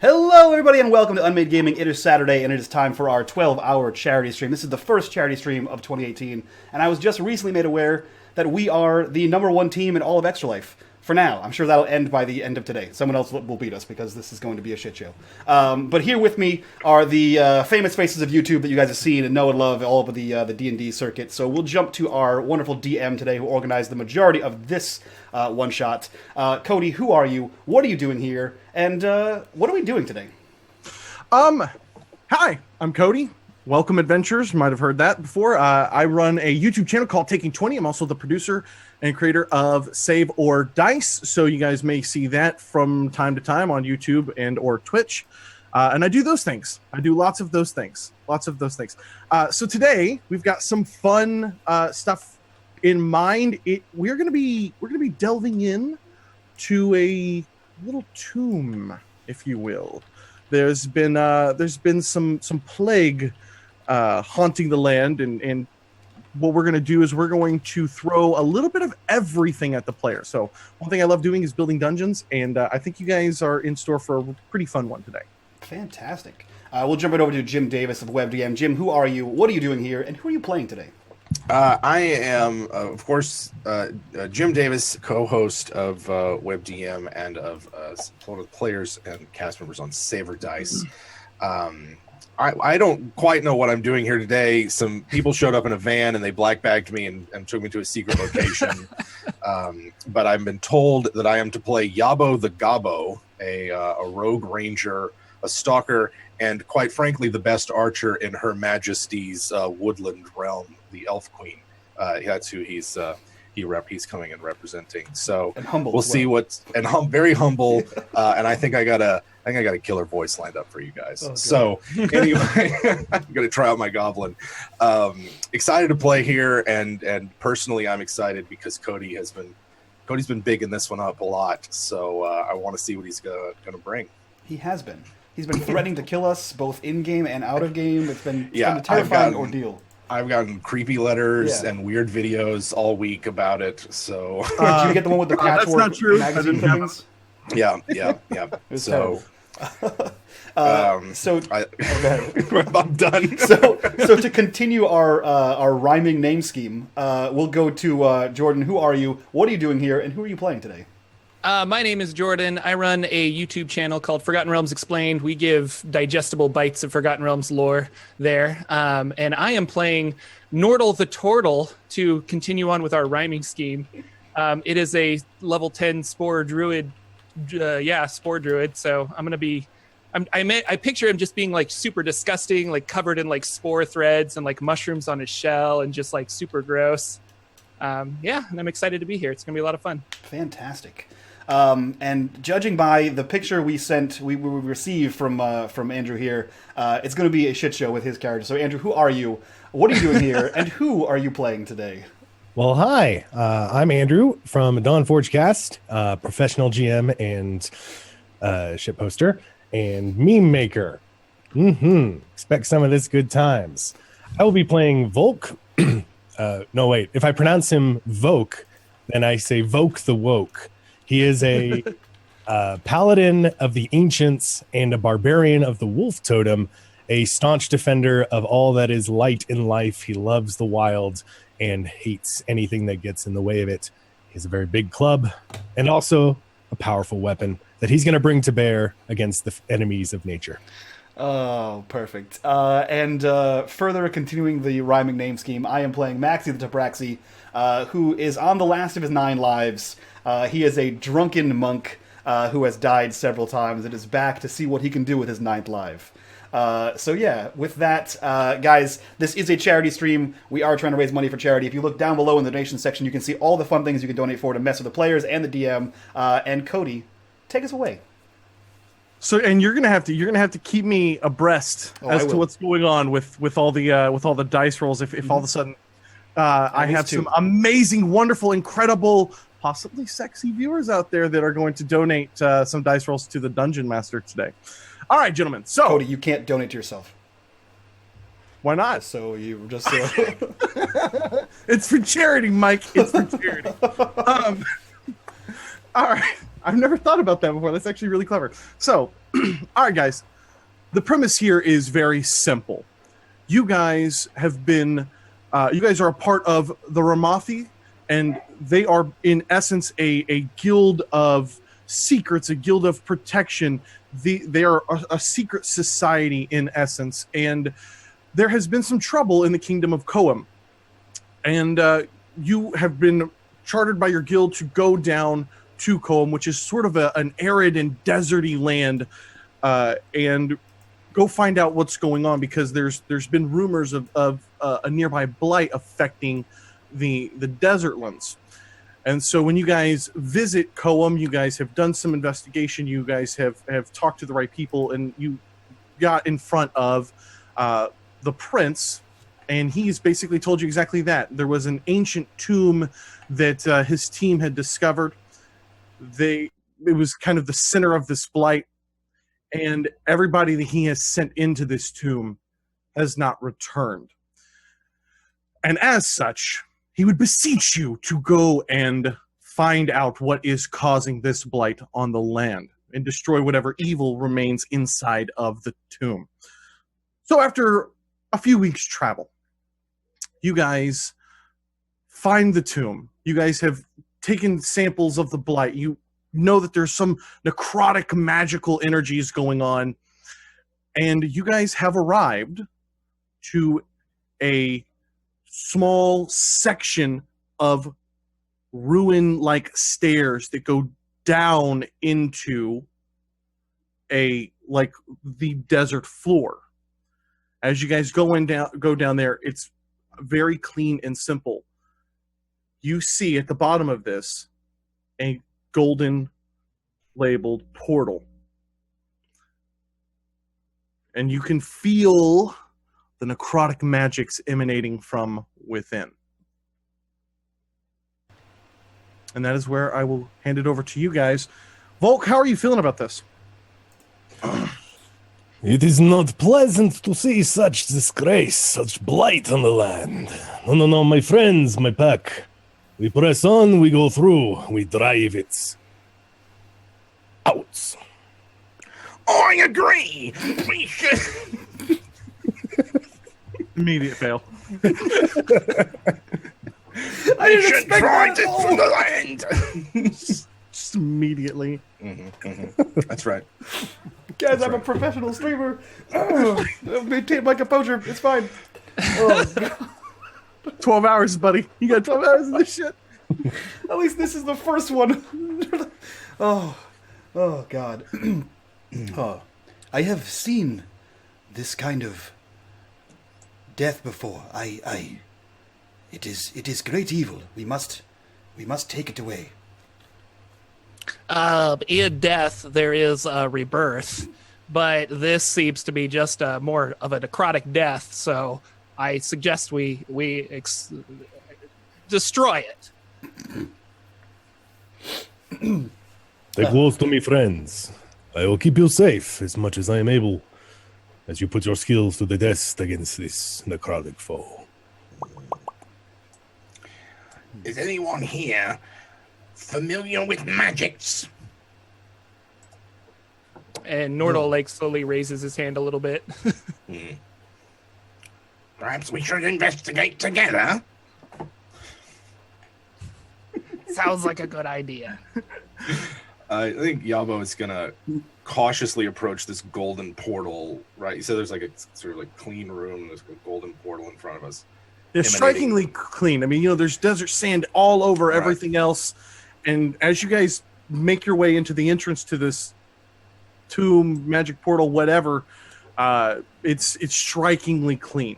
Hello, everybody, and welcome to unMadeGaming. It is Saturday, and it is time for our 12-hour charity stream. This is the first charity stream of 2018, and I was just recently made aware that we are the #1 team in all of Extra Life. For now. I'm sure that'll end by the end of today. Someone else will beat us, because this is going to be a shit show. But here with me are the famous faces of YouTube that you guys have seen and know and love all over the D&D circuit. So we'll jump to our wonderful DM today, who organized the majority of this one-shot. Cody, who are you? What are you doing here? And what are we doing today? Hi, I'm Cody. Welcome Adventures. You might have heard that before. I run a YouTube channel called Taking20. I'm also the producer and creator of Save or Dice. So you guys may see that from time to time on YouTube and or Twitch. And I do those things. I do lots of those things. So today we've got some fun stuff in mind. We're gonna be delving in to a little tomb, if you will. There's been some plague haunting the land, and what we're going to do is we're going to throw a little bit of everything at the player. So one thing I love doing is building dungeons, and I think you guys are in store for a pretty fun one today. Fantastic. We'll jump right over to Jim Davis of WebDM. Jim, who are you? What are you doing here? And who are you playing today? I am, of course, Jim Davis, co-host of WebDM and of one of the players and cast members on Save or Dice. I don't quite know what I'm doing here today. Some people showed up in a van and they black bagged me and took me to a secret location. But I've been told that I am to play Yabo the Gabo, a rogue ranger, a stalker, and quite frankly, the best archer in Her Majesty's woodland realm, the Elf Queen. That's who he's coming and representing. So we'll see very humble. And I think I got a killer voice lined up for you guys. Oh, so anyway, I'm gonna try out my goblin. Excited to play here, and personally, I'm excited because Cody's been bigging this one up a lot. So I want to see what he's gonna bring. He has been. He's been threatening to kill us both in game and out of game. It's been a terrifying ordeal. I've gotten creepy letters and weird videos all week about it. So did you get the one with the patchwork magazine things? Yeah. So I'm done. so to continue our rhyming name scheme, we'll go to Jordan. Who are you? What are you doing here? And who are you playing today? My name is Jordan. I run a YouTube channel called Forgotten Realms Explained. We give digestible bites of Forgotten Realms lore there. And I am playing Nordahl the Tortle to continue on with our rhyming scheme. It is a level 10 Spore Druid. Spore Druid. So I'm going to be... I picture him just being like super disgusting, like covered in like spore threads and like mushrooms on his shell and just like super gross. And I'm excited to be here. It's going to be a lot of fun. Fantastic. And judging by the picture we received from Andrew here, it's going to be a shit show with his character. So Andrew, who are you? What are you doing here? And who are you playing today? Well, hi. I'm Andrew from DawnforgedCast, professional GM and ship poster and meme maker. Expect some of this good times. I will be playing Volk. No, wait. If I pronounce him Voke, then I say Voke the Woke. He is a paladin of the ancients and a barbarian of the wolf totem, a staunch defender of all that is light in life. He loves the wild and hates anything that gets in the way of it. He has a very big club and also a powerful weapon that he's going to bring to bear against the enemies of nature. Oh, perfect. And further continuing the rhyming name scheme, I am playing Maxi the Tapraxi, who is on the last of his 9 lives. He is a drunken monk who has died several times and is back to see what he can do with his 9th life. With that, guys, this is a charity stream. We are trying to raise money for charity. If you look down below in the donation section, you can see all the fun things you can donate for to mess with the players and the DM. And Cody, take us away. So, and you're gonna have to keep me abreast as to what's going on with all the dice rolls. If all of a sudden I have some amazing, wonderful, incredible, possibly sexy viewers out there that are going to donate some dice rolls to the Dungeon Master today. All right, gentlemen. So, Cody, you can't donate to yourself. Why not? So you just. It's for charity, Mike. It's for charity. All right. I've never thought about that before. That's actually really clever. So, all right, guys. The premise here is very simple. You guys have been, you guys are a part of the Ramathi, and they are, in essence, a guild of secrets, a guild of protection. They are a secret society, in essence, and there has been some trouble in the kingdom of Koam. And you have been chartered by your guild to go down to Koam, which is sort of an arid and deserty land, and go find out what's going on, because there's been rumors of a nearby blight affecting the desertlands. And so when you guys visit Koam, you guys have done some investigation, you guys have talked to the right people, and you got in front of the prince, and he's basically told you exactly that. There was an ancient tomb that his team had discovered. It was kind of the center of this blight, and everybody that he has sent into this tomb has not returned. And as such, he would beseech you to go and find out what is causing this blight on the land and destroy whatever evil remains inside of the tomb. So after a few weeks' travel, you guys find the tomb. You guys have taken samples of the blight. You know that there's some necrotic magical energies going on, and you guys have arrived to a small section of ruin-like stairs that go down into the desert floor. As you guys go down there, it's very clean and simple. You see at the bottom of this a golden labeled portal. And you can feel the necrotic magics emanating from within. And that is where I will hand it over to you guys. Volk, how are you feeling about this? It is not pleasant to see such disgrace, such blight on the land. No, my friends, my pack. We press on, we go through, we drive it out. I agree. We should. Immediate fail. I didn't should expect try that it at all. from the land. Just immediately. That's right. Guys, I'm a professional streamer. Oh, maintain my composure. It's fine. Oh, God. 12 hours, buddy. You got 12 hours of this shit. At least this is the first one. Oh God. Oh, I have seen this kind of death before. It is great evil. We must take it away. In death, there is a rebirth, but this seems to be just more of a necrotic death. So I suggest we destroy it. Stay close to me, friends. I will keep you safe as much as I am able as you put your skills to the test against this necrotic foe. Is anyone here familiar with magics? And Nordahl slowly raises his hand a little bit. Perhaps we should investigate together. Sounds like a good idea. I think Yabo is gonna cautiously approach this golden portal. Right, so there's like a sort of like clean room. There's a golden portal in front of us. It's strikingly clean. I mean, there's desert sand all over everything else. And as you guys make your way into the entrance to this tomb, magic portal, whatever, it's strikingly clean.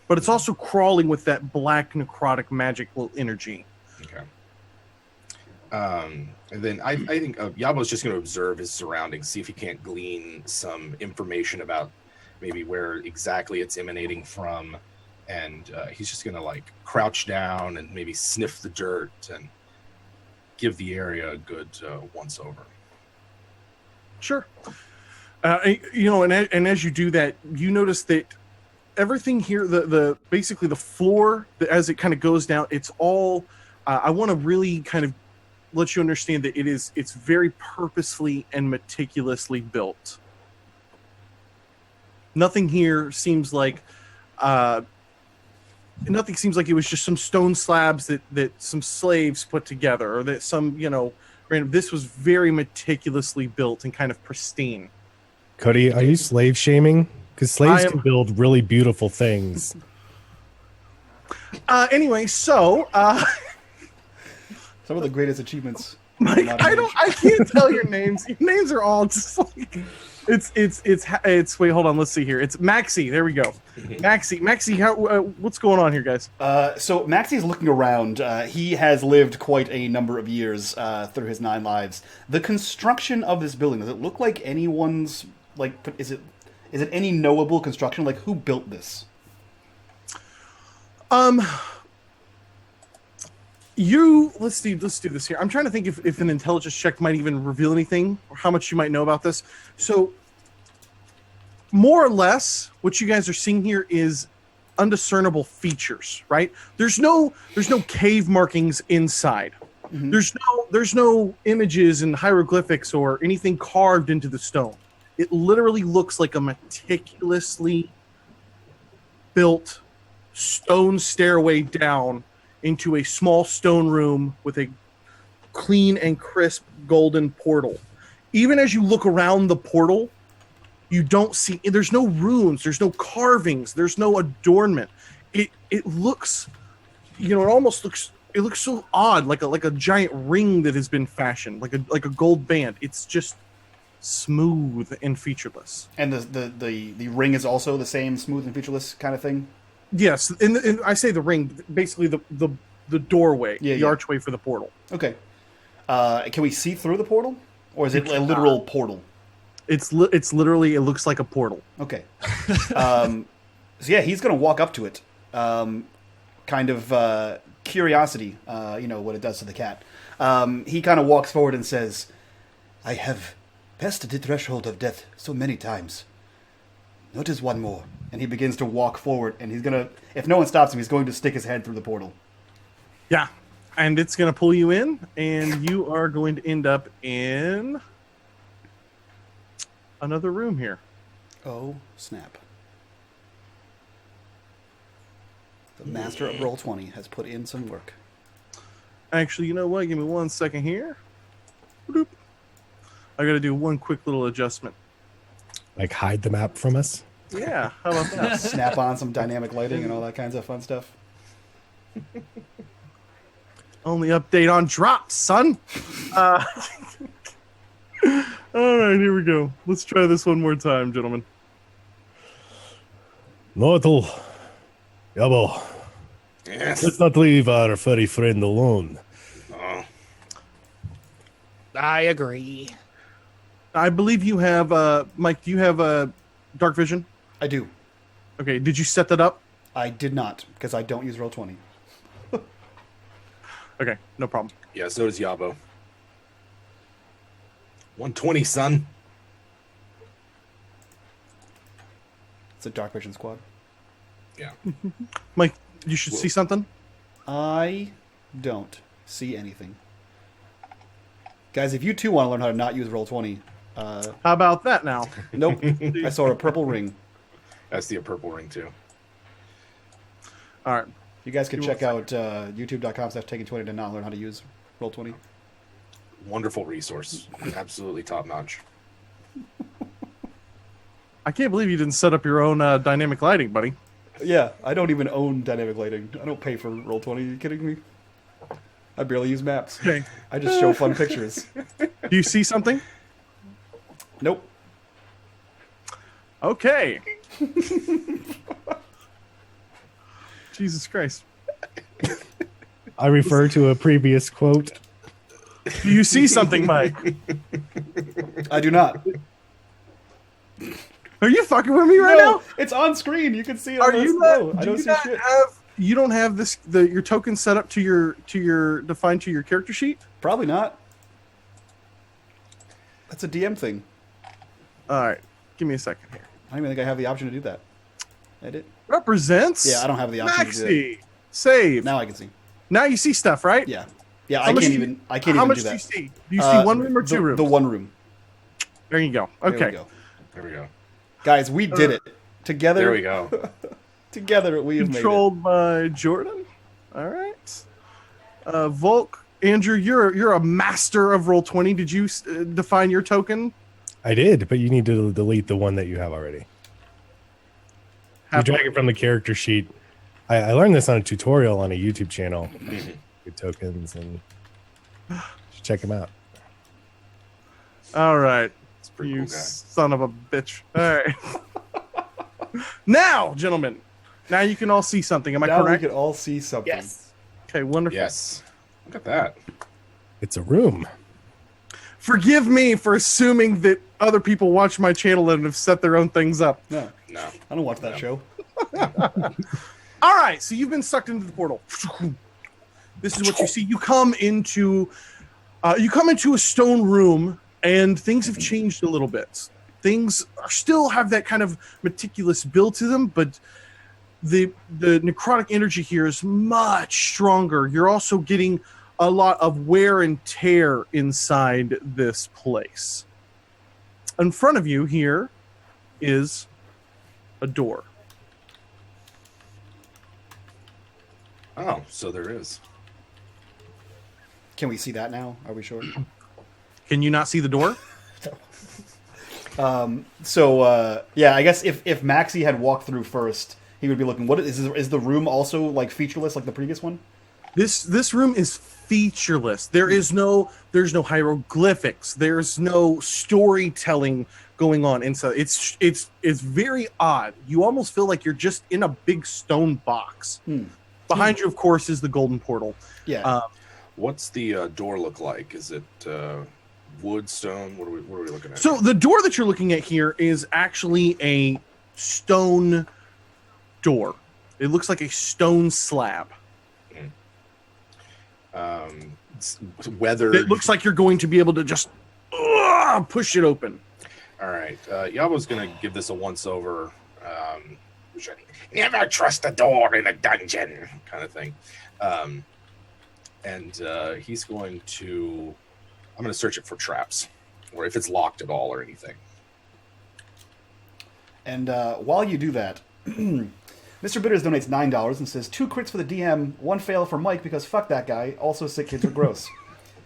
But it's also crawling with that black necrotic magical energy. Okay. And then I think Yabo's just going to observe his surroundings, see if he can't glean some information about maybe where exactly it's emanating from. And he's just going to crouch down and maybe sniff the dirt and give the area a good once over. Sure. And as you do that, you notice that everything here, the basically the floor, as it kind of goes down, it's all, I want to really kind of lets you understand that it's very purposefully and meticulously built. Nothing here seems like it was just some stone slabs that some slaves put together, or that some, random. This was very meticulously built and kind of pristine. Cody, are you slave shaming? Because slaves can build really beautiful things. Anyway, so some of the greatest achievements. Mike, I can't tell your names. Your names are all just like it's. Wait, hold on. Let's see here. It's Maxie. There we go. Maxie. How? What's going on here, guys? So Maxie's looking around. He has lived quite a number of years through his 9 lives. The construction of this building, does it look like anyone's? Like, is it any knowable construction? Like, who built this? Let's do this here. I'm trying to think if an intelligence check might even reveal anything, or how much you might know about this. So, more or less, what you guys are seeing here is undiscernible features, right? There's no cave markings inside. Mm-hmm. There's no images and hieroglyphics or anything carved into the stone. It literally looks like a meticulously built stone stairway down into a small stone room with a clean and crisp golden portal. Even as you look around the portal, you don't see, there's no runes, there's no carvings, there's no adornment. It looks, it looks so odd, like a giant ring that has been fashioned, like a gold band. It's just smooth and featureless. And the ring is also the same smooth and featureless kind of thing? Yes, and I say the ring, basically the doorway, the archway for the portal. Okay. Can we see through the portal? Or is it a literal portal? It's literally, it looks like a portal. Okay. So yeah, he's going to walk up to it. Kind of curiosity, what it does to the cat. He kind of walks forward and says, I have passed the threshold of death so many times. Notice one more. And he begins to walk forward, and he's going to, if no one stops him, he's going to stick his head through the portal. Yeah, and it's going to pull you in, and you are going to end up in another room here. Oh, snap. The master of Roll20 has put in some work. Actually, you know what? Give me 1 second here. Boop. I got to do one quick little adjustment. Like hide the map from us? Yeah, how about that? Snap on some dynamic lighting and all that kinds of fun stuff. Only update on drops, son. All right, here we go. Let's try this one more time, gentlemen. Nordahl, Yabo. Yes. Let's not leave our furry friend alone. Oh. I agree. I believe you have, Mike, do you have dark vision? I do. Okay, did you set that up? I did not, because I don't use Roll20. Okay, no problem. Yeah, so does Yabo. 120, son. It's a Dark Vision squad. Yeah. Mike, you should see something. I don't see anything. Guys, if you too want to learn how to not use Roll20, How about that now? nope. I saw a purple ring. I see a purple ring, too. All right. You guys can check out youtube.com/Taking20 to not learn how to use Roll20. Wonderful resource. Absolutely top-notch. I can't believe you didn't set up your own dynamic lighting, buddy. Yeah, I don't even own dynamic lighting. I don't pay for Roll20. Are you kidding me? I barely use maps. Okay. I just show fun pictures. Do you see something? Nope. Okay. Jesus Christ. I refer to a previous quote. Do you see something, Mike? I do not. Are you fucking with me right now? It's on screen. You can see it. Are you not? No, I don't see shit. You don't have this your token set up to your defined to your character sheet? Probably not. That's a DM thing. All right. Give me a second here. I don't even think I have the option to do that. Edit. Represents. Yeah, I don't have the option to do Maxie. Save. that. Now I can see. Now you see stuff, right? Yeah. Yeah, How I much can't do you- even. I can't How even much do do you that. see? Do you see one room or two rooms? The one room. There you go. There Okay. we go. There we go. Guys, we did it together. There we go. Together, we have made it. Controlled by Jordan. All right. Volk, Andrew, you're a master of Roll20. Did you define your token? I did, but you need to delete the one that you have already. You drag it from the character sheet. I learned this on a tutorial on a YouTube channel. Good tokens, and check them out. All right. It's a pretty You cool guy. son of a bitch. All right. Now, gentlemen, now you can all see something. Am I Now correct? we can all see something. Yes. Okay, wonderful. Yes. Look at that. It's a room. Forgive me for assuming that other people watch my channel and have set their own things up. No, No. I don't watch that show. All right, so you've been sucked into the portal. This is what you see. You come into a stone room, and things have changed a little bit. Things still have that kind of meticulous build to them, but the necrotic energy here is much stronger. You're also getting a lot of wear and tear inside this place. In front of you here is a door. Oh, so there is. Can we see that now? Are we sure? Can you not see the door? So yeah, I guess if Maxi had walked through first, he would be looking. What is the room also like featureless like the previous one? This room is featureless. There's no hieroglyphics. There's no storytelling going on inside. It's very odd. You almost feel like you're just in a big stone box. Behind you, of course, is the golden portal. Yeah. What's the door look like? Is it wood, stone? What are we looking at? So the door that you're looking at here is actually a stone door. It looks like a stone slab. It's weathered. It looks like you're going to be able to just push it open. All right. Yabo's going to give this a once-over. Never trust a door in a dungeon kind of thing. And he's going to... I'm going to search it for traps, or if it's locked at all or anything. And while you do that, Mr. Bitters donates $9 and says 2 crits for the DM, 1 fail for Mike because fuck that guy. Also, sick kids are gross.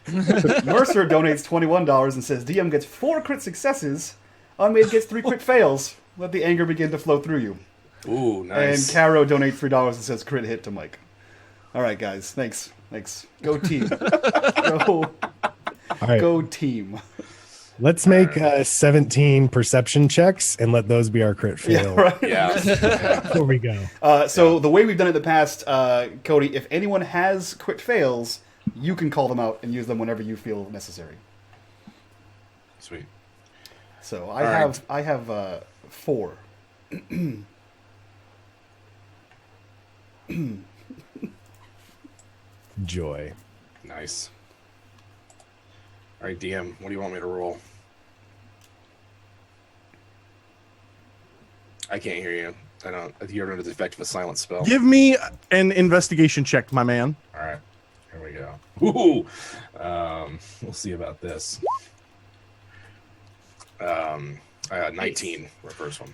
Mercer donates $21 and says DM gets 4 crit successes, Unmade gets 3 crit fails. Let the anger begin to flow through you. Ooh, nice. And Caro donates $3 and says crit hit to Mike. All right, guys. Thanks. Go team. All right. Go team. Let's make 17 perception checks and let those be our crit fail. Yeah, right. Yeah. Before we go. So the way we've done it in the past, Cody, if anyone has crit fails, you can call them out and use them whenever you feel necessary. Sweet. So All right. I have 4. Joy. Nice. All right, DM, what do you want me to roll? I can't hear you. I think you're under the effect of a silent spell. Give me an investigation check, my man. All right, here we go. Ooh, we'll see about this. I got 19 for the first one.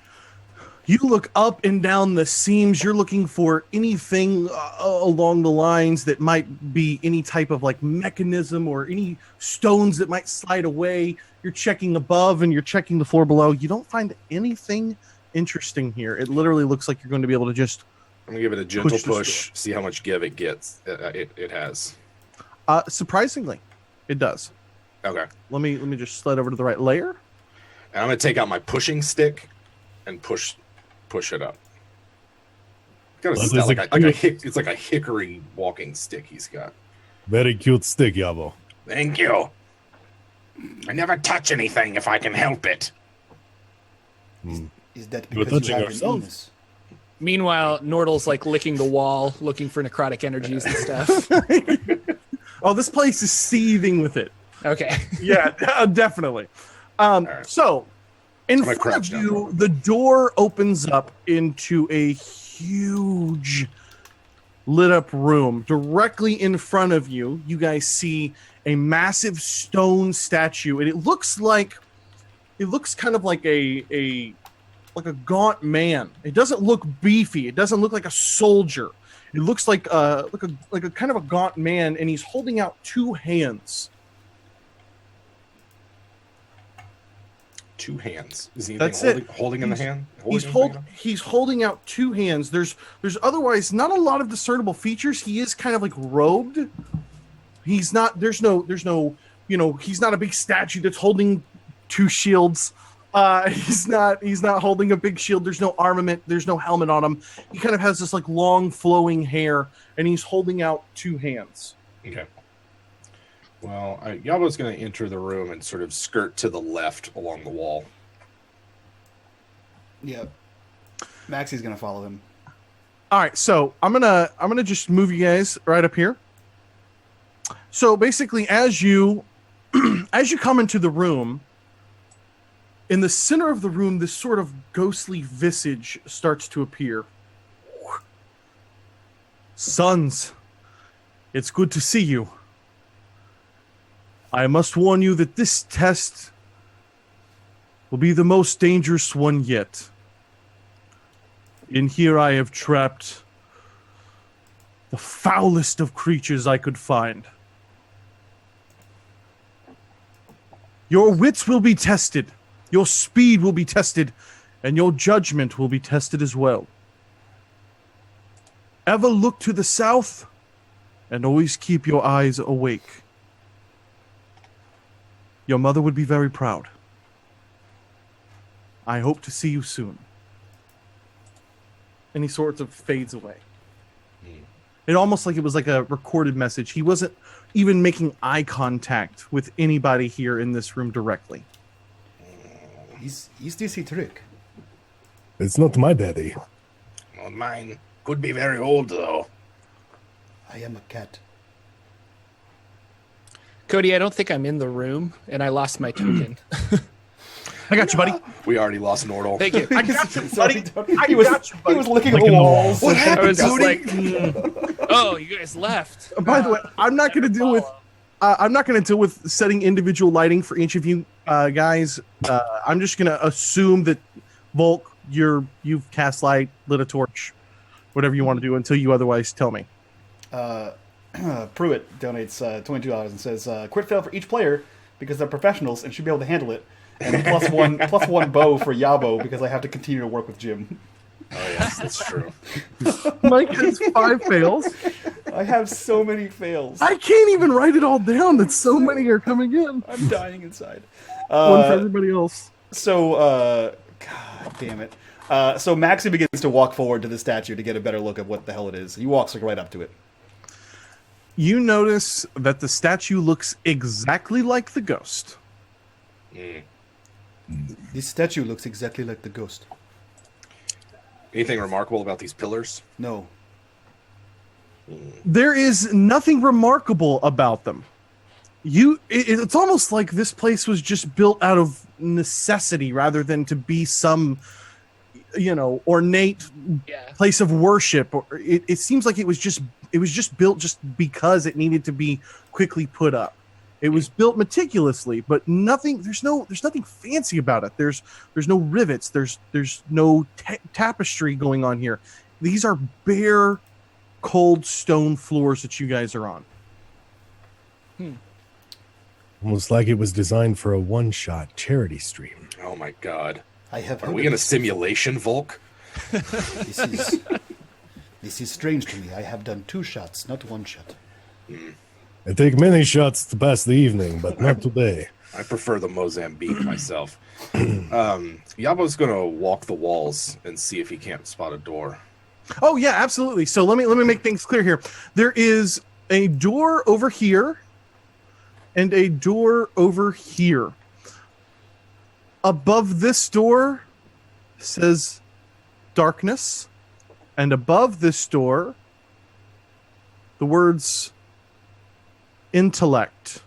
You look up and down the seams. You're looking for anything along the lines that might be any type of like mechanism or any stones that might slide away. You're checking above and you're checking the floor below. You don't find anything interesting here. It literally looks like you're going to be able to just... I'm gonna give it a gentle Push this push, see how much give it gets. It has. Surprisingly, it does. Okay, Let me just slide over to the right layer. and I'm gonna take out my pushing stick and push it up. Got Well, it's like a hickory walking stick he's got. Very cute stick, Yabo. Thank you. I never touch anything if I can help it. Is that We're because you touching have an ourselves. illness? Meanwhile, Nordahl's like licking the wall, looking for necrotic energies and stuff. Oh, this place is seething with it. Okay. Yeah, definitely. So, in gonna front of crouch down real you, quick. the door opens up into a huge lit up room. Directly in front of you, you guys see a massive stone statue, and it looks kind of like a gaunt man. It doesn't look beefy. It doesn't look like a soldier. It looks like a kind of a gaunt man, and he's holding out two hands. Two hands. Is he That's holding in the hand? He's holding out two hands. There's otherwise not a lot of discernible features. He is kind of like robed. He's not. There's no. He's not a big statue that's holding two shields. He's not holding a big shield. There's no armament. There's no helmet on him. He kind of has this like long flowing hair, and he's holding out two hands. Okay. Well, Yabo's going to enter the room and sort of skirt to the left along the wall. Yep. Maxie's gonna follow him. All right, so I'm gonna just move you guys right up here. So basically, as you come into the room, in the center of the room, this sort of ghostly visage starts to appear. Sons, it's good to see you. I must warn you that this test will be the most dangerous one yet. In here I have trapped the foulest of creatures I could find. Your wits will be tested, your speed will be tested, and your judgment will be tested as well. Ever look to the south, and always keep your eyes awake. Your mother would be very proud. I hope to see you soon. And he sort of fades away. It almost like it was like a recorded message. He wasn't even making eye contact with anybody here in this room directly. Is this a trick? It's not my daddy. Well, mine could be very old, though. I am a cat. Cody, I don't think I'm in the room, and I lost my token. I got you, buddy. We already lost Nordahl. Thank you. I got you, buddy. He was licking the walls. What happened, I was just Cody? like, oh, you guys left. By the way, I'm not going to deal with. I'm not going to deal with setting individual lighting for each of you guys. I'm just going to assume that Volk, you've cast light, lit a torch, whatever you want to do until you otherwise tell me. Pruitt donates $22 and says, "Quit fail for each player because they're professionals and should be able to handle it, and plus one bow for Yabo because I have to continue to work with Jim." Oh yes, that's true. Mike has 5 fails. I have so many fails. I can't even write it all down. That so many are coming in. I'm dying inside. One for everybody else. So, God damn it. So Maxie begins to walk forward to the statue to get a better look at what the hell it is. He walks like right up to it. You notice that the statue looks exactly like the ghost. This statue looks exactly like the ghost. Anything remarkable about these pillars? No. There is nothing remarkable about them. It's almost like this place was just built out of necessity rather than to be some, ornate place of worship. Or it seems like it was just built just because it needed to be quickly put up. It was built meticulously, but nothing. There's nothing fancy about it. There's no rivets. There's no tapestry going on here. These are bare, cold stone floors that you guys are on. Almost like it was designed for a one-shot charity stream. Oh my god. Are we in a simulation, Volk? This is strange to me. I have done 2 shots, not 1 shot. I take many shots to pass the evening, but not today. I prefer the Mozambique myself. Yabo's gonna walk the walls and see if he can't spot a door. Oh yeah, absolutely. So let me make things clear here. There is a door over here and a door over here. Above this door says darkness, and above this door the words intellect.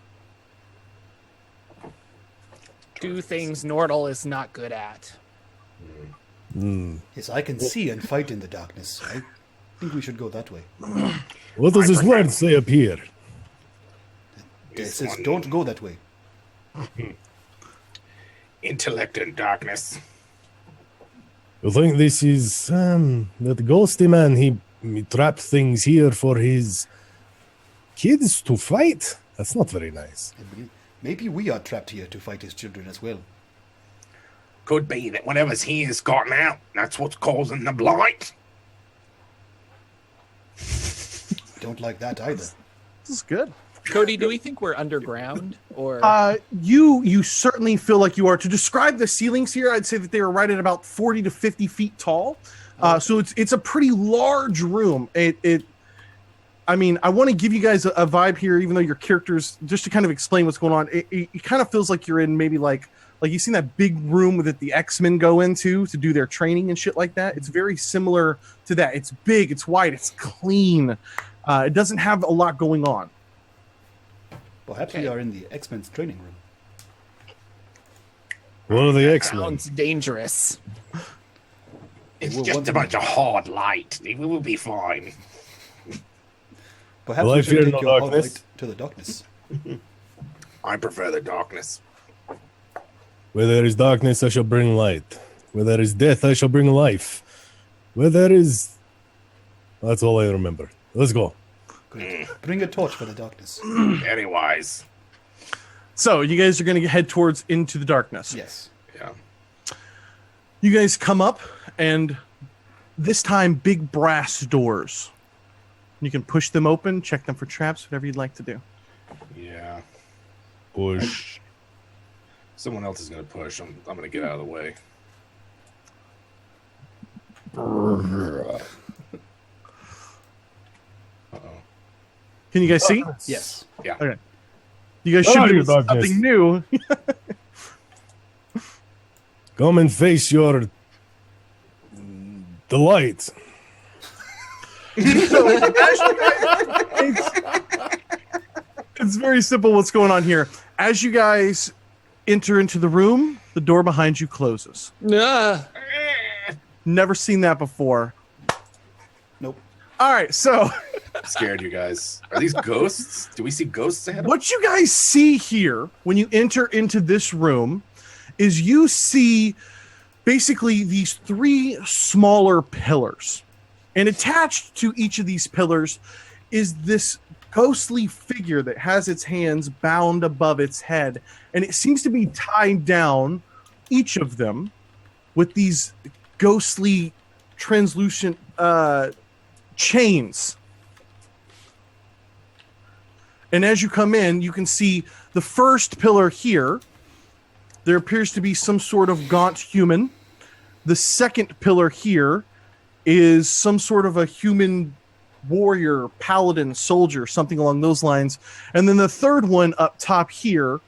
Do things Nordahl is not good at. Yes, I can see and fight in the darkness. think we should go that way. What does this word say up here? It says, don't go that way. Intellect and darkness. I think this is that ghosty man. He trapped things here for his kids to fight. That's not very nice. Maybe we are trapped here to fight his children as well. Could be that whatever's here has gotten out. That's what's causing the blight. Don't like that either. This is good. Cody, do we think we're underground or? You certainly feel like you are. To describe the ceilings here, I'd say that they are right at about 40 to 50 feet tall. So it's a pretty large room. I mean, I want to give you guys a vibe here, even though your characters, just to kind of explain what's going on. It kind of feels like you're in maybe like you've seen that big room that the X-Men go into to do their training and shit like that. It's very similar to that. It's big, it's wide, it's clean. It doesn't have a lot going on. Perhaps we are in the X-Men's training room. One of the X-Men. Sounds dangerous. It's just a bunch of hard light. We will be fine. Perhaps Well, I we should fear take no your hard darkness. light to the darkness. I prefer the darkness. Where there is darkness, I shall bring light. Where there is death, I shall bring life. Where there is... That's all I remember. Let's go. Good. Bring a torch for the darkness. Very wise. So you guys are going to head towards into the darkness. Yes. Yeah. You guys come up, and this time, big brass doors. You can push them open, check them for traps, whatever you'd like to do. Yeah. Push. Someone else is going to push. I'm going to get out of the way. Uh-oh. Can you guys see? Yes. Yeah. Okay. You guys should Oh, do your darkness. something new. Come and face your delight. It's very simple what's going on here. As you guys enter into the room, the door behind you closes. Ah, Never seen that before. Nope. All right, so Scared you guys. Are these ghosts? Do we see ghosts ahead of us? what you guys see here when you enter into this room is you see basically these three smaller pillars. And attached to each of these pillars is this ghostly figure that has its hands bound above its head. And it seems to be tied down, each of them, with these ghostly, translucent chains. And as you come in, you can see the first pillar here. There appears to be some sort of gaunt human. The second pillar here is some sort of a human warrior, paladin, soldier, something along those lines. And then the third one up top here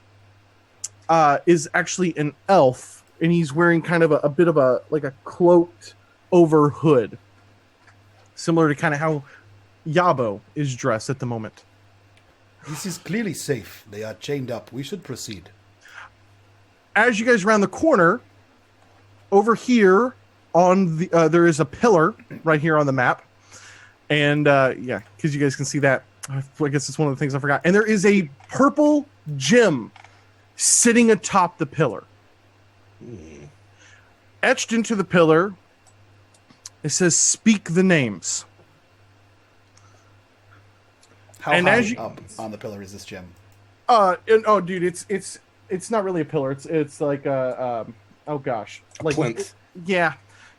is actually an elf, and he's wearing kind of a bit of a cloaked over hood, similar to kind of how Yabo is dressed at the moment. This is clearly safe. They are chained up. We should proceed. As you guys round the corner, over here on the there is a pillar right here on the map, and yeah, because you guys can see that. I guess it's one of the things I forgot. And there is a purple gem sitting atop the pillar. Etched into the pillar, it says, "Speak the names." How And high as you- up on the pillar is this gem? Oh, dude, it's not really a pillar. It's like oh gosh, like plinth. yeah,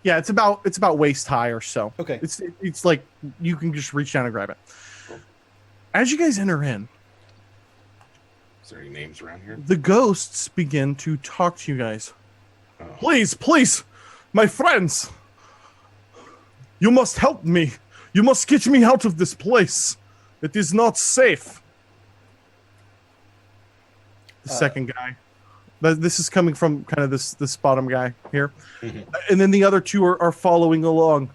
it's about waist high or so. Okay. It's like you can just reach down and grab it. As you guys enter in, Is there any names around here? the ghosts begin to talk to you guys. Oh. Please, my friends, you must help me. You must get me out of this place. It is not safe. The second guy. But this is coming from kind of this bottom guy here. And then the other two are following along.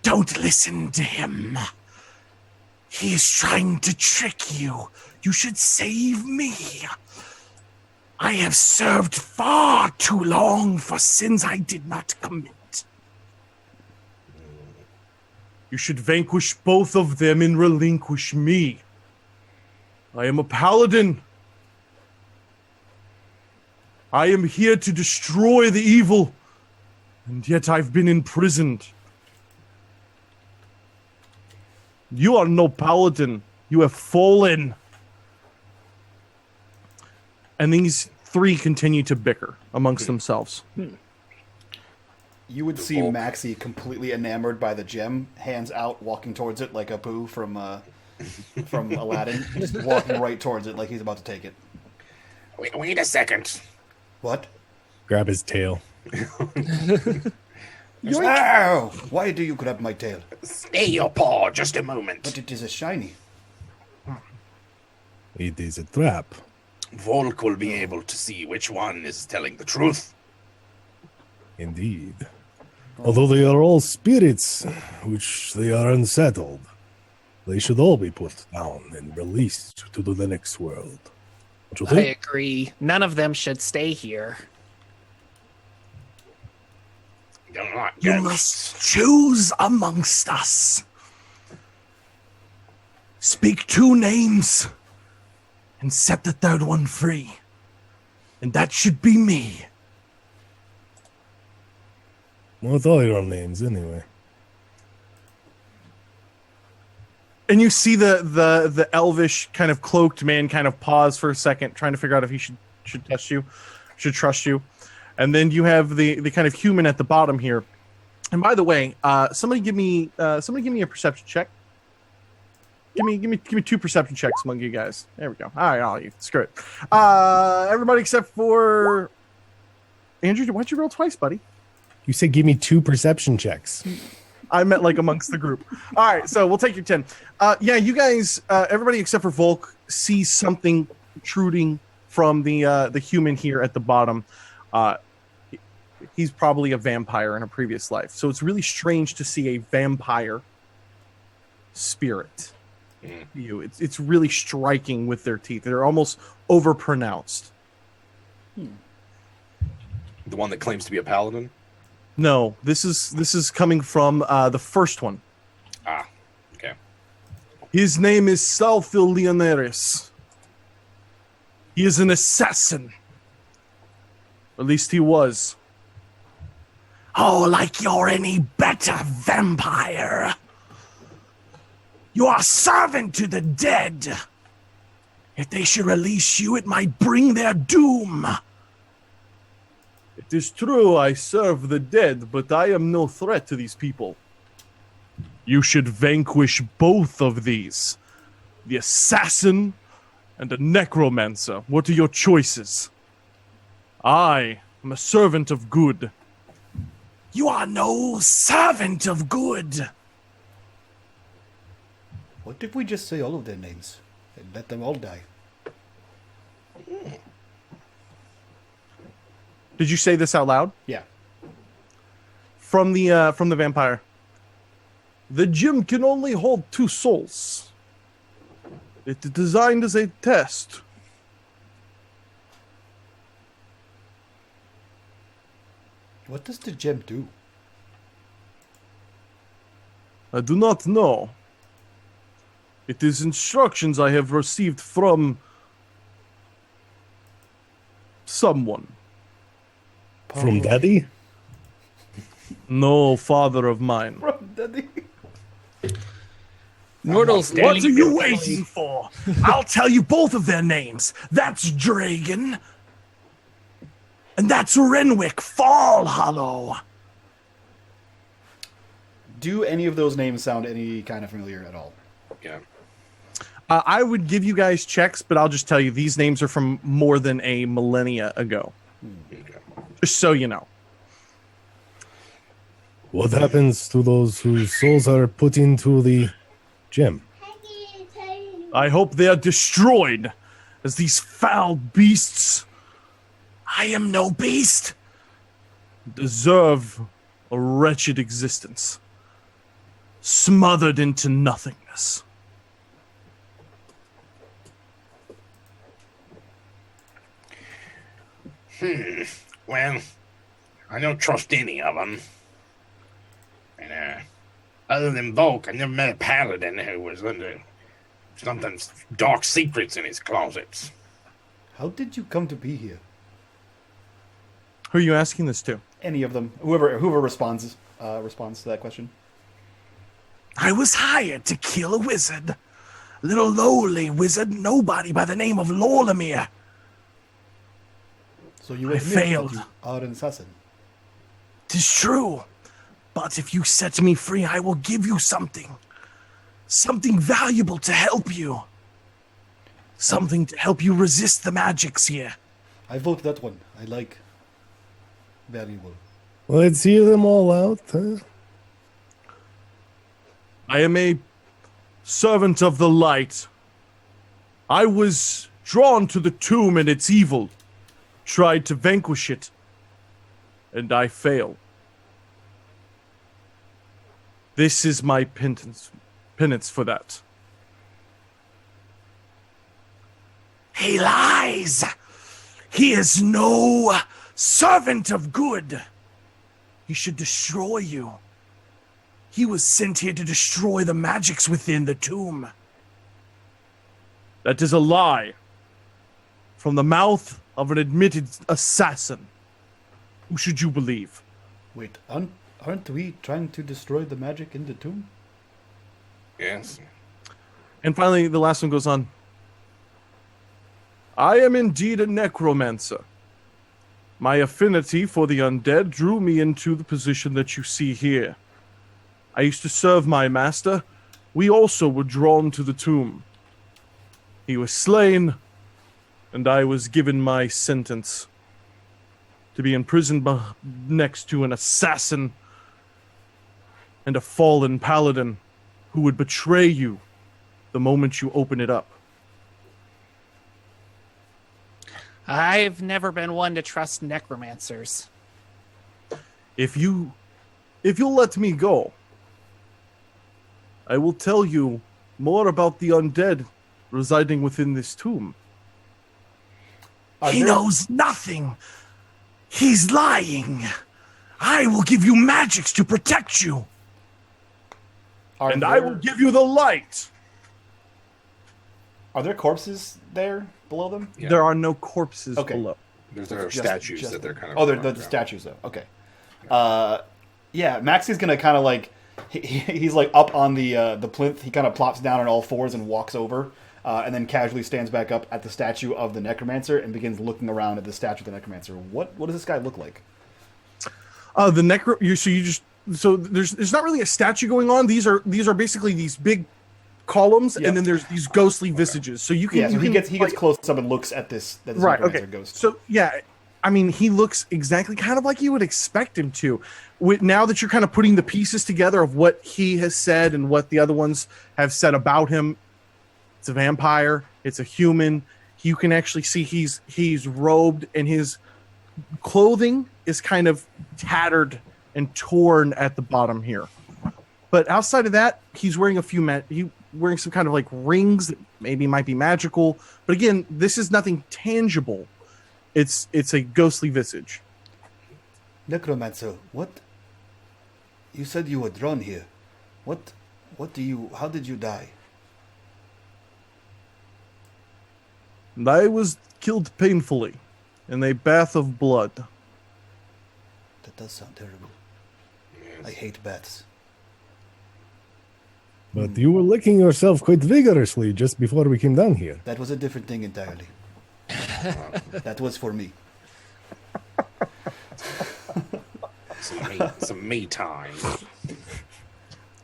Don't listen to him. He is trying to trick you. You should save me. I have served far too long for sins I did not commit. You should vanquish both of them and relinquish me. I am a paladin. I am here to destroy the evil, and yet I've been imprisoned. You are no paladin. You have fallen. And these three continue to bicker amongst themselves. You would see Maxie completely enamored by the gem, hands out, walking towards it like Apu from Aladdin, just walking right towards it like he's about to take it. Wait a second. What? Grab his tail. Ow! Why do you grab my tail? Stay your paw just a moment. But it is a shiny. It is a trap. Volk will be able to see which one is telling the truth. Indeed. Although they are all spirits, which they are unsettled, they should all be put down and released to the next world. Don't you I think? agree. None of them should stay here. You must choose amongst us. Speak two names and set the third one free. And that should be me. What are your names, anyway? And you see the elvish kind of cloaked man kind of pause for a second, trying to figure out if he should trust you. And then you have the kind of human at the bottom here. And by the way, somebody give me a perception check. Give me 2 perception checks among you guys. There we go. All right, all you. Screw it. Everybody except for Andrew. Why'd you roll twice, buddy? You said give me 2 perception checks. I meant like amongst the group. All right, so we'll take your 10. Yeah, you guys, everybody except for Volk sees something protruding from the human here at the bottom. He's probably a vampire in a previous life, so it's really strange to see a vampire spirit. It's really striking with their teeth. They're almost overpronounced. The one that claims to be a paladin? No, this is coming from the first one. Ah, okay. His name is Salfil Leonaris. He is an assassin. At least he was. Oh, like you're any better, vampire. You are servant to the dead. If they should release you, it might bring their doom. It is true I serve the dead, but I am no threat to these people. You should vanquish both of these. The assassin and the necromancer. What are your choices? I am a servant of good. You are no servant of good. What if we just say all of their names and let them all die? Did you say this out loud? Yeah. From the vampire. The gem can only hold 2 souls. It is designed as a test. What does the gem do? I do not know. It is instructions I have received from someone. From Daddy? No father of mine. From Daddy. Nordahl's standing. What are you waiting for? I'll tell you both of their names. That's Dragon. And that's Renwick Fall Hollow. Do any of those names sound any kind of familiar at all? Yeah. I would give you guys checks, but I'll just tell you these names are from more than a millennia ago. Okay. Just so you know. What happens to those whose souls are put into the gem? I hope they are destroyed as these foul beasts. I am no beast. Deserve a wretched existence. Smothered into nothingness. Well, I don't trust any of them. And Other than Volk, I never met a paladin who was under something dark secrets in his closets. How did you come to be here? Who are you asking this to? Any of them. Whoever responds to that question. I was hired to kill a wizard. Little lowly wizard, nobody by the name of Lorlamir. So you I admit failed. that you are an assassin. 'Tis true. But if you set me free, I will give you something. Something valuable to help you. Something to help you resist the magics here. I vote that one. I like valuable. Let's hear them all out. Huh? I am a servant of the light. I was drawn to the tomb and its evil, tried to vanquish it, and I failed. This is my penance for that. He lies. He is no servant of good. He should destroy you. He was sent here to destroy the magics within the tomb. That is a lie from the mouth of an admitted assassin. Who should you believe? Wait, aren't we trying to destroy the magic in the tomb? Yes. And finally, the last one goes on. I am indeed a necromancer. My affinity for the undead drew me into the position that you see here. I used to serve my master. We also were drawn to the tomb. He was slain, and I was given my sentence to be imprisoned next to an assassin and a fallen paladin who would betray you the moment you open it up. I've never been one to trust necromancers. If you'll let me go, I will tell you more about the undead residing within this tomb. He knows nothing. He's lying. I will give you magics to protect you. And I will give you the light. Are there corpses there below them? Yeah. There are no corpses Okay. below. There are Just- statues just- that they're kind of. Oh, they're the statues though. Okay. Yeah, Maxi's gonna kind of like he's like up on the plinth. He kind of plops down on all fours and walks over, and then casually stands back up at the statue of the necromancer and begins looking around at the statue of the necromancer. What does this guy look like? So there's not really a statue going on. These are basically these big columns, Yeah. and then there's these ghostly visages. So you can Yeah, so he gets like, close up and looks at this right. necromancer Okay. ghost. So yeah, I mean, he looks exactly kind of like you would expect him to. Now that you're kind of putting the pieces together of what he has said and what the other ones have said about him, it's a vampire. It's a human. You can actually see he's robed, and his clothing is kind of tattered and torn at the bottom here. But outside of that, he's wearing wearing some kind of like rings that maybe might be magical. But again, this is nothing tangible. It's a ghostly visage. Necromancer, what? You said you were drawn here. How did you die? And I was killed painfully in a bath of blood. That does sound terrible. I hate bats. But you were licking yourself quite vigorously just before we came down here. That was a different thing entirely. That was for me. Some me time.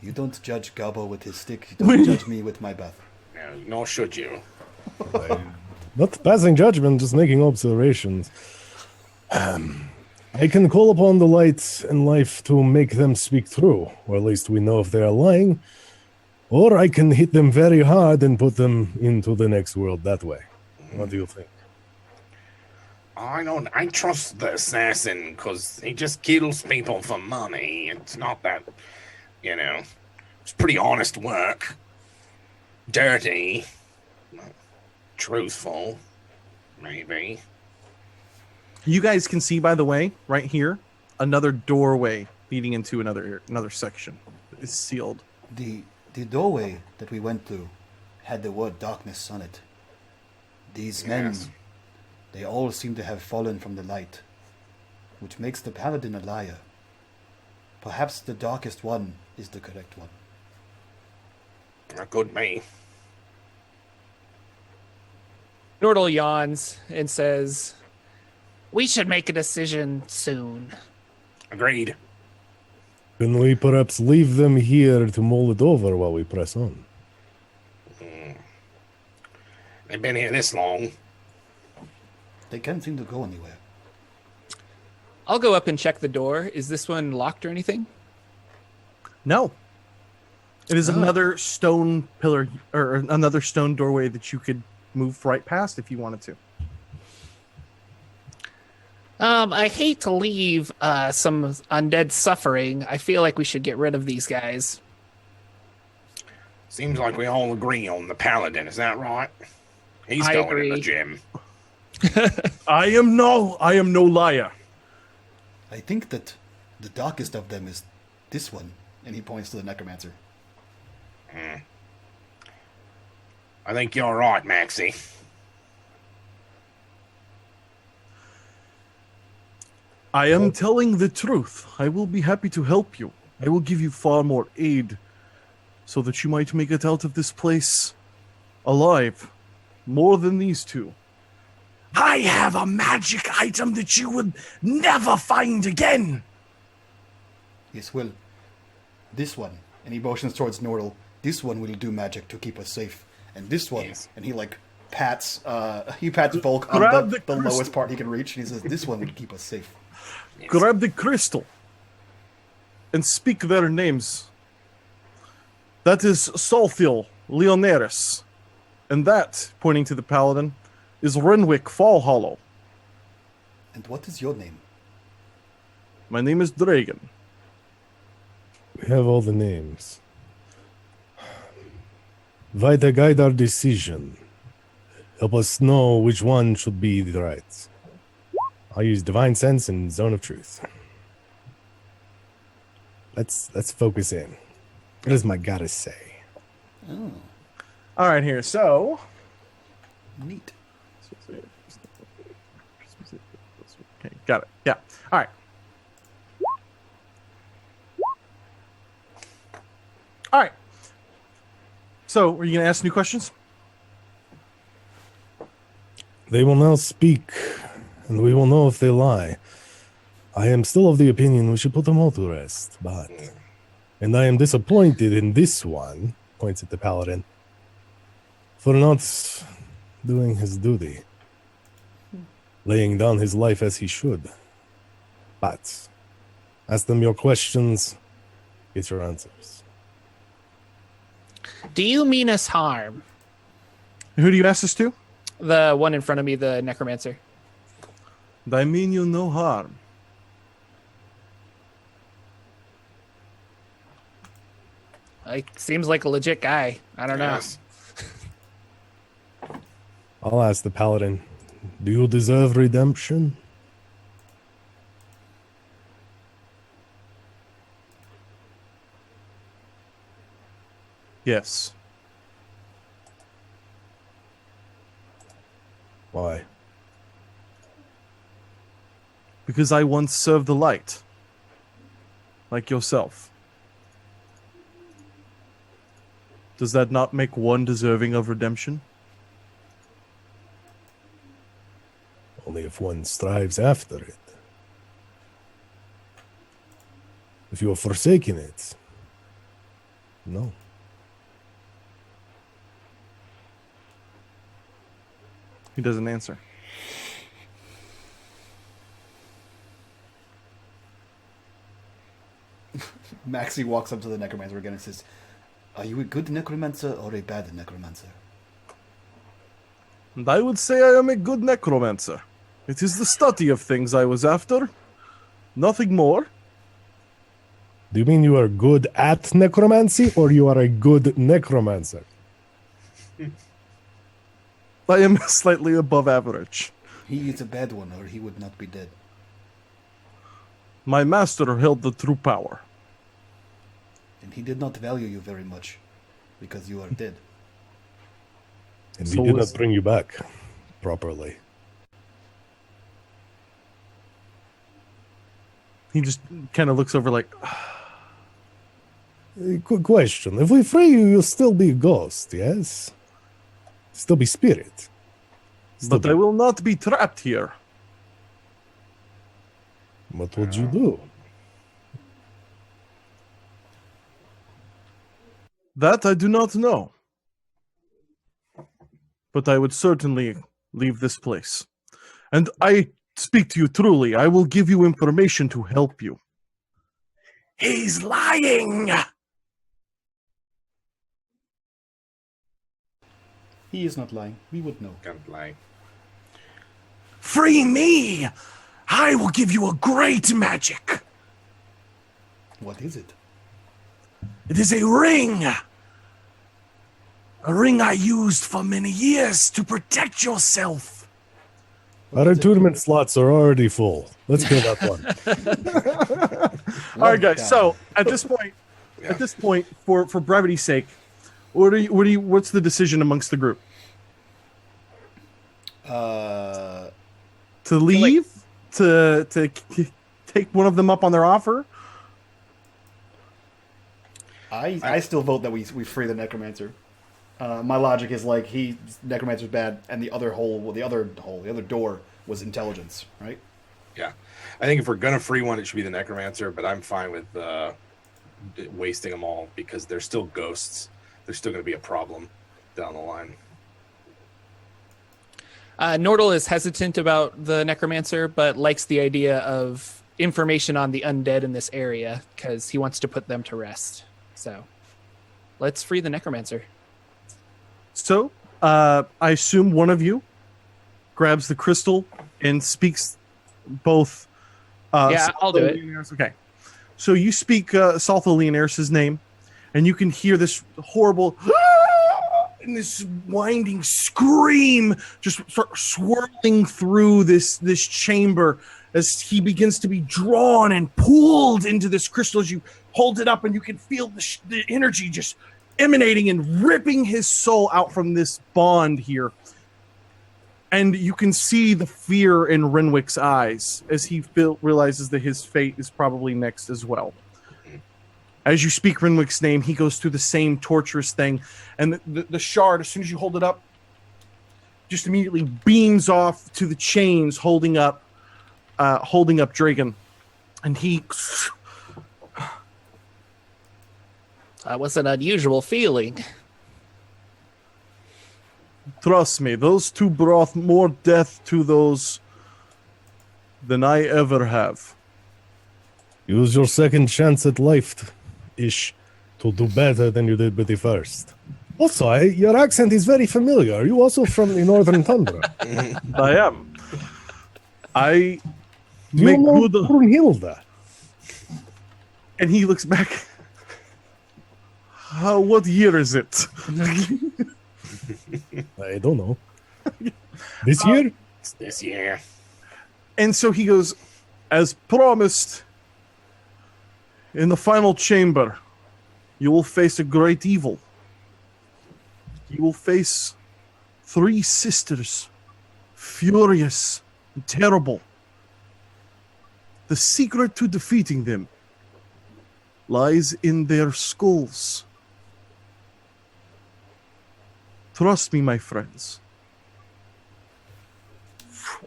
You don't judge Gabo with his stick. You don't judge me with my bath. No, nor should you. Not passing judgment, just making observations. I can call upon the lights and life to make them speak true, or at least we know if they are lying. Or I can hit them very hard and put them into the next world that way. What do you think? I trust the assassin because he just kills people for money. It's not that, it's pretty honest work. Dirty. Truthful. Maybe. You guys can see, by the way, right here, another doorway leading into another section. is sealed. The doorway that we went through had the word darkness on it. These men, Yes. they all seem to have fallen from the light, which makes the paladin a liar. Perhaps the darkest one is the correct one. That could be. Nordahl yawns and says, "We should make a decision soon." Agreed. Can we perhaps leave them here to mull it over while we press on? They've been here this long. They can't seem to go anywhere. I'll go up and check the door. Is this one locked or anything? No. It is another stone pillar or another stone doorway that you could move right past if you wanted to. I hate to leave some undead suffering. I feel like we should get rid of these guys. Seems like we all agree on the paladin. Is that right? He's I going agree. in the gym. I am no liar. I think that the darkest of them is this one, and he points to the necromancer. I think you're right, Maxie. I am telling the truth. I will be happy to help you. I will give you far more aid so that you might make it out of this place alive. More than these two. I have a magic item that you would never find again. Yes, well, this one, and he motions towards Nordahl, this one will do magic to keep us safe. And this one, Yes. and he pats Volk on Grab the the lowest crystal. part he can reach, and he says, this one will keep us safe. Grab the crystal and speak their names. That is Solthiel Leonaris. And that, pointing to the paladin, is Renwick Fallhollow. And what is your name? My name is Dragon. We have all the names. Vita, guide our decision. Help us know which one should be the right. I'll use Divine Sense and Zone of Truth. Let's focus in. What does my goddess say? Oh, All right, here. So, neat. okay, got it. Yeah. All right. All right. So, are you going to ask new questions? They will now speak, and we will know if they lie. I am still of the opinion we should put them all to rest, but... And I am disappointed in this one, points at the paladin, for not doing his duty. Laying down his life as he should. But, ask them your questions, get your answers. Do you mean us harm? Who do you ask this to? The one in front of me, the necromancer. I mean you no harm. Seems like a legit guy. I don't know. Yes. I'll ask the paladin, do you deserve redemption? Yes. Why? Because I once served the light. Like yourself. Does that not make one deserving of redemption? Only if one strives after it. If you have forsaken it, no. He doesn't answer. Maxie walks up to the necromancer again and says, are you a good necromancer or a bad necromancer? And I would say I am a good necromancer. It is the study of things I was after. Nothing more. Do you mean you are good at necromancy or you are a good necromancer? I am slightly above average. He is a bad one or he would not be dead. My master held the true power. and he did not value you very much because you are dead. And So we did was- not bring you back properly. He just kind of looks over like, Quick question. If we free you, you'll still be a ghost, yes? Still be spirit. Still but I will not be trapped here. What would you do? That I do not know. But I would certainly leave this place. And I speak to you truly. I will give you information to help you. He's lying! He is not lying. We would know. Can't lie. Free me! I will give you a great magic! What is it? It is a ring! A ring I used for many years to protect yourself. Our tournament slots are already full. Let's kill that one. All right, guys. down. So at this point, for brevity's sake, what's the decision amongst the group? To leave? To take one of them up on their offer? I still vote that we free the necromancer. My logic is like necromancer's bad, and the other door was intelligence, right? Yeah. I think if we're going to free one, it should be the necromancer, but I'm fine with wasting them all because they're still ghosts. There's still going to be a problem down the line. Nordahl is hesitant about the necromancer, but likes the idea of information on the undead in this area because he wants to put them to rest. So let's free the necromancer. So, I assume one of you grabs the crystal and speaks both. Yeah, I'll do it. Leonaris. Okay. So you speak Saltho Leonaris' name, and you can hear this horrible and this winding scream just start swirling through this chamber as he begins to be drawn and pulled into this crystal. As you hold it up, and you can feel the energy just emanating and ripping his soul out from this bond here. And you can see the fear in Renwick's eyes as he realizes that his fate is probably next as well. As you speak Renwick's name, he goes through the same torturous thing. And the shard, as soon as you hold it up, just immediately beams off to the chains holding up Dragon. And he... That was an unusual feeling. Trust me, those two brought more death to those than I ever have. Use your second chance at life-ish to do better than you did with the first. Also, your accent is very familiar. Are you also from the Northern Tundra? I am. I Do you make know good... Brunhilde? And he looks back. What year is it? I don't know. This year? This year. And so he goes, as promised, in the final chamber, you will face a great evil. You will face 3 sisters, furious and terrible. The secret to defeating them lies in their skulls. Trust me, my friends.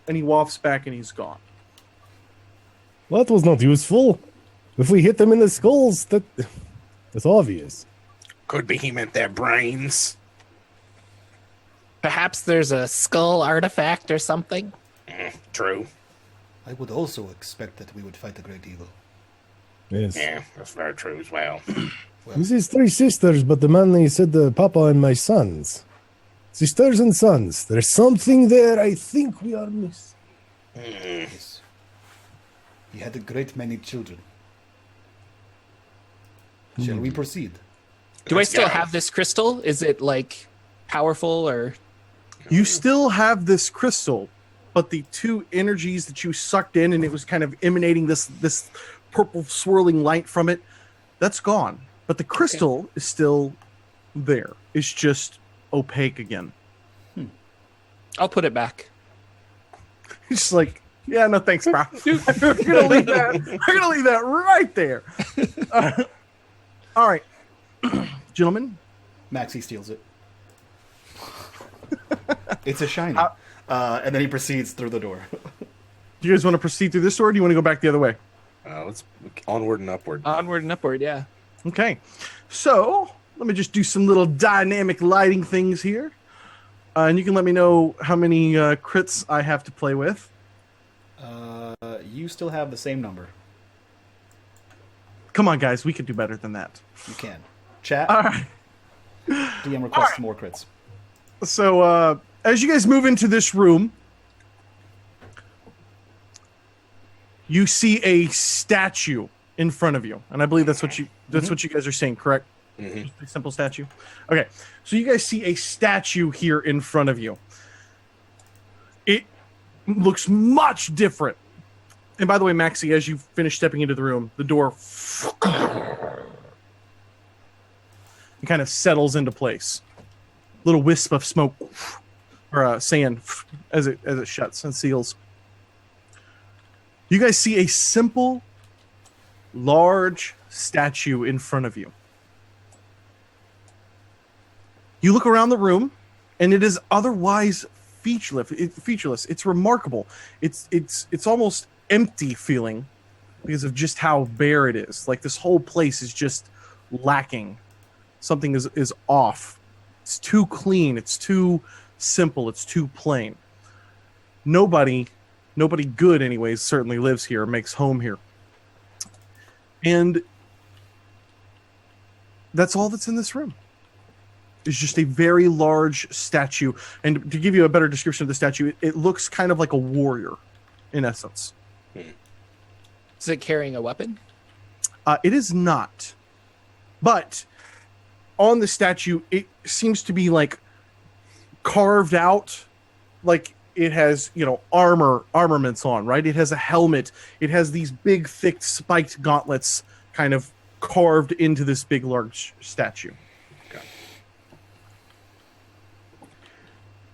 And he wafts back and he's gone. That was not useful. If we hit them in the skulls, that's obvious. Could be he meant their brains. Perhaps there's a skull artifact or something. True. I would also expect that we would fight the great evil. Yes. Yeah, that's very true as well. This is 3 sisters, but the man they said the papa and my sons. Sisters and sons. There's something there I think we are missing. Yes. He had a great many children. Shall we proceed? Do I Let's still go. have this crystal? Is it like powerful or? You still have this crystal, but the 2 energies that you sucked in and it was kind of emanating this purple swirling light from it, that's gone. but the crystal is still there. It's just opaque again. I'll put it back. It's just like, yeah, no thanks, bro. We're gonna leave that right there. All right, gentlemen. Maxie steals it. It's a shiny. And then he proceeds through the door. Do you guys want to proceed through this door, or do you want to go back the other way? Let's onward and upward. Onward and upward, yeah. Okay, so let me just do some little dynamic lighting things here. And you can let me know how many crits I have to play with. You still have the same number. Come on, guys. We could do better than that. You can. Chat. All right. DM requests more crits. So, as you guys move into this room, you see a statue in front of you. And I believe that's what you guys are saying, correct? Mm-hmm. Just a simple statue. Okay. So you guys see a statue here in front of you. It looks much different. And by the way, Maxie, as you finish stepping into the room, the door kind of settles into place. Little wisp of smoke or sand as it shuts and seals. You guys see a simple, large statue in front of you. You look around the room, and it is otherwise featureless. It's remarkable. It's almost empty feeling because of just how bare it is. Like this whole place is just lacking. Something is off. It's too clean. It's too simple. It's too plain. Nobody good anyways certainly lives here, makes home here. And that's all that's in this room. It's just a very large statue. And to give you a better description of the statue, it looks kind of like a warrior in essence. Is it carrying a weapon? It is not. But on the statue, it seems to be like carved out, like it has, armaments on, right? It has a helmet. It has these big, thick, spiked gauntlets kind of carved into this big, large statue. Okay.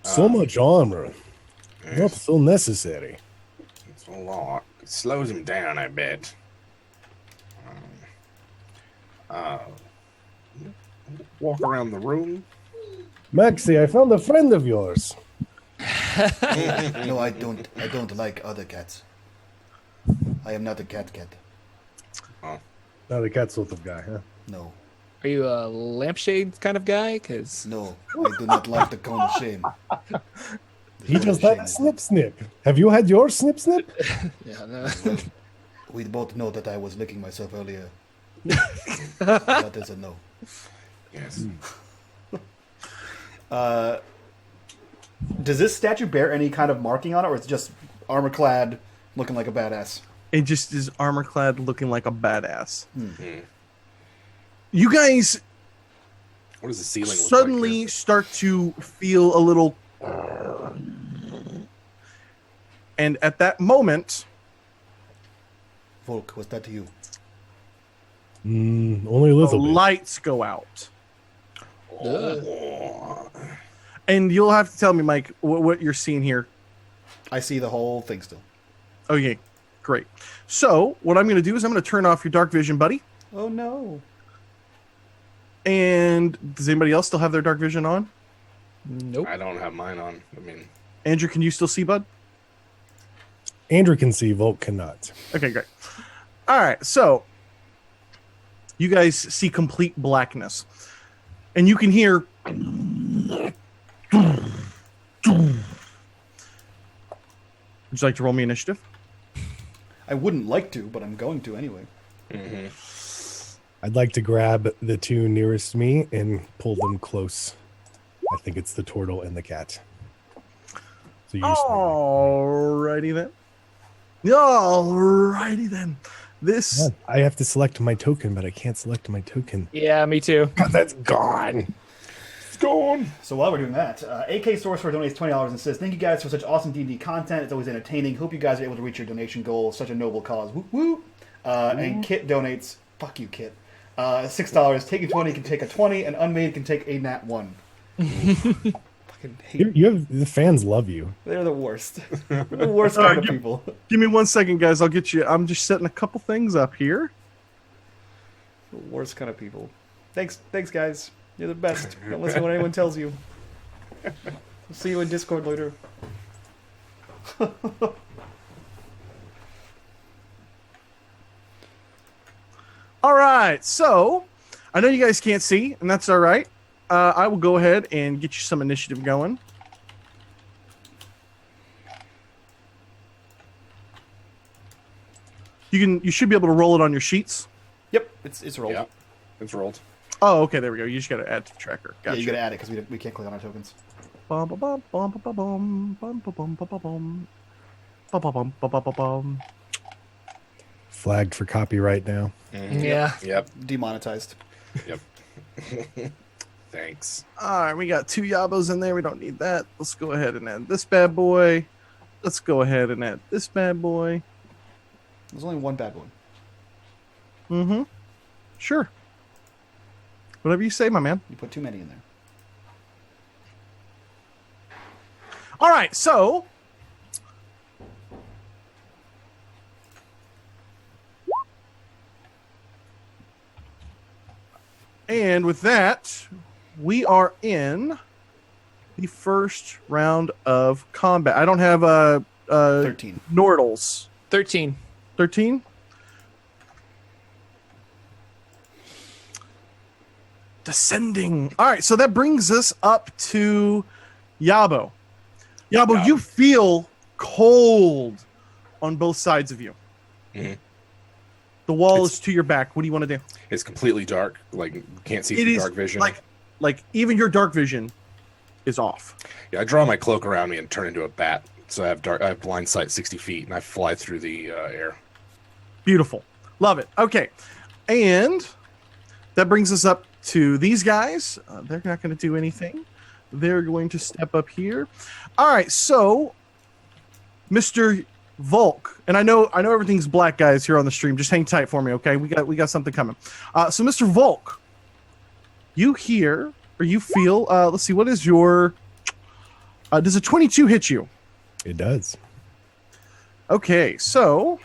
So much armor. Not so necessary. It's a lot. It slows him down, I bet. Walk around the room. Maxie, I found a friend of yours. No, I don't like other cats. I am not a cat. Not a cat sort of guy, huh? No. Are you a lampshade kind of guy? Because No, I do not like the cone of shame. He just had a snip. Have you had your snip? yeah, no. We both know that I was licking myself earlier. That is a no. Yes. Does this statue bear any kind of marking on it, or it's just armor clad, looking like a badass? It just is armor clad, looking like a badass. Mm-hmm. You guys What does the ceiling look suddenly like? start to feel a little, and at that moment, Volk, was that you? Only a the little bit. lights go out. Oh. And you'll have to tell me, Mike, what you're seeing here. I see the whole thing still. Okay, great. So what I'm going to do is I'm going to turn off your dark vision, buddy. Oh no. And does anybody else still have their dark vision on? Nope. I don't have mine on. I mean, Andrew, can you still see, bud? Andrew can see, Volk cannot. Okay, great. All right, so you guys see complete blackness. And you can hear... Would you like to roll me initiative? I wouldn't like to, but I'm going to anyway. mm-hmm. I'd like to grab the two nearest me and pull them close. I think it's the turtle and the cat. So you Alrighty then. Alrighty then. This... Yeah, I have to select my token, but I can't select my token. Yeah, me too. That's gone. It's gone. So while we're doing that, AK Sorcerer donates $20 and says, "Thank you guys for such awesome D&D content. It's always entertaining. Hope you guys are able to reach your donation goal. Such a noble cause. Woo woo." And Kit donates, fuck you, Kit, $6. Taking 20 can take a 20, and unmade can take a nat 1. Fucking hate. You have the fans love you. They're the worst. They're the worst kind of people. Give me 1 second, guys. I'll get you. I'm just setting a couple things up here. The worst kind of people. Thanks, guys. You're the best. Don't listen to what anyone tells you. We'll see you in Discord later. All right, so I know you guys can't see, and that's all right. I will go ahead and get you some initiative going. You should be able to roll it on your sheets. Yep, it's rolled. Yeah, it's rolled. Oh, okay, there we go. You just got to add to the tracker. Gotcha. Yeah, you gotta add it because we can't click on our tokens. Bum, bum, bum, bum, bum, bum, bum, bum, bum, bum, bum. Bum, bum, bum, bum, bum, bum, bum. Flagged for copyright now. Yeah. Yep. Demonetized. Yep. Thanks. All right, we got 2 Yabos in there. We don't need that. Let's go ahead and add this bad boy. Let's go ahead and add this bad boy. There's only one bad one. Mm-hmm. Sure. Whatever you say, my man. You put too many in there. All right, so and with that, we are in the first round of combat. I don't have 13. Nordals. 13. 13? Descending. All right, so that brings us up to Yabo. Yabo, you feel cold on both sides of you. Mm-hmm. The wall is to your back. What do you want to do? It's completely dark. Like, can't see through dark vision. Like even your dark vision is off. Yeah, I draw my cloak around me and turn into a bat. So I have blind sight 60 feet, and I fly through the air. Beautiful. Love it. Okay. And that brings us up to these guys. They're not going to do anything. They're going to step up here. All right. So, Mr. Volk, and I know everything's black, guys, here on the stream. Just hang tight for me, okay? We got something coming. So, Mr. Volk, you hear or you feel? Let's see. What is your? Does a 22 hit you? It does. Okay, so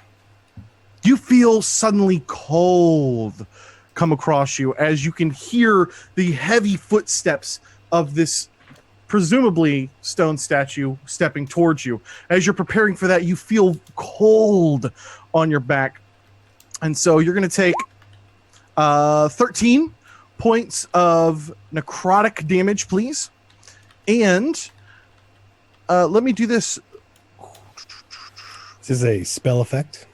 you feel suddenly cold come across you as you can hear the heavy footsteps of this presumably stone statue stepping towards you. As you're preparing for that, you feel cold on your back. And so you're going to take 13 points of necrotic damage, please. And let me do this. This is a spell effect.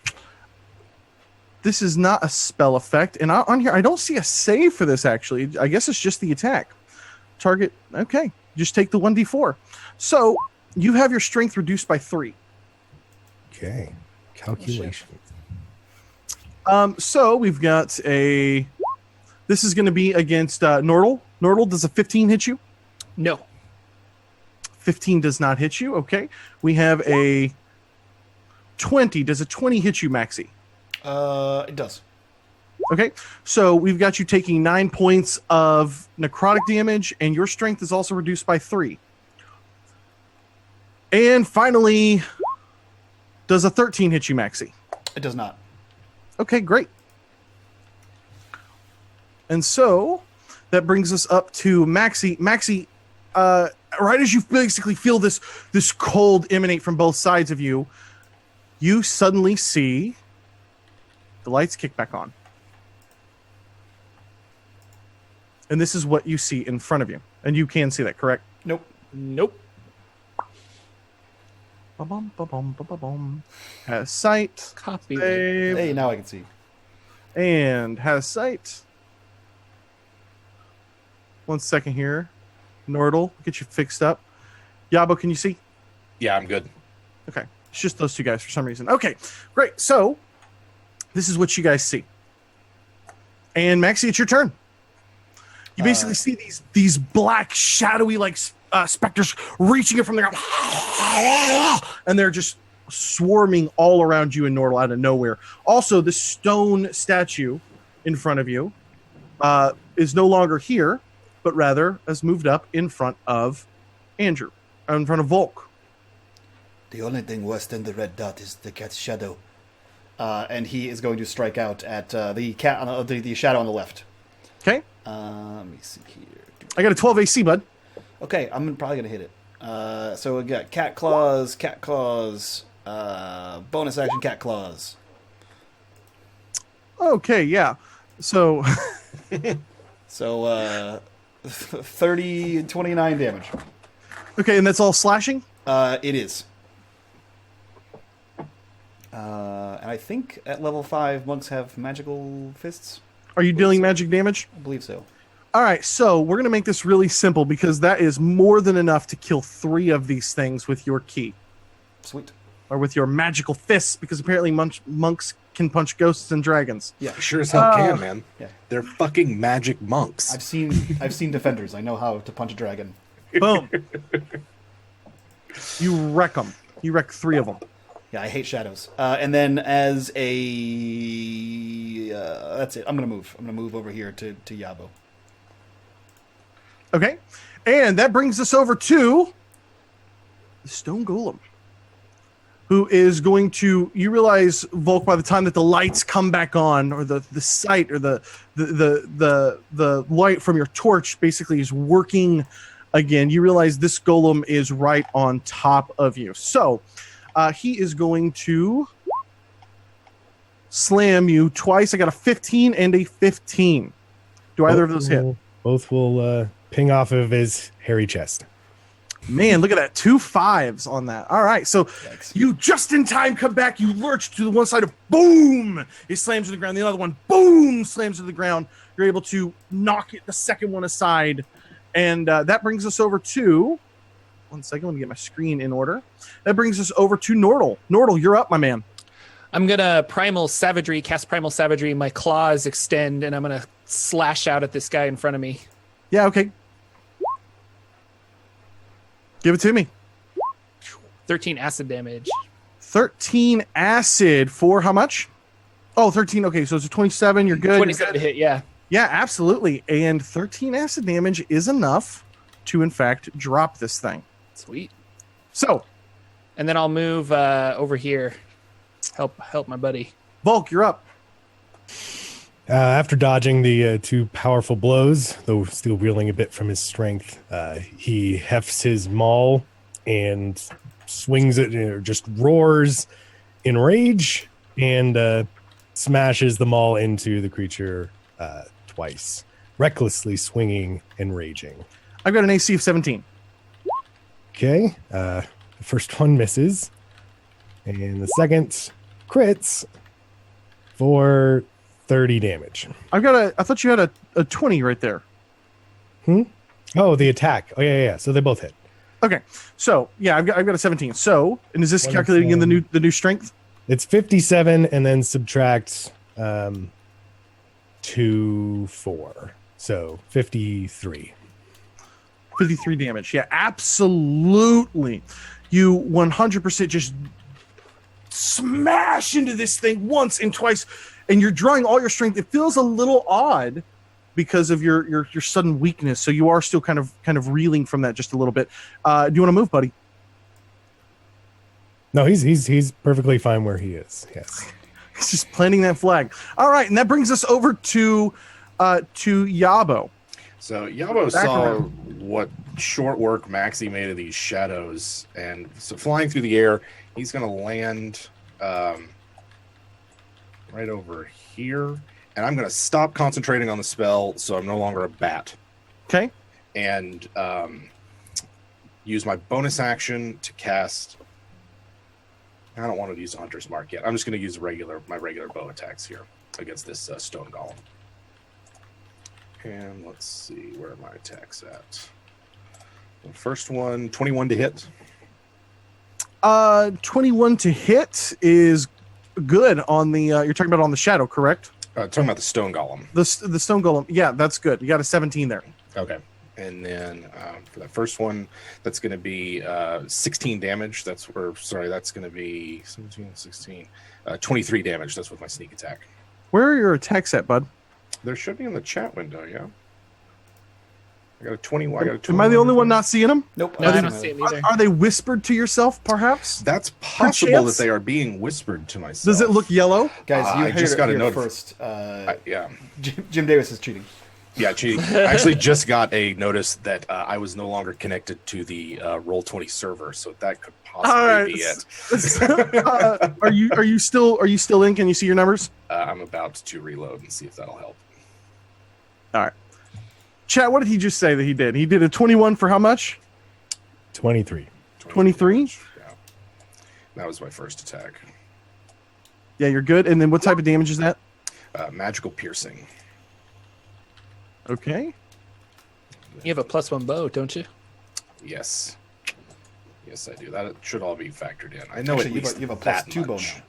This is not a spell effect. And on here, I don't see a save for this, actually. I guess it's just the attack. Target. Okay. Just take the 1d4. So you have your strength reduced by 3. Okay. Calculation. So we've got a... This is going to be against Nordahl. Nordahl, does a 15 hit you? No. 15 does not hit you. Okay. We have a 20. Does a 20 hit you, Maxie? It does. Okay. So we've got you taking 9 points of necrotic damage, and your strength is also reduced by 3. And finally, does a 13 hit you, Maxie? It does not. Okay, great. And so that brings us up to Maxie. Maxie, right as you basically feel this cold emanate from both sides of you, you suddenly see the lights kick back on. And this is what you see in front of you. And you can see that, correct? Nope. Nope. Ba-bum, ba-bum, ba-ba-bum. Has sight. Copy. Save. Hey, now I can see. And has sight. 1 second here. Nordahl, get you fixed up. Yabo, can you see? Yeah, I'm good. Okay. It's just those two guys for some reason. Okay, great. So, this is what you guys see. And Maxie, it's your turn. You basically see these black, shadowy, like specters reaching it from the ground. And they're just swarming all around you in Nordahl out of nowhere. Also, the stone statue in front of you is no longer here, but rather has moved up in front of Andrew, in front of Volk. The only thing worse than the red dot is the cat's shadow. And he is going to strike out at the cat on the shadow on the left. Okay. Let me see here. I got a 12 AC, bud. Okay, I'm probably gonna hit it. So we got cat claws, bonus action cat claws. Okay, yeah. So, So 30, 29 damage. okay, and that's all slashing? It is. And I think at level 5, monks have magical fists. Are you dealing magic damage? I believe so. All right, so we're going to make this really simple because that is more than enough to kill 3 of these things with your key. Sweet. Or with your magical fists, because apparently monks can punch ghosts and dragons. Yeah, Sure as hell can, man. Yeah. They're fucking magic monks. I've seen Defenders. I know how to punch a dragon. Boom. You wreck them. You wreck 3 of them. Yeah, I hate shadows. And then as a that's it. I'm gonna move over here to Yabo. Okay, and that brings us over to the Stone Golem, who is going to. You realize, Volk, by the time that the lights come back on, or the sight, or the light from your torch, basically is working again. You realize this golem is right on top of you. So he is going to slam you twice. I got a 15 and a 15. Do either of those hit? Both will ping off of his hairy chest. Man, look at that. 2 5s on that. All right. So Yikes. you just in time come back. You lurch to the one side of boom. It slams to the ground. The other one, boom, slams to the ground. You're able to knock the second one aside. And that brings us over to. 1 second. Let me get my screen in order. That brings us over to Nordahl. Nordahl, you're up, my man. I'm gonna cast Primal Savagery. My claws extend, and I'm gonna slash out at this guy in front of me. Yeah, okay. Give it to me. 13 acid damage. 13 acid for how much? Oh, 13. Okay, so it's a 27. You're good. 27 to hit, yeah. Yeah, absolutely. And 13 acid damage is enough to, in fact, drop this thing. Sweet. So, And then I'll move over here. Help my buddy. Volk, you're up. After dodging the 2 powerful blows, though still reeling a bit from his strength, he hefts his maul and swings it, just roars in rage, and smashes the maul into the creature twice, recklessly swinging and raging. I've got an AC of 17. Okay, the first one misses, and the second crits for 30 damage. I thought you had a 20 right there. Oh, the attack. Oh, yeah. So they both hit. Okay, so yeah, I've got a 17. So, and is this What calculating is, in the new strength? It's 57 and then subtract 2, 4. So 53. 53 damage. Yeah, absolutely. You 100% just smash into this thing once and twice, and you're drawing all your strength. It feels a little odd because of your sudden weakness. So you are still kind of reeling from that just a little bit. Do you want to move, buddy? No, he's perfectly fine where he is. Yes. He's just planting that flag. All right, and that brings us over to Yabo. So Yabo saw what short work Maxie made of these shadows, and so flying through the air, he's going to land right over here, and I'm going to stop concentrating on the spell, so I'm no longer a bat. Okay. And use my bonus action to cast. I don't want to use Hunter's Mark yet. I'm just going to use my regular bow attacks here against this Stone Golem. And let's see, where are my attacks at? The first one, 21 to hit. 21 to hit is good on the. You're talking about on the shadow, correct? Talking about the Stone Golem. The Stone Golem. Yeah, that's good. You got a 17 there. Okay. And then for that first one, that's going to be 16 damage. That's going to be 17, 16, 23 damage. That's with my sneak attack. Where are your attacks at, bud? There should be in the chat window, yeah. I got a 21. I got a 21. Am I the only one not seeing them? Nope. No, I don't see him either. Are they whispered to yourself, perhaps? That's possible Perchance? that they are being whispered to myself. Does it look yellow? Guys, you I heard just it got a here notif- first. yeah. Jim Davis is cheating. Yeah, cheating. I actually just got a notice that I was no longer connected to the Roll20 server, so that could possibly be it. Are you still in? Can you see your numbers? I'm about to reload and see if that'll help. All right. Chat, what did he just say that he did? He did a 21 for how much? 23. 23? Yeah. That was my first attack. Yeah, you're good. And then what type of damage is that? Magical piercing. Okay. You have a +1 bow, don't you? Yes. Yes, I do. That should all be factored in. I know Actually, at you have least a that +2 bow much. now.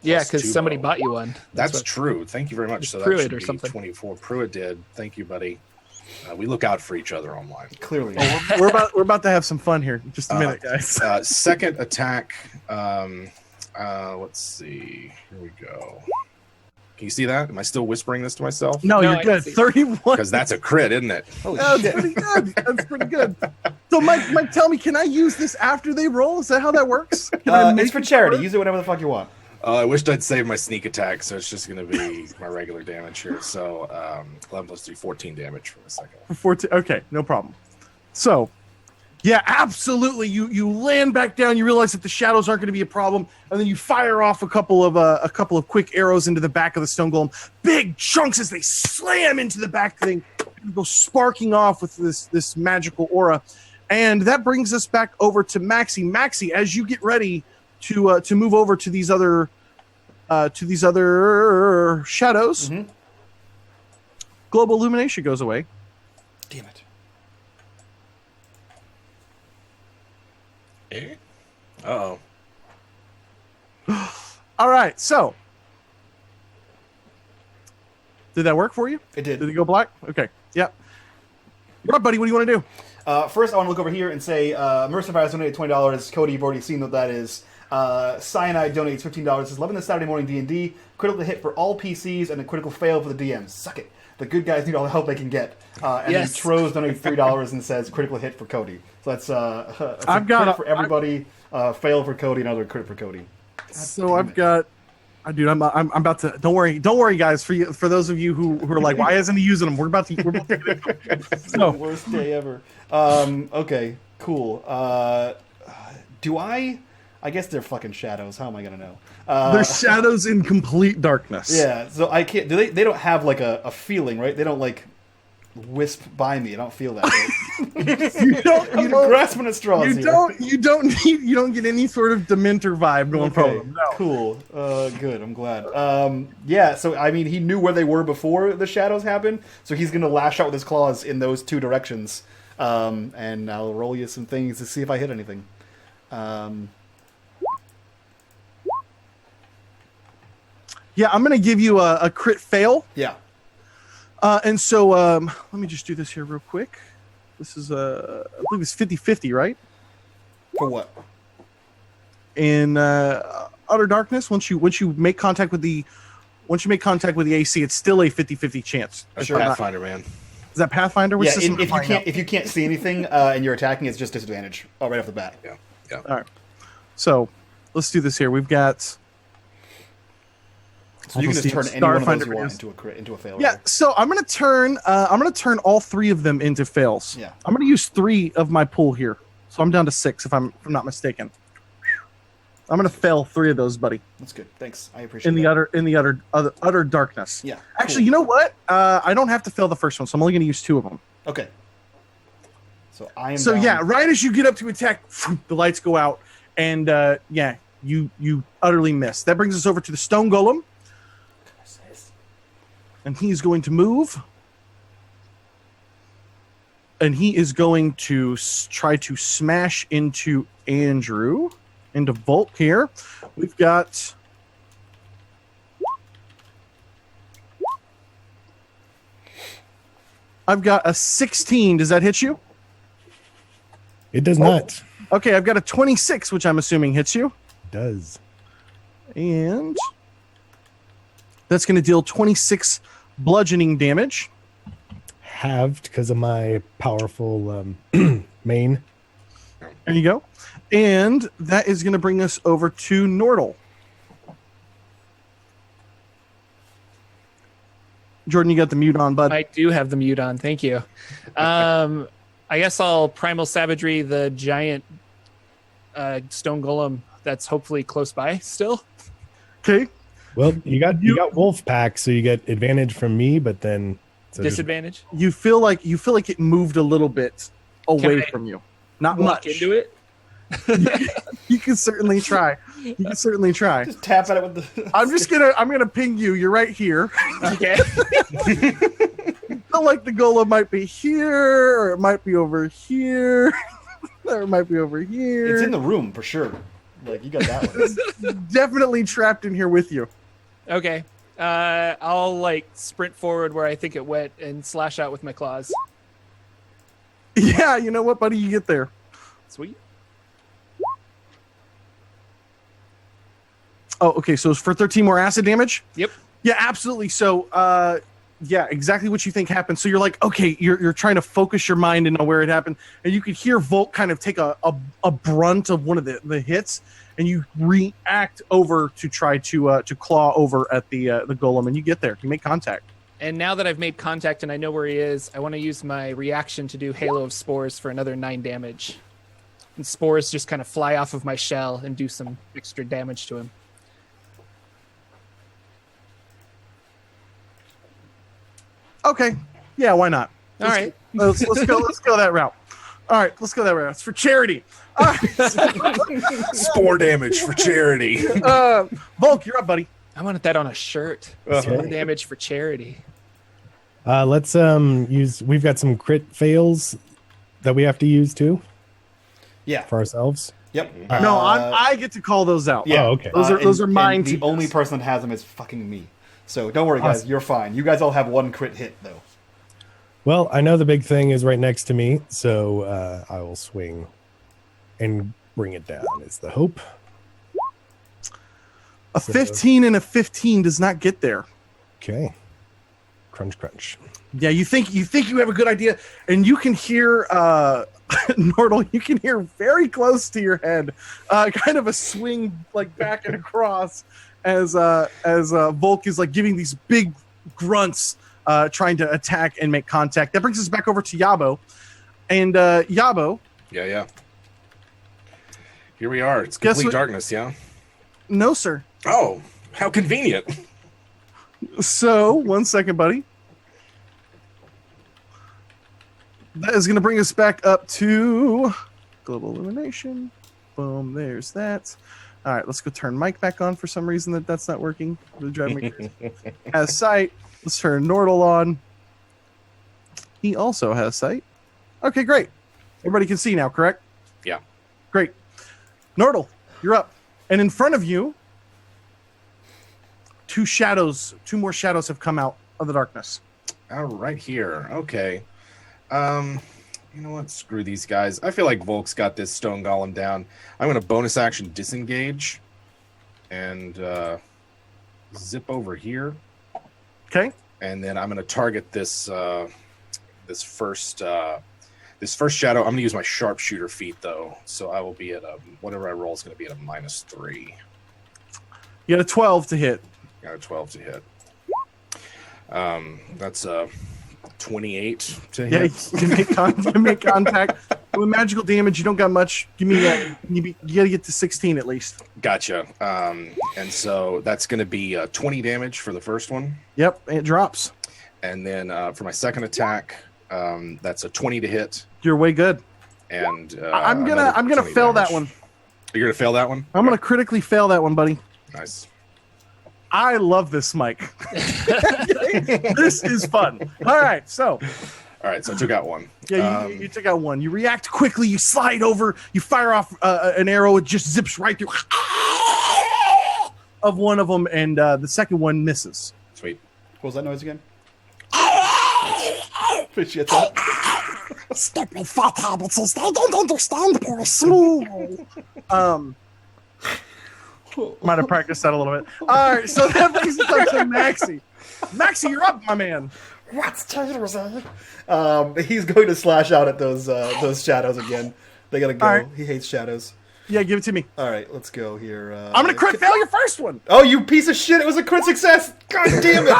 Yeah, Plus because 2 somebody bow. bought you one. That's what- true. Thank you very much. So that Druid should or be something. 24. Pruitt did. Thank you, buddy. We look out for each other online. Clearly. We're about to have some fun here. Just a minute, guys. Second attack. Let's see. Here we go. Can you see that? Am I still whispering this to myself? No, No, you're I good. see. 31. Because that's a crit, isn't it? Holy That's shit. pretty good. That's pretty good. So, Mike, tell me, can I use this after they roll? Is that how that works? Can I make It's for it charity. work? Use it whatever the fuck you want. I wished I'd saved my sneak attack, so it's just going to be my regular damage here. So 11 plus 3, 14 damage for the second one. For 14. Okay, no problem. So, yeah, absolutely. You land back down. You realize that the shadows aren't going to be a problem, and then you fire off a couple of quick arrows into the back of the Stone Golem. Big chunks as they slam into the back thing, go sparking off with this magical aura, and that brings us back over to Maxi. Maxi, as you get ready to move over to these other shadows, global illumination goes away. Damn it. Eh? Uh-oh. All right, so did that work for you? It did. Did it go black? Okay. Yep. What up, buddy? What do you want to do? First, I want to look over here and say Mercenary donated $20. Cody, you've already seen what that is. Cyanide donates $15. Says, loving the Saturday morning D&D. Critical hit for all PCs and a critical fail for the DMs. Suck it. The good guys need all the help they can get. And Yes. then Troz donated $3 and says critical hit for Cody. So that's I've got crit for everybody. Fail for Cody, another crit for Cody. So I've got, dude, I'm about to. Don't worry, guys. For those of you who are like, why isn't he using them? We're about to get into it. The worst day ever. Okay, cool. Do I guess they're fucking shadows. How am I gonna know? There's shadows in complete darkness. Yeah, so I can't. Do they don't have like a feeling, right? They don't like wisp by me. I don't feel that. Right? You don't. I'm grasping at straws You here. You don't get any sort of Dementor vibe going from Okay, them. No. cool. Good. I'm glad. Yeah. So I mean, he knew where they were before the shadows happened, so he's gonna lash out with his claws in those two directions. And I'll roll you some things to see if I hit anything. Yeah, I'm gonna give you a crit fail. Yeah. And so let me just do this here real quick. This is I believe it's 50-50, right? For what? In utter darkness, once you make contact with the AC, it's still a 50-50 chance. That's Sure. Pathfinder, man. Is that Pathfinder? Which Yeah. system If am I you on? if you can't see anything and you're attacking, it's just disadvantage right off the bat. Yeah. Yeah. All right. So let's do this here. We've got. So you can just turn any one of those you want into a fail. Yeah, so I'm gonna turn all three of them into fails. Yeah. I'm gonna use 3 of my pool here, so I'm down to 6 if I'm not mistaken. I'm gonna fail 3 of those, buddy. That's good. Thanks. I appreciate In that. the utter darkness. Yeah. Actually, cool. you know what? I don't have to fail the first one, so I'm only gonna use 2 of them. Okay. So I am. So down. yeah, right as you get up to attack, the lights go out, and you utterly miss. That brings us over to the Stone Golem. And he's going to move. And he is going to try to smash into Andrew. Into Volt here. We've got... I've got a 16. Does that hit you? It does not. Okay, I've got a 26, which I'm assuming hits you. It does. And... that's going to deal 26 bludgeoning damage. Halved because of my powerful main. There you go. And that is going to bring us over to Nordahl. Jordan, you got the mute on, bud. I do have the mute on. Thank you. I guess I'll Primal Savagery the giant Stone Golem that's hopefully close by still. Okay. Well, you got wolf pack, so you get advantage from me, but then Disadvantage. You feel like it moved a little bit away from you. Not Walk much. into it. You can certainly try. Just tap at it with the. I'm gonna ping you. You're right here. Okay. Feel like the golem might be here, or it might be over here, or it might be over here. It's in the room for sure. Like you got that one. Definitely trapped in here with you. Okay. I'll like sprint forward where I think it went and slash out with my claws. Yeah, you know what, buddy? You get there. Sweet. Oh, okay. So it's for 13 more acid damage. Yep. Yeah, absolutely. So, yeah, exactly what you think happened. So you're like, okay, you're trying to focus your mind and know where it happened, and you could hear Volk kind of take a brunt of one of the hits, and you react over to try to claw over at the golem, and you get there. You make contact. And now that I've made contact and I know where he is, I want to use my reaction to do Halo of Spores for another 9 damage. And spores just kind of fly off of my shell and do some extra damage to him. Okay. Yeah, why not? All right. Let's go that route. All right, let's go that route. It's for charity. All right. Spore damage for charity. Volk, you're up, buddy. I wanted that on a shirt. Spore damage for charity. Let's use. We've got some crit fails that we have to use too. Yeah. For ourselves. Yep. No, I get to call those out. Yeah. Oh, okay. Those are mine. And the too. only person that has them is fucking me. So don't worry, guys. Awesome. You're fine. You guys all have one crit hit though. Well, I know the big thing is right next to me, so I will swing and bring it down. Is the hope. A 15 and a 15 does not get there. Okay. Crunch, crunch. Yeah, you think you have a good idea, and you can hear Nordahl. You can hear very close to your head, kind of a swing like back and across as Volk is like giving these big grunts, trying to attack and make contact. That brings us back over to Yabo, and Yabo. Yeah. Here we are. It's Guess complete what- darkness, yeah? No, sir. Oh, how convenient. So, 1 second, buddy. That is going to bring us back up to global illumination. Boom, there's that. All right, let's go turn Mike back on for some reason that's not working. Really driving me crazy. Has sight. Let's turn Nordahl on. He also has sight. Okay, great. Everybody can see now, correct? Yeah. Great. Nordahl, you're up. And in front of you, two more shadows have come out of the darkness. Oh, right here. Okay. You know what? Screw these guys. I feel like Volk's got this Stone Golem down. I'm going to bonus action disengage and zip over here. Okay. And then I'm going to target this this first shadow. I'm going to use my sharpshooter feat though, so I will be at whatever I roll is going to be at a -3. You got a 12 to hit. Got a 12 to hit. That's 28 to Yeah, hit. you make contact. With magical damage, you don't got much. Give me that. You got to get to 16 at least. Gotcha. And so that's going to be 20 damage for the first one. Yep, and it drops. And then for my second attack, that's a 20 to hit. You're way good. And I'm gonna another 20 fail that damage. one. You're gonna fail that one? I'm gonna critically fail that one, buddy. Nice. I love this, Mike. This is fun. All right, so All right, so I took out one. yeah, you took out one. You react quickly. You slide over. You fire off an arrow. It just zips right through of one of them, and the second one misses. Sweet. What was that noise again? Appreciate that. Stupid fat habits, they don't understand poor smooth. Might have practiced that a little bit. All right, so that brings us up to Maxie. Maxie, you're up, my man. What's taters, eh? He's going to slash out at those shadows again. They gotta go. All right. He hates shadows. Yeah, give it to me. All right, let's go here. I'm gonna crit fail your first one. Oh, you piece of shit! It was a crit success. God damn it!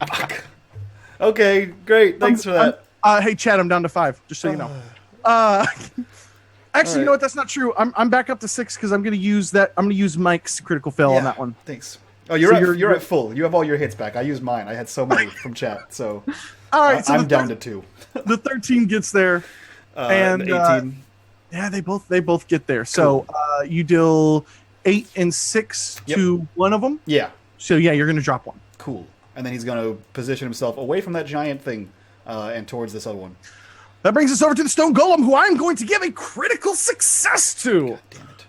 Fuck. Okay, great. Thanks for that. Hey, Chad, I'm down to 5. Just so you know. Actually, you know what? That's not true. I'm back up to 6 because I'm gonna use that. I'm gonna use Mike's critical fail on that one. Thanks. Oh, you're at full. You have all your hits back. I used mine. I had so many from chat. So all right, so I'm down to 2. The 13 gets there, and 18. Yeah, they both get there. So you deal 8 and 6 to one of them. Yeah. So yeah, you're gonna drop one. Cool. And then he's gonna position himself away from that giant thing and towards this other one. That brings us over to the Stone Golem, who I'm going to give a critical success to. God damn it.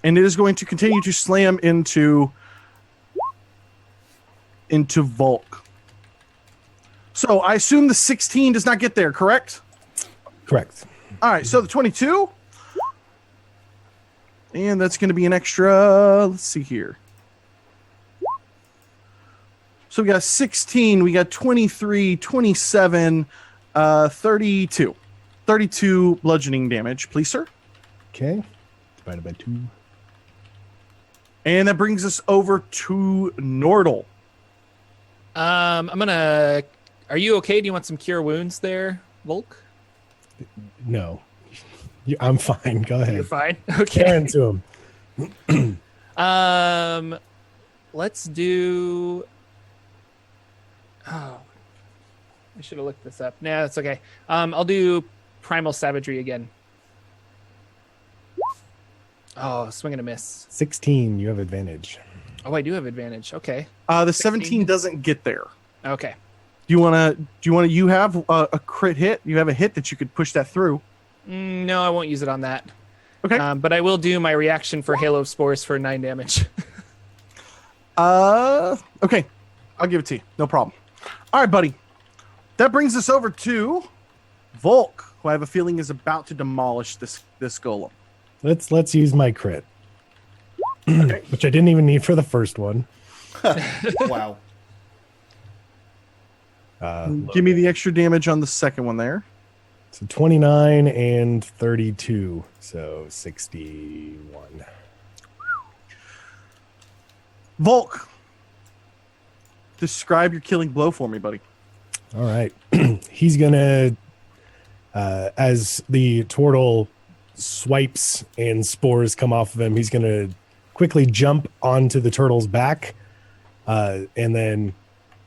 And it is going to continue to slam into Volk. So I assume the 16 does not get there, correct? Correct. All right, so the 22. And that's going to be an extra, let's see here. So we got 16, we got 23, 27, 32. 32 bludgeoning damage, please, sir. Okay. Divided by 2. And that brings us over to Nordahl. I'm gonna. Are you okay? Do you want some cure wounds there, Volk? No. I'm fine. Go ahead. You're fine. Okay. Tear into him. Let's do. Oh, I should have looked this up. Nah, that's okay. I'll do Primal Savagery again. Oh, swing and a miss. 16. You have advantage. Oh, I do have advantage. Okay. The 17 doesn't get there. Okay. Do you want to? You have a crit hit. You have a hit that you could push that through. No, I won't use it on that. Okay. But I will do my reaction for Halo of Spores for 9 damage. Okay. I'll give it to you. No problem. All right, buddy. That brings us over to Volk, who I have a feeling is about to demolish this golem. Let's use my crit. Okay. Which I didn't even need for the first one. Wow. Give me the extra damage on the second one there. So 29 and 32. So 61. Volk, describe your killing blow for me, buddy. All right. He's going to, as the turtle swipes and spores come off of him, he's going to quickly jump onto the turtle's back and then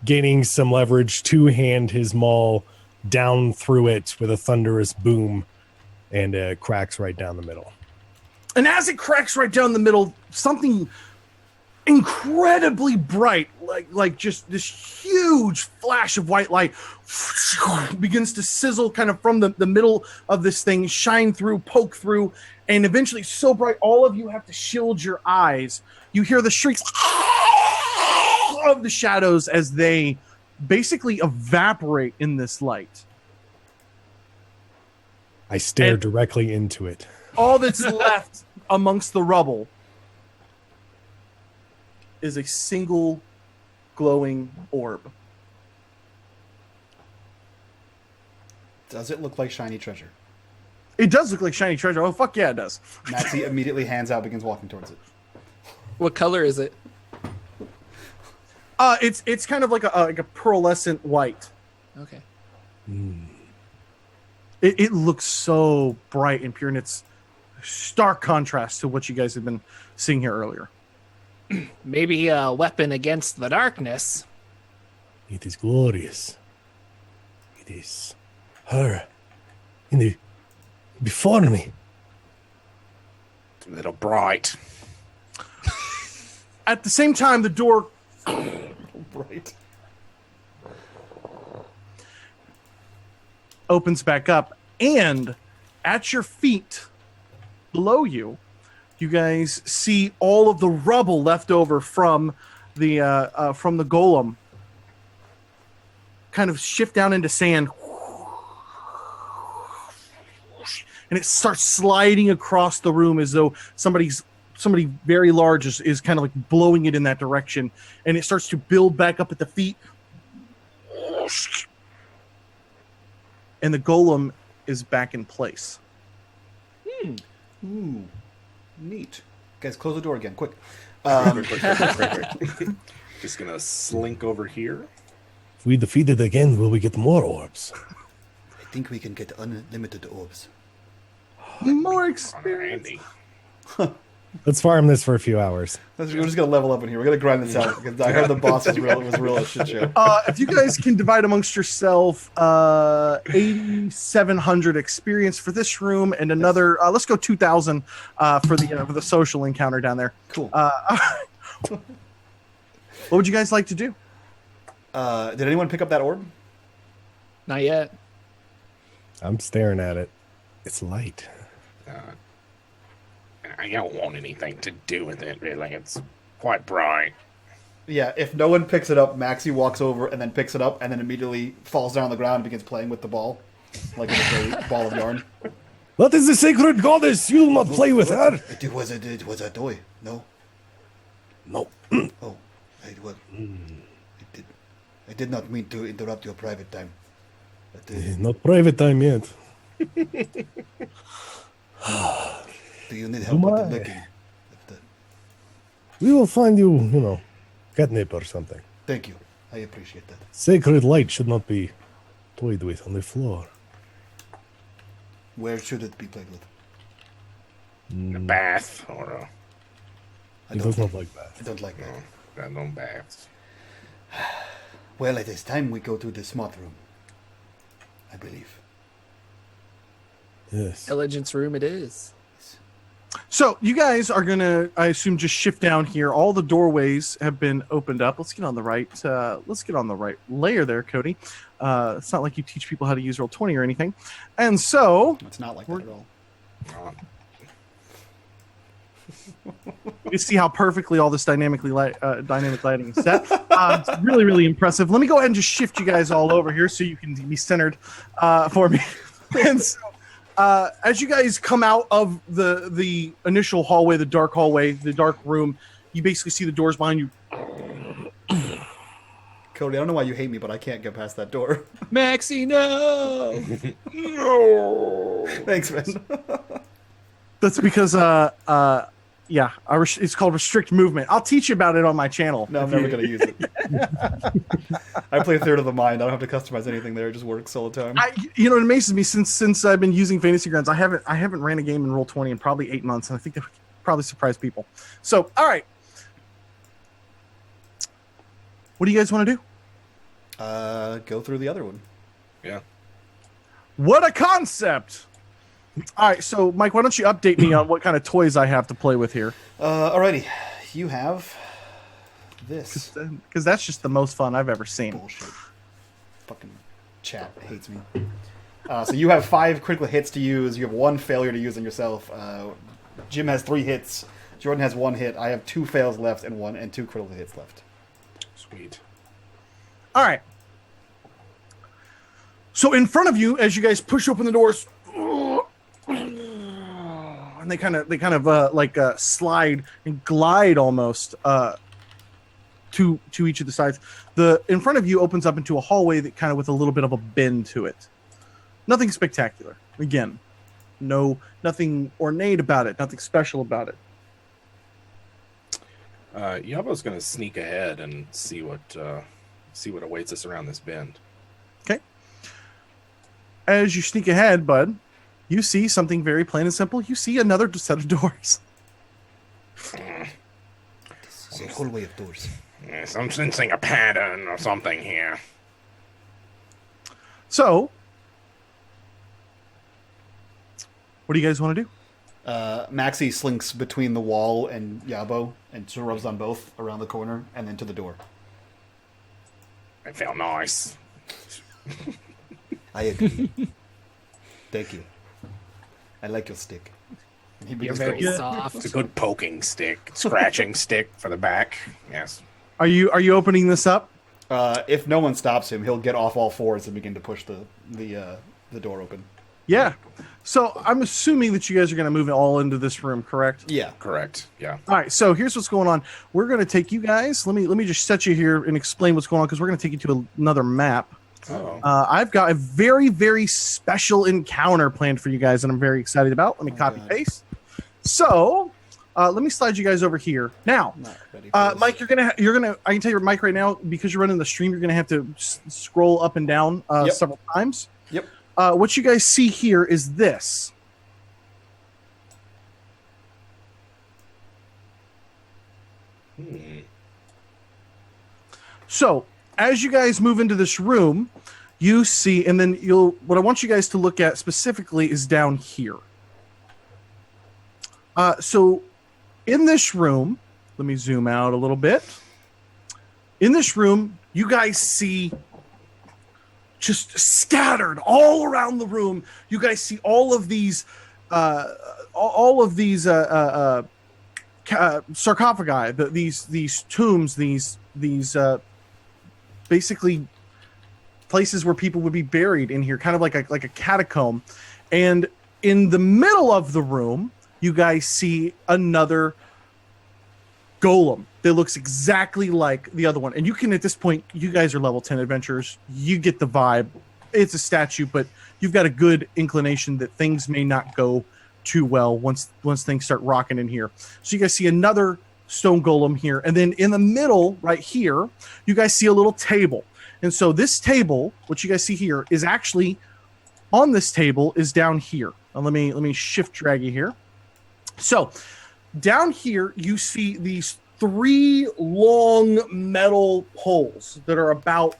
gaining some leverage, two-hand his maul down through it with a thunderous boom and cracks right down the middle. And as it cracks right down the middle, something incredibly bright, like just this huge flash of white light begins to sizzle kind of from the middle of this thing, shine through, poke through, and eventually so bright all of you have to shield your eyes. You hear the shrieks of the shadows as they basically evaporate in this light. I stare And- directly into it. All that's left amongst the rubble is a single glowing orb. Does it look like shiny treasure? It does look like shiny treasure. Oh, fuck yeah, it does. Maxie immediately hands out, begins walking towards it. What color is it? It's kind of like a pearlescent white. Okay. It looks so bright and pure, and it's stark contrast to what you guys have been seeing here earlier. Maybe a weapon against the darkness. It is glorious. It is her in the before me. It's a little bright. At the same time, the door Right. opens back up, and at your feet, below you, you guys see all of the rubble left over from the golem kind of shift down into sand, and and it starts sliding across the room as though somebody very large is kind of like blowing it in that direction, and it starts to build back up at the feet, and the golem is back in place. Ooh, neat. Guys, close the door again, quick. Quick. Just gonna slink over here. If we defeat it again, will we get more orbs? I think we can get unlimited orbs. More experience. Handy. Let's farm this for a few hours. We're just gonna level up in here. We're gonna grind this out because I heard the boss was real a shit show. If you guys can divide amongst yourself 8,700 experience for this room and another, let's go 2,000 for the social encounter down there. Cool. What would you guys like to do? Did anyone pick up that orb? Not yet. I'm staring at it. It's light. I don't want anything to do with it, really. It's quite bright. Yeah, if no one picks it up, Maxie walks over and then picks it up and then immediately falls down on the ground and begins playing with the ball. Like it's a ball of yarn. That is the sacred goddess. You will not play with her. It was a toy. No. No. Oh, I did not mean to interrupt your private time. But, Not private time yet. do you need help with the licking? We will find you, catnip or something. Thank you. I appreciate that. Sacred light should not be toyed with on the floor. Where should it be played with? A bath or He does not like that. I don't like that. no baths. Well, it is time we go to the smart room. I believe. Yes. Elegance Room it is. So you guys are gonna, I assume, just shift down here. All the doorways have been opened up. Let's get on the right. Let's get on the right layer there, Cody. It's not like you teach people how to use Roll20 or anything. And so It's not like that at all. you see how perfectly all this dynamic lighting is set. It's really, really impressive. Let me go ahead and just shift you guys all over here so you can be centered for me. And so, as you guys come out of the initial hallway, the dark room, you basically see the doors behind you. Cody, I don't know why you hate me, but I can't get past that door. Maxie, no! Thanks, man. That's because, it's called restrict movement. I'll teach you about it on my channel. No, I'm never going to use it. I play Theater of the Mind. I don't have to customize anything there. It just works all the time. It amazes me since I've been using Fantasy Grounds, I haven't ran a game in Roll20 in probably 8 months, and I think that would probably surprise people. So, all right. What do you guys want to do? Go through the other one. Yeah. What a concept! All right, so Mike, why don't you update me on what kind of toys I have to play with here? Alrighty. You have this. Because that's just the most fun I've ever seen. Bullshit. Fucking chat hates me. So you have 5 critical hits to use. You have 1 failure to use on yourself. Jim has 3 hits. Jordan has 1 hit. I have 2 fails left and 2 critical hits left. Sweet. All right. So in front of you, as you guys push open the doors, and they kind of slide and glide almost to each of the sides. The in front of you opens up into a hallway that kind of with a little bit of a bend to it. Nothing spectacular. Again, nothing ornate about it. Nothing special about it. Yabo's going to sneak ahead and see what awaits us around this bend. Okay. As you sneak ahead, bud, you see something very plain and simple. You see another set of doors. This is a hallway of doors. Yes, I'm sensing a pattern or something here. So, what do you guys want to do? Maxie slinks between the wall and Yabo and sort of rubs on both around the corner and then to the door. I feel nice. I agree. Thank you. I like your stick. And he You're begins very to- soft. It's a good poking stick, scratching stick for the back. Yes. Are you opening this up? If no one stops him, he'll get off all fours and begin to push the door open. Yeah. So I'm assuming that you guys are going to move it all into this room, correct? Yeah. Correct. Yeah. All right. So here's what's going on. We're going to take you guys. Let me just set you here and explain what's going on because we're going to take you to another map. Oh. I've got a very, very special encounter planned for you guys that I'm very excited about. Let me copy paste. So let me slide you guys over here now. Not ready for this. Mike, you're gonna. I can tell you, Mike, right now because you're running the stream, you're gonna have to scroll up and down Yep. several times. Yep. What you guys see here is this. So as you guys move into this room, you see, and then what I want you guys to look at specifically is down here. So in this room, let me zoom out a little bit. In this room, you guys see just scattered all around the room. You guys see all of these sarcophagi, these tombs, these basically places where people would be buried in here, kind of like a catacomb. And in the middle of the room, you guys see another golem that looks exactly like the other one. And you can, at this point, you guys are level 10 adventurers. You get the vibe. It's a statue, but you've got a good inclination that things may not go too well once things start rocking in here. So you guys see another stone golem here. And then in the middle right here, you guys see a little table. And so this table, what you guys see here, is actually on this table is down here. Now let me shift drag you here. So down here, you see these 3 long metal poles that are about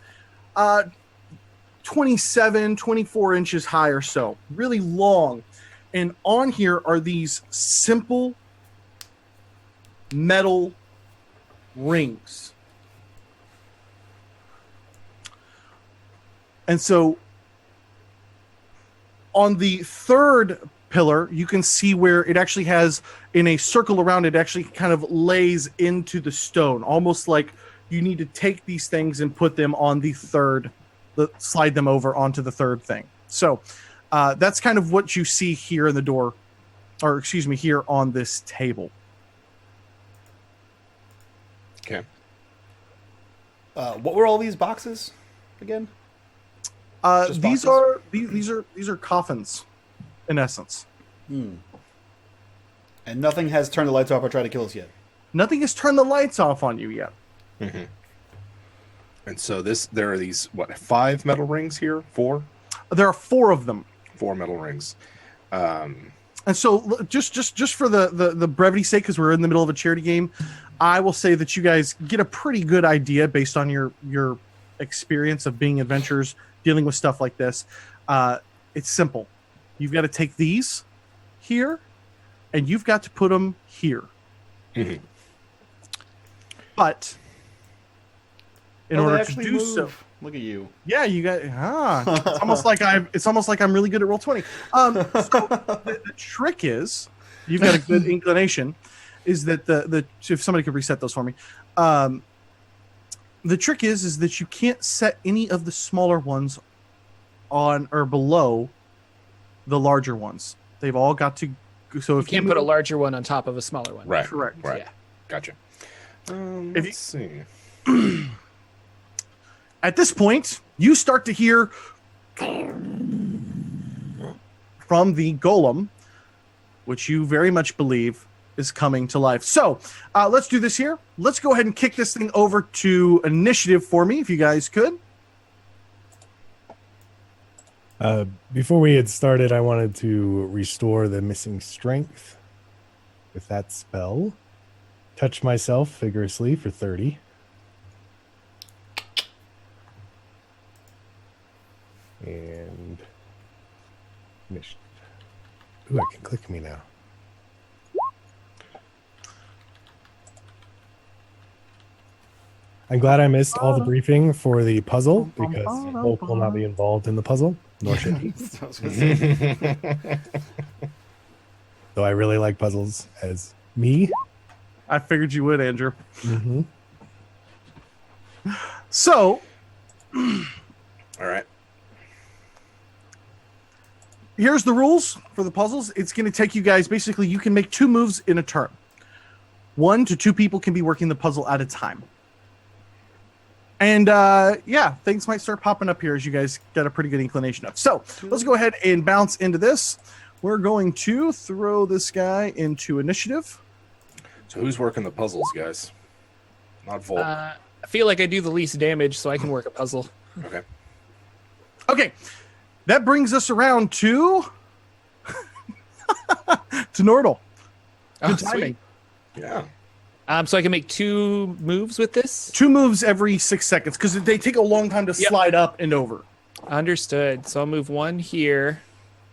27, 24 inches high or so, really long. And on here are these simple metal rings. And so on the third pillar, you can see where it actually has, in a circle around it, actually kind of lays into the stone, almost like you need to take these things and put them on the third, slide them over onto the third thing. So that's kind of what you see here in the door, or excuse me, here on this table. Okay. What were all these boxes again? Just These boxes? these are coffins, in essence. And nothing has turned the lights off or tried to kill us yet. Nothing has turned the lights off on you yet. Mm-hmm. And so there are these 5 metal rings here? 4? There are 4 of them. 4 metal rings. And so just for the brevity's sake, because we're in the middle of a charity game, I will say that you guys get a pretty good idea based on your experience of being adventurers, dealing with stuff like this. It's simple. You've got to take these here, and you've got to put them here. Mm-hmm. But in they order to actually do move. so, Look at you. yeah, you got. It's almost like I'm really good at Roll20. So the trick is, you've got a good inclination, is that if somebody could reset those for me. The trick is that you can't set any of the smaller ones on or below the larger ones. They've all got to. So if You can't put a larger one on top of a smaller one. Right. Correct. Right. Yeah. Gotcha. If Let's see. At this point, you start to hear from the golem, which you very much believe is coming to life. So let's do this here. Let's go ahead and kick this thing over to initiative for me, if you guys could. Before we had started, I wanted to restore the missing strength with that spell. Touch myself vigorously for 30. And initiative. Ooh, I can click me now. I'm glad I missed all the briefing for the puzzle because Hope will not be involved in the puzzle, nor should he. Though I really like puzzles as me. I figured you would, Andrew. Mm-hmm. So, All right. here's the rules for the puzzles. It's going to take you guys, basically, you can make 2 moves in a turn. 1 to 2 people can be working the puzzle at a time. And yeah, things might start popping up here as you guys get a pretty good inclination of. So let's go ahead and bounce into this. We're going to throw this guy into initiative. So who's working the puzzles, guys? Not Volt. I feel like I do the least damage, so I can work a puzzle. Okay. Okay, that brings us around to to Nordahl. Oh, Good sweet. timing. Yeah. So I can make 2 moves with this? 2 moves every 6 seconds because they take a long time to slide up and over. Understood. So I'll move 1 here,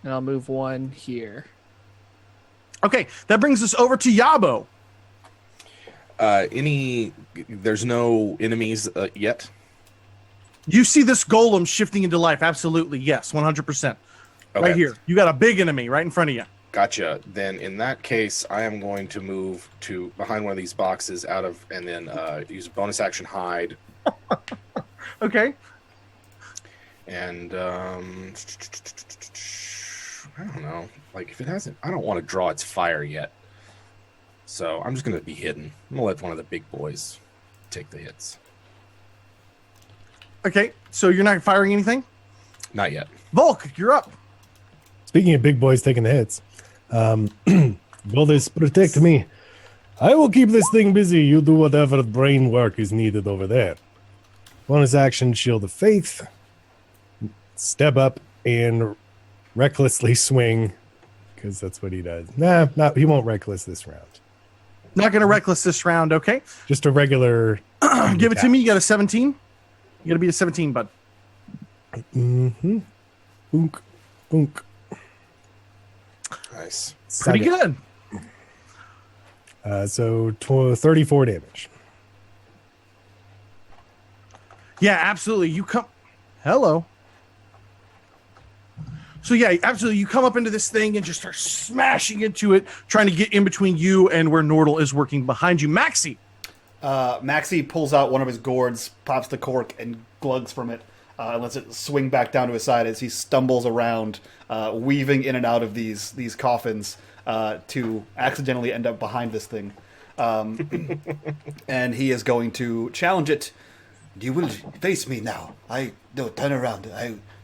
and I'll move 1 here. Okay, that brings us over to Yabo. There's no enemies yet? You see this golem shifting into life. Absolutely, yes, 100%. Okay. Right here. You got a big enemy right in front of you. Gotcha. Then in that case, I am going to move to behind one of these boxes and then use bonus action hide. Okay. And I don't know. Like if it hasn't, I don't want to draw its fire yet. So I'm just going to be hidden. I'm going to let one of the big boys take the hits. Okay, so you're not firing anything? Not yet. Volk, you're up. Speaking of big boys taking the hits, will this protect me? I will keep this thing busy. You do whatever brain work is needed over there. Bonus action, Shield of Faith. Step up and recklessly swing, because that's what he does. Nah, he won't reckless this round. Not going to reckless this round, okay? Just a regular. Give it to me. You got a 17? You got to beat a 17, bud. Mm-hmm. Boonk. Boonk. Nice. Pretty good. So 34 damage. Yeah, absolutely. You come. Hello. So yeah, absolutely. You come up into this thing and just start smashing into it, trying to get in between you and where Nordahl is working behind you. Maxi. Maxi pulls out one of his gourds, pops the cork, and glugs from it, and lets it swing back down to his side as he stumbles around, weaving in and out of these coffins to accidentally end up behind this thing. And he is going to challenge it. You will face me now. No, turn around.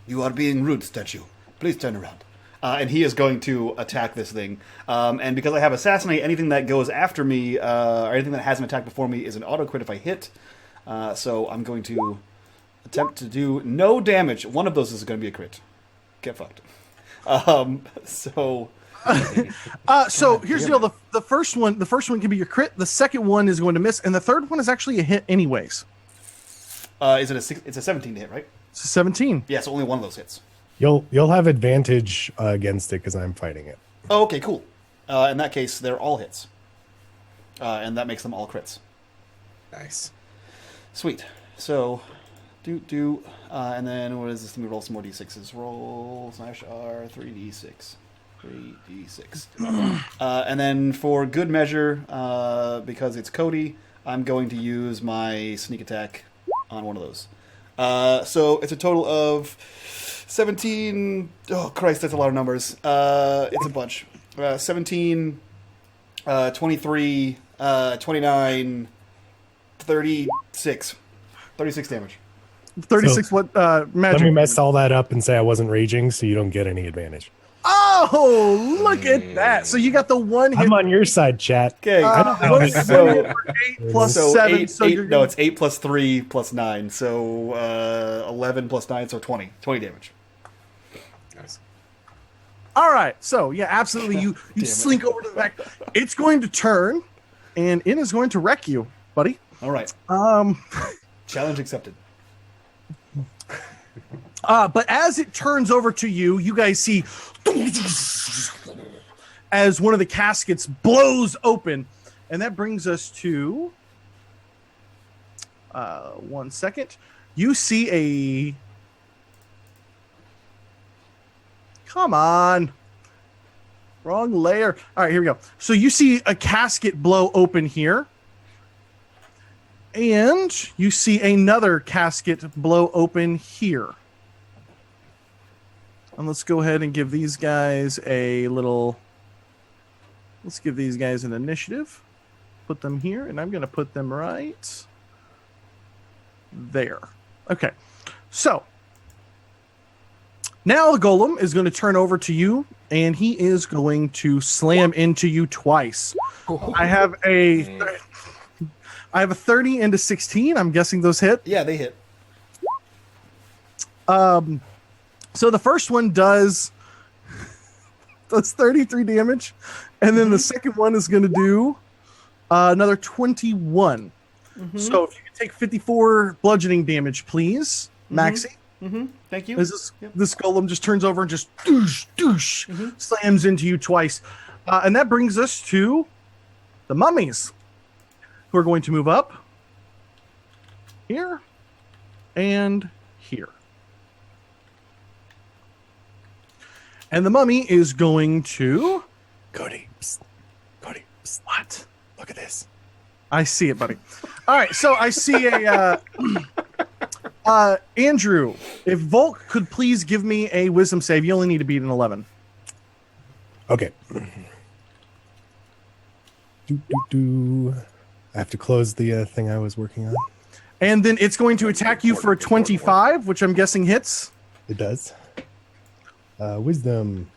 You are being rude, statue. Please turn around. And he is going to attack this thing. And because I have Assassinate, anything that goes after me, or anything that hasn't attacked before me, is an auto-crit if I hit. So I'm going to attempt to do no damage. One of those is going to be a crit. Get fucked. So Here's the deal. The first one can be your crit. The second one is going to miss. And the third one is actually a hit anyways. It's a 17 to hit, right? It's a 17. Yeah, so only one of those hits. You'll have advantage against it because I'm fighting it. Oh, okay, cool. In that case, they're all hits. And that makes them all crits. Nice. Sweet. So, and then what is this? Let me roll some more d6s. Roll /R 3d6. 3d6. And then for good measure, because it's Cody, I'm going to use my sneak attack on one of those. So it's a total of 17. Oh, Christ, that's a lot of numbers. It's a bunch. 17, 23, 29, 36. 36 damage. 36 So, magic. Let me mess all that up and say I wasn't raging, so you don't get any advantage. Oh, look at that. So you got the one hit. I'm on your side, chat. Okay. So 8 plus 7. It's 8 plus 3 plus 9. So 11 plus 9, so 20. 20 damage. Nice. All right. So, yeah, absolutely. You slink over to the back. It's going to turn, and it is going to wreck you, buddy. All right. Challenge accepted. But as it turns over to you, you guys see as one of the caskets blows open. And that brings us to 1 second. You see come on. Wrong layer. All right, here we go. So you see a casket blow open here. And you see another casket blow open here. And let's go ahead and give these guys a little... Let's give these guys an initiative. Put them here, and I'm going to put them right there. Okay. So, now the golem is going to turn over to you, and he is going to slam into you twice. I have a 30 and a 16. I'm guessing those hit. Yeah, they hit. So the first one does 33 damage, and then the second one is going to do another 21. So if you could take 54 bludgeoning damage, please, Maxie. Thank you. This golem just turns over and just doosh, slams into you twice. And that brings us to the mummies, who are going to move up here and here. And the mummy is going to... Cody. Psst. Cody. Psst. What? Look at this. I see it, buddy. All right, so I see a... Andrew, if Volk could please give me a wisdom save. You only need to beat an 11. Okay. I have to close the thing I was working on. And then it's going to attack you for a 25, which I'm guessing hits. It does. Wisdom.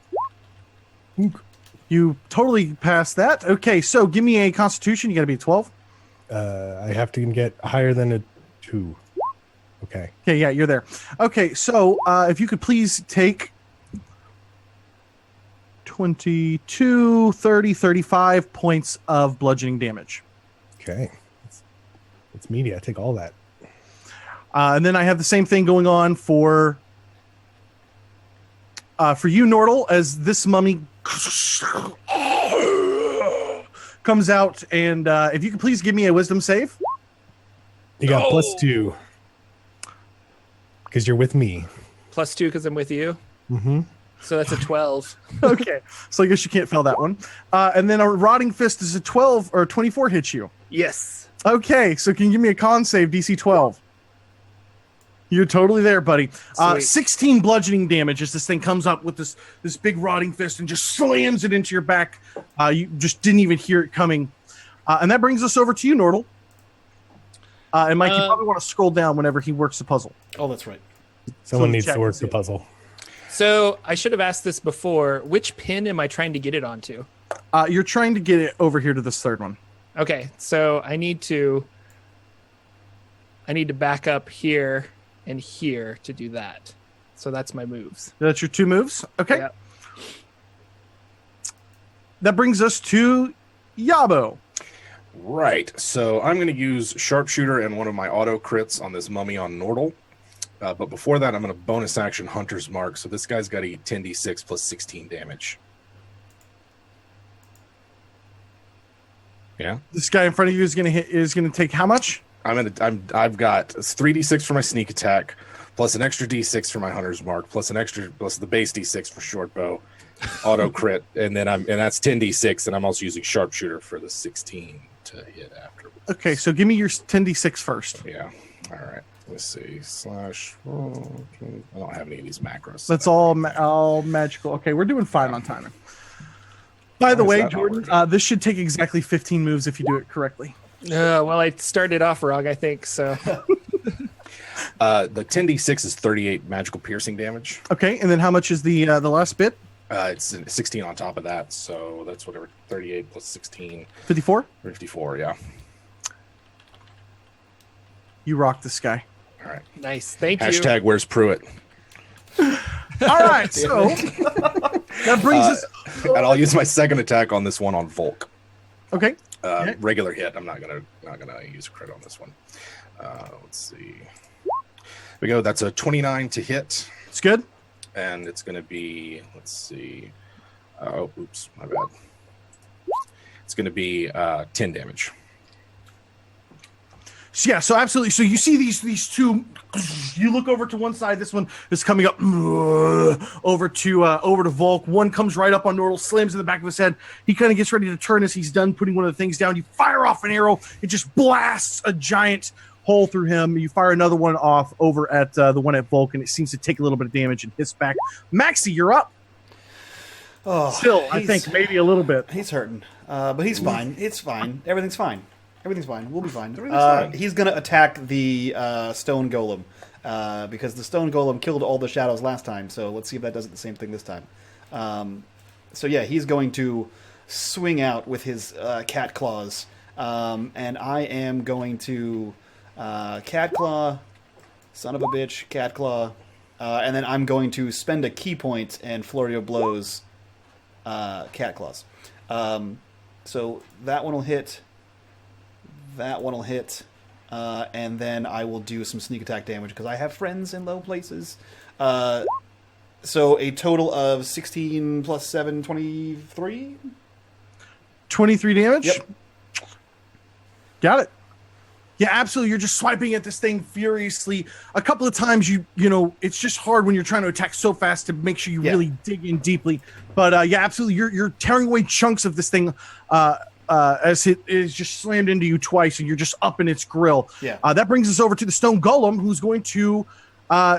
Ook. You totally passed that. Okay, so give me a constitution. You got to be a 12. I have to get higher than a 2. Okay. Okay, yeah, you're there. Okay, so if you could please take 22, 30, 35 points of bludgeoning damage. Okay. It's meaty. I take all that. And then I have the same thing going on for you, Nordahl, as this mummy comes out. And if you could please give me a wisdom save. You got +2. Because you're with me. +2 because I'm with you. Mm-hmm. So that's a 12. Okay. So I guess you can't fail that one. And then a rotting fist is a 12 or 24 hits you. Yes. Okay. So can you give me a con save, DC 12? You're totally there, buddy. 16 bludgeoning damage as this thing comes up with this big rotting fist and just slams it into your back. You just didn't even hear it coming. And that brings us over to you, Nordahl. And Mike, you probably want to scroll down whenever he works the puzzle. Oh, that's right. Someone needs to work the puzzle. So I should have asked this before. Which pin am I trying to get it onto? You're trying to get it over here to this third one. Okay, so I need to back up here and here to do that. So that's my moves. That's your 2 moves? Okay. Yep. That brings us to Yabo. Right. So I'm going to use Sharpshooter and one of my auto crits on this mummy on Nordahl. But before that, I'm going to bonus action Hunter's Mark. So this guy's got a 10d6 plus 16 damage. Yeah. This guy in front of you is going to take how much? I've got 3d6 for my sneak attack, plus an extra d6 for my Hunter's Mark, plus the base d6 for short bow, auto crit, and that's 10d6, and I'm also using Sharpshooter for the 16 to hit after. Okay, so give me your 10d6 first. Yeah. All right. Let's see. I don't have any of these macros. That's all magical. Okay, we're doing fine on timing. By the way, Jordan, this should take exactly 15 moves if you do it correctly. Well, I started off wrong, I think, so. The 10d6 is 38 magical piercing damage. Okay, and then how much is the last bit? It's 16 on top of that, so that's whatever. 38 plus 16. 54? 54, yeah. You rock this guy. All right. Nice. Thank you. Hashtag where's Pruitt? All right, so that brings us... And I'll use my second attack on this one on Volk. Okay. Regular hit. I'm not gonna use a crit on this one. Let's see. We go. That's a 29 to hit. It's good. And it's gonna be. Let's see. Oh, oops, my bad. It's gonna be 10 damage. Yeah, so absolutely. So you see these two. You look over to one side. This one is coming up over to Volk. One comes right up on Nordahl, slams in the back of his head. He kind of gets ready to turn as he's done putting one of the things down. You fire off an arrow. It just blasts a giant hole through him. You fire another one off over at the one at Volk, and it seems to take a little bit of damage and hits back. Maxie, you're up. Oh, Still, I think maybe a little bit. He's hurting, but he's fine. It's fine. Everything's fine. Everything's fine. We'll be fine. Fine. He's gonna attack the Stone Golem because the Stone Golem killed all the shadows last time. So let's see if that does the same thing this time. So yeah, he's going to swing out with his cat claws, and I am going to cat claw, son of a bitch, cat claw, and then I'm going to spend a key point and flurry of blows. Cat claws. So that one will hit. That one will hit. And then I will do some sneak attack damage because I have friends in low places. So a total of 16 plus 7, 23? 23 damage? Yep. Got it. Yeah, absolutely. You're just swiping at this thing furiously. A couple of times, you know, it's just hard when you're trying to attack so fast to make sure you really dig in deeply. But yeah, absolutely. You're tearing away chunks of this thing as it is just slammed into you twice, and you're just up in its grill. Yeah. That brings us over to the Stone Golem, who's going to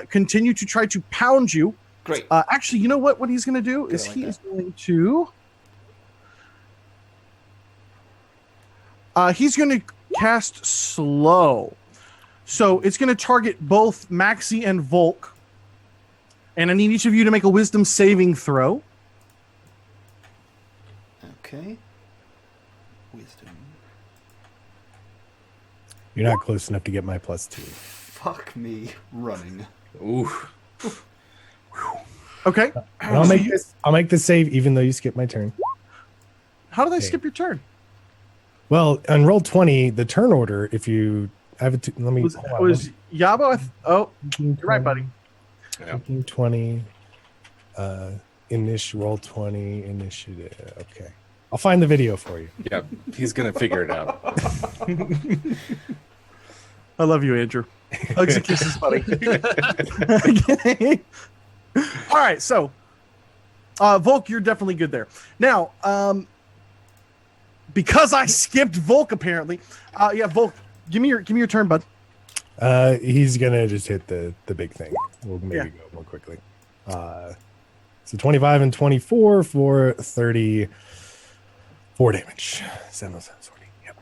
continue to try to pound you. Great. Actually, you know what? What he's going to do is he is going to... he's going to cast slow. So it's going to target both Maxie and Volk. And I need each of you to make a wisdom saving throw. Okay. Wisdom. You're not close enough to get my +2. Fuck me running. Ooh. Okay. And I'll make this save even though you skip my turn. How did I skip your turn? Well, on roll 20, the turn order, if you have it, let me. Was Yabo? You're right, buddy. Yeah. 20, roll 20, initiative. Okay. I'll find the video for you. Yeah, he's gonna figure it out. I love you, Andrew. Hugs and kisses, buddy. Okay. All right, so Volk, you're definitely good there. Now, because I skipped Volk, apparently. Yeah, Volk, give me your turn, bud. He's gonna just hit the big thing. We'll maybe go more quickly. So 25 and 24 for 34 damage. 7, 40. Yep.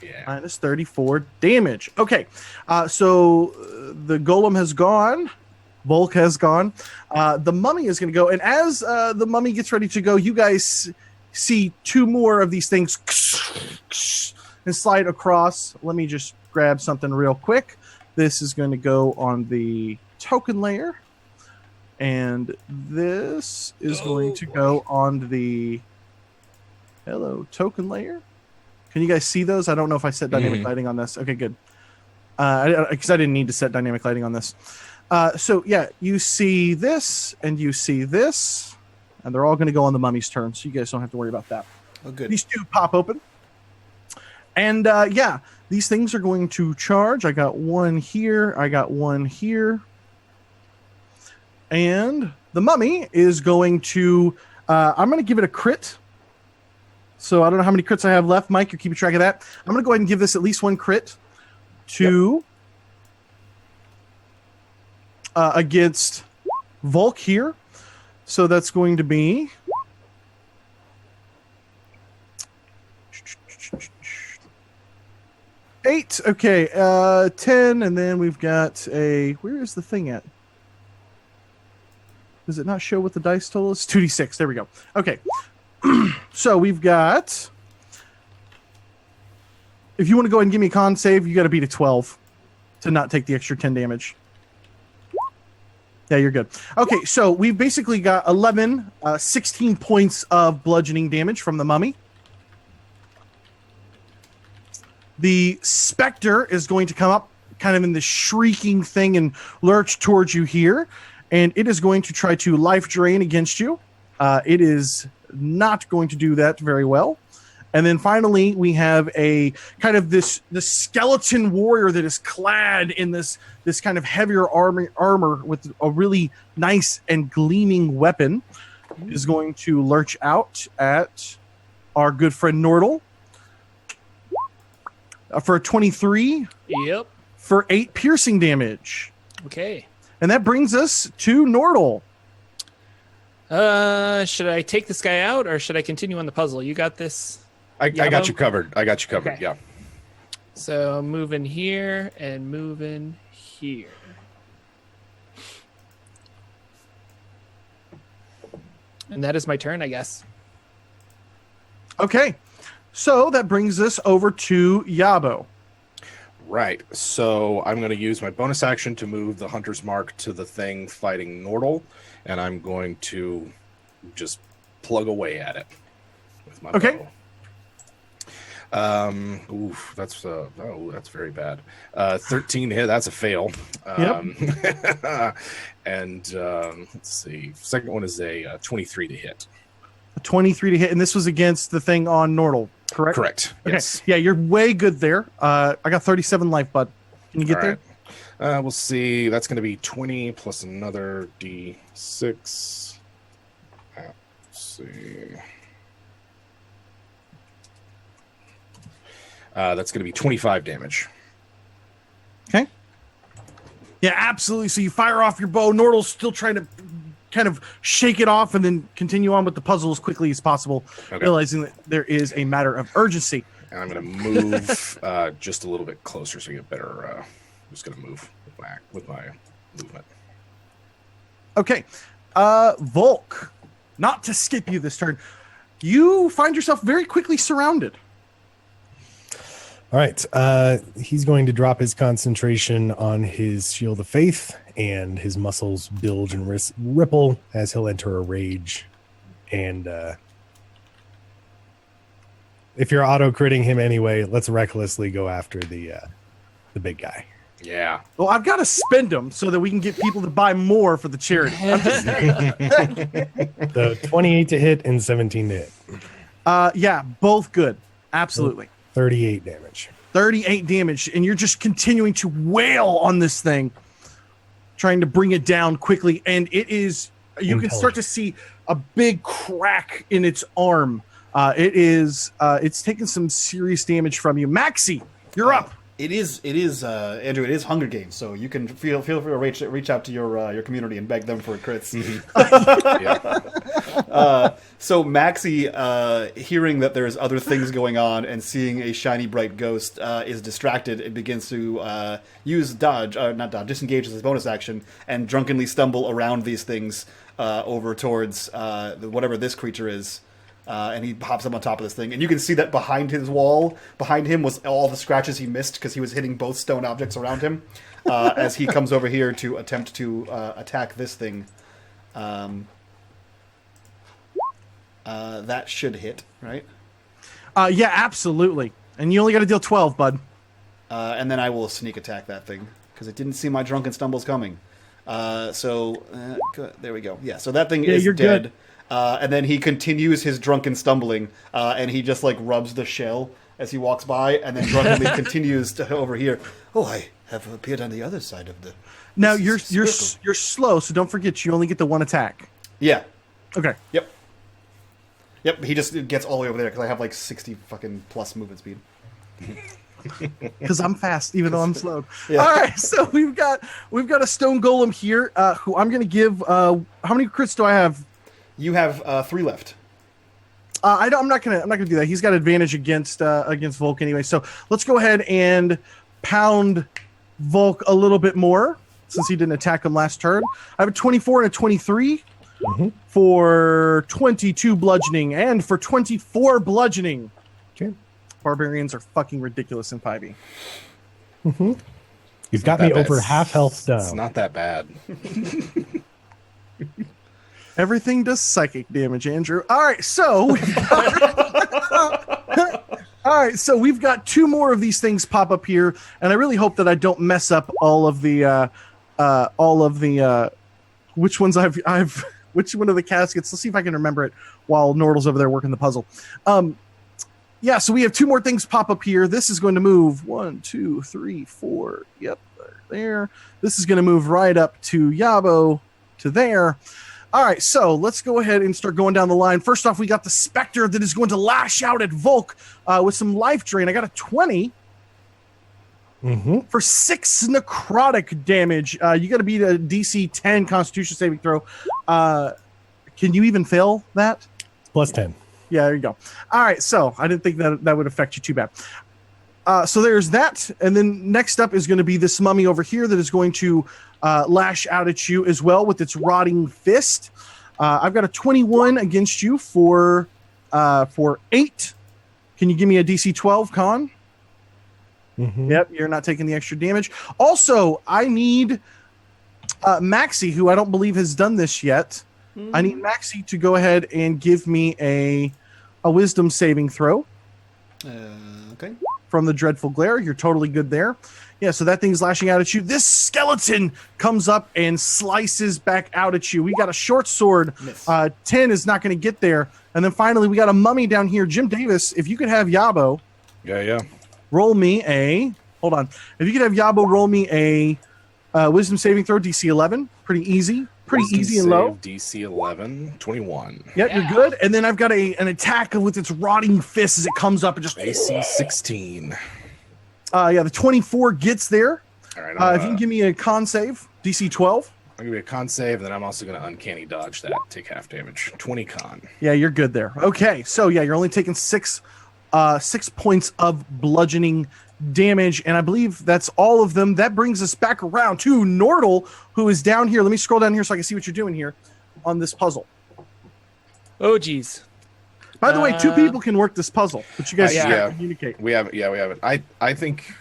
Yeah. Minus 34 damage. Okay, so the Golem has gone. Volk has gone. The Mummy is going to go. And as the Mummy gets ready to go, you guys see two more of these things and slide across. Let me just grab something real quick. This is going to go on the token layer. And this is going to go on the token layer. Can you guys see those? I don't know if I set dynamic lighting on this. Okay, good. Because I didn't need to set dynamic lighting on this. So yeah, you see this and you see this, and they're all going to go on the Mummy's turn, so you guys don't have to worry about that. Oh, good. These two pop open. And yeah, these things are going to charge. I got one here. I got one here. And the Mummy is going to... I'm going to give it a crit. So I don't know how many crits I have left. Mike, you're keeping track of that. I'm going to go ahead and give this at least one crit to... against Volk here. So that's going to be... 8. Okay, 10, and then we've got a... Where is the thing at? Does it not show what the dice total is? 2d6. There we go. Okay. So we've got... If you want to go ahead and give me a con save, you got to beat a 12 to not take the extra 10 damage. Yeah, you're good. Okay, so we've basically got 16 points of bludgeoning damage from the Mummy. The Spectre is going to come up kind of in this shrieking thing and lurch towards you here. And it is going to try to life drain against you. It is not going to do that very well. And then finally, we have a kind of the skeleton warrior that is clad in this kind of heavier armor with a really nice and gleaming weapon is going to lurch out at our good friend Nordahl. for a 23 Yep. for 8 piercing damage. Okay. And that brings us to Nordahl. Should I take this guy out or should I continue on the puzzle? You got this. I got Yellow? you covered. Okay. Yeah. So moving here and moving here. And that is my turn, I guess. Okay. So that brings us over to Yabo. Right. So I'm going to use my bonus action to move the Hunter's Mark to the thing fighting Nordahl, and I'm going to just plug away at it with my Okay. bow. Oof, that's very bad. 13 hit, that's a fail. And let's see. Second one is a 23 to hit. A 23 to hit, and this was against the thing on Nordahl, correct? Correct. Okay. Yes. Yeah, you're way good there. I got 37 life, bud. Can you get All there? right. We'll see. That's going to be 20 plus another D6. Let's see. That's going to be 25 damage. Okay. Yeah, absolutely. So you fire off your bow. Nordahl's still trying to kind of shake it off and then continue on with the puzzle as quickly as possible, realizing that there is a matter of urgency. And I'm going to move just a little bit closer so you get better. I'm just going to move with my movement. Okay. Volk, not to skip you this turn, you find yourself very quickly surrounded. All right. He's going to drop his concentration on his Shield of Faith, and his muscles bilge and ripple as he'll enter a rage. And if you're auto-critting him anyway, let's recklessly go after the big guy. Yeah. Well, I've got to spend them so that we can get people to buy more for the charity. So 28 to hit and 17 to hit. Yeah, both good. Absolutely. 38 damage. 38 damage, and you're just continuing to wail on this thing, trying to bring it down quickly. And it is, you can start to see a big crack in its arm. It's taken some serious damage from you. Maxie, you're up. It is, Andrew. It is Hunger Games, so you can feel free to reach out to your community and beg them for crits. So Maxie, hearing that there's other things going on and seeing a shiny bright ghost, is distracted and begins to use disengage as his bonus action and drunkenly stumble around these things over towards whatever this creature is. And he hops up on top of this thing. And you can see that behind his wall, behind him was all the scratches he missed because he was hitting both stone objects around him as he comes over here to attempt to attack this thing. That should hit, right? Yeah, absolutely. And you only got to deal 12, bud. And then I will sneak attack that thing because it didn't see my drunken stumbles coming. There we go. Yeah, so that thing is you're dead. Good. And then he continues his drunken stumbling, and he just rubs the shell as he walks by, and then drunkenly continues to over here. Oh, I have appeared on the other side of the. Now you're slow, so don't forget you only get the one attack. Yeah. Okay. Yep. He just gets all the way over there because I have 60 fucking plus movement speed. Because I'm fast, even though I'm slow. Yeah. All right, so we've got a Stone Golem here, who I'm going to give. How many crits do I have? You have 3 left. I'm not gonna do that. He's got advantage against Volk anyway. So let's go ahead and pound Volk a little bit more since he didn't attack him last turn. I have a 24 and a 23 for 22 bludgeoning and for 24 bludgeoning. Okay. Barbarians are fucking ridiculous in 5e. You've got me over half health down. It's not that bad. Everything does psychic damage, Andrew. All right, so we've got 2 more of these things pop up here, and I really hope that I don't mess up all of the which ones I've which one of the caskets. Let's see if I can remember it while Nordahl's over there working the puzzle. Yeah, so we have 2 more things pop up here. This is going to move 1, 2, 3, 4. Yep, there. This is going to move right up to Yabo to there. All right, so let's go ahead and start going down the line. First off, we got the Spectre that is going to lash out at Volk with some life drain. I got a 20 For 6 necrotic damage. You got to beat a DC 10 Constitution saving throw. Can you even fail that? Plus 10. Yeah, there you go. All right, so I didn't think that would affect you too bad. So there's that, and then next up is going to be this mummy over here that is going to lash out at you as well with its rotting fist. I've got a 21 against you for 8. Can you give me a DC 12, Con? Yep, you're not taking the extra damage. Also, I need Maxie, who I don't believe has done this yet. I need Maxie to go ahead and give me a wisdom saving throw. Okay. From the dreadful glare. You're totally good there. Yeah, so that thing's lashing out at you. This skeleton comes up and slices back out at you. We got a short sword. 10 is not going to get there. And then finally, we got a mummy down here. Jim Davis, if you could have Yabo roll me a... Hold on. If you could have Yabo roll me a wisdom saving throw, DC 11. Pretty easy. Pretty easy and low. DC 11, 21. Yep, you're good. And then I've got an attack with its rotting fist as it comes up and just... AC 16. Yeah, the 24 gets there. All right. If you can give me a con save, DC 12. I'll give you a con save, and then I'm also going to uncanny dodge that. Take half damage. 20 con. Yeah, you're good there. Okay, so yeah, you're only taking 6 points of bludgeoning damage, and I believe that's all of them. That brings us back around to Nordahl, who is down here. Let me scroll down here so I can see what you're doing here on this puzzle. Oh, geez. By the way, 2 people can work this puzzle, but you guys should communicate. We have it. I think,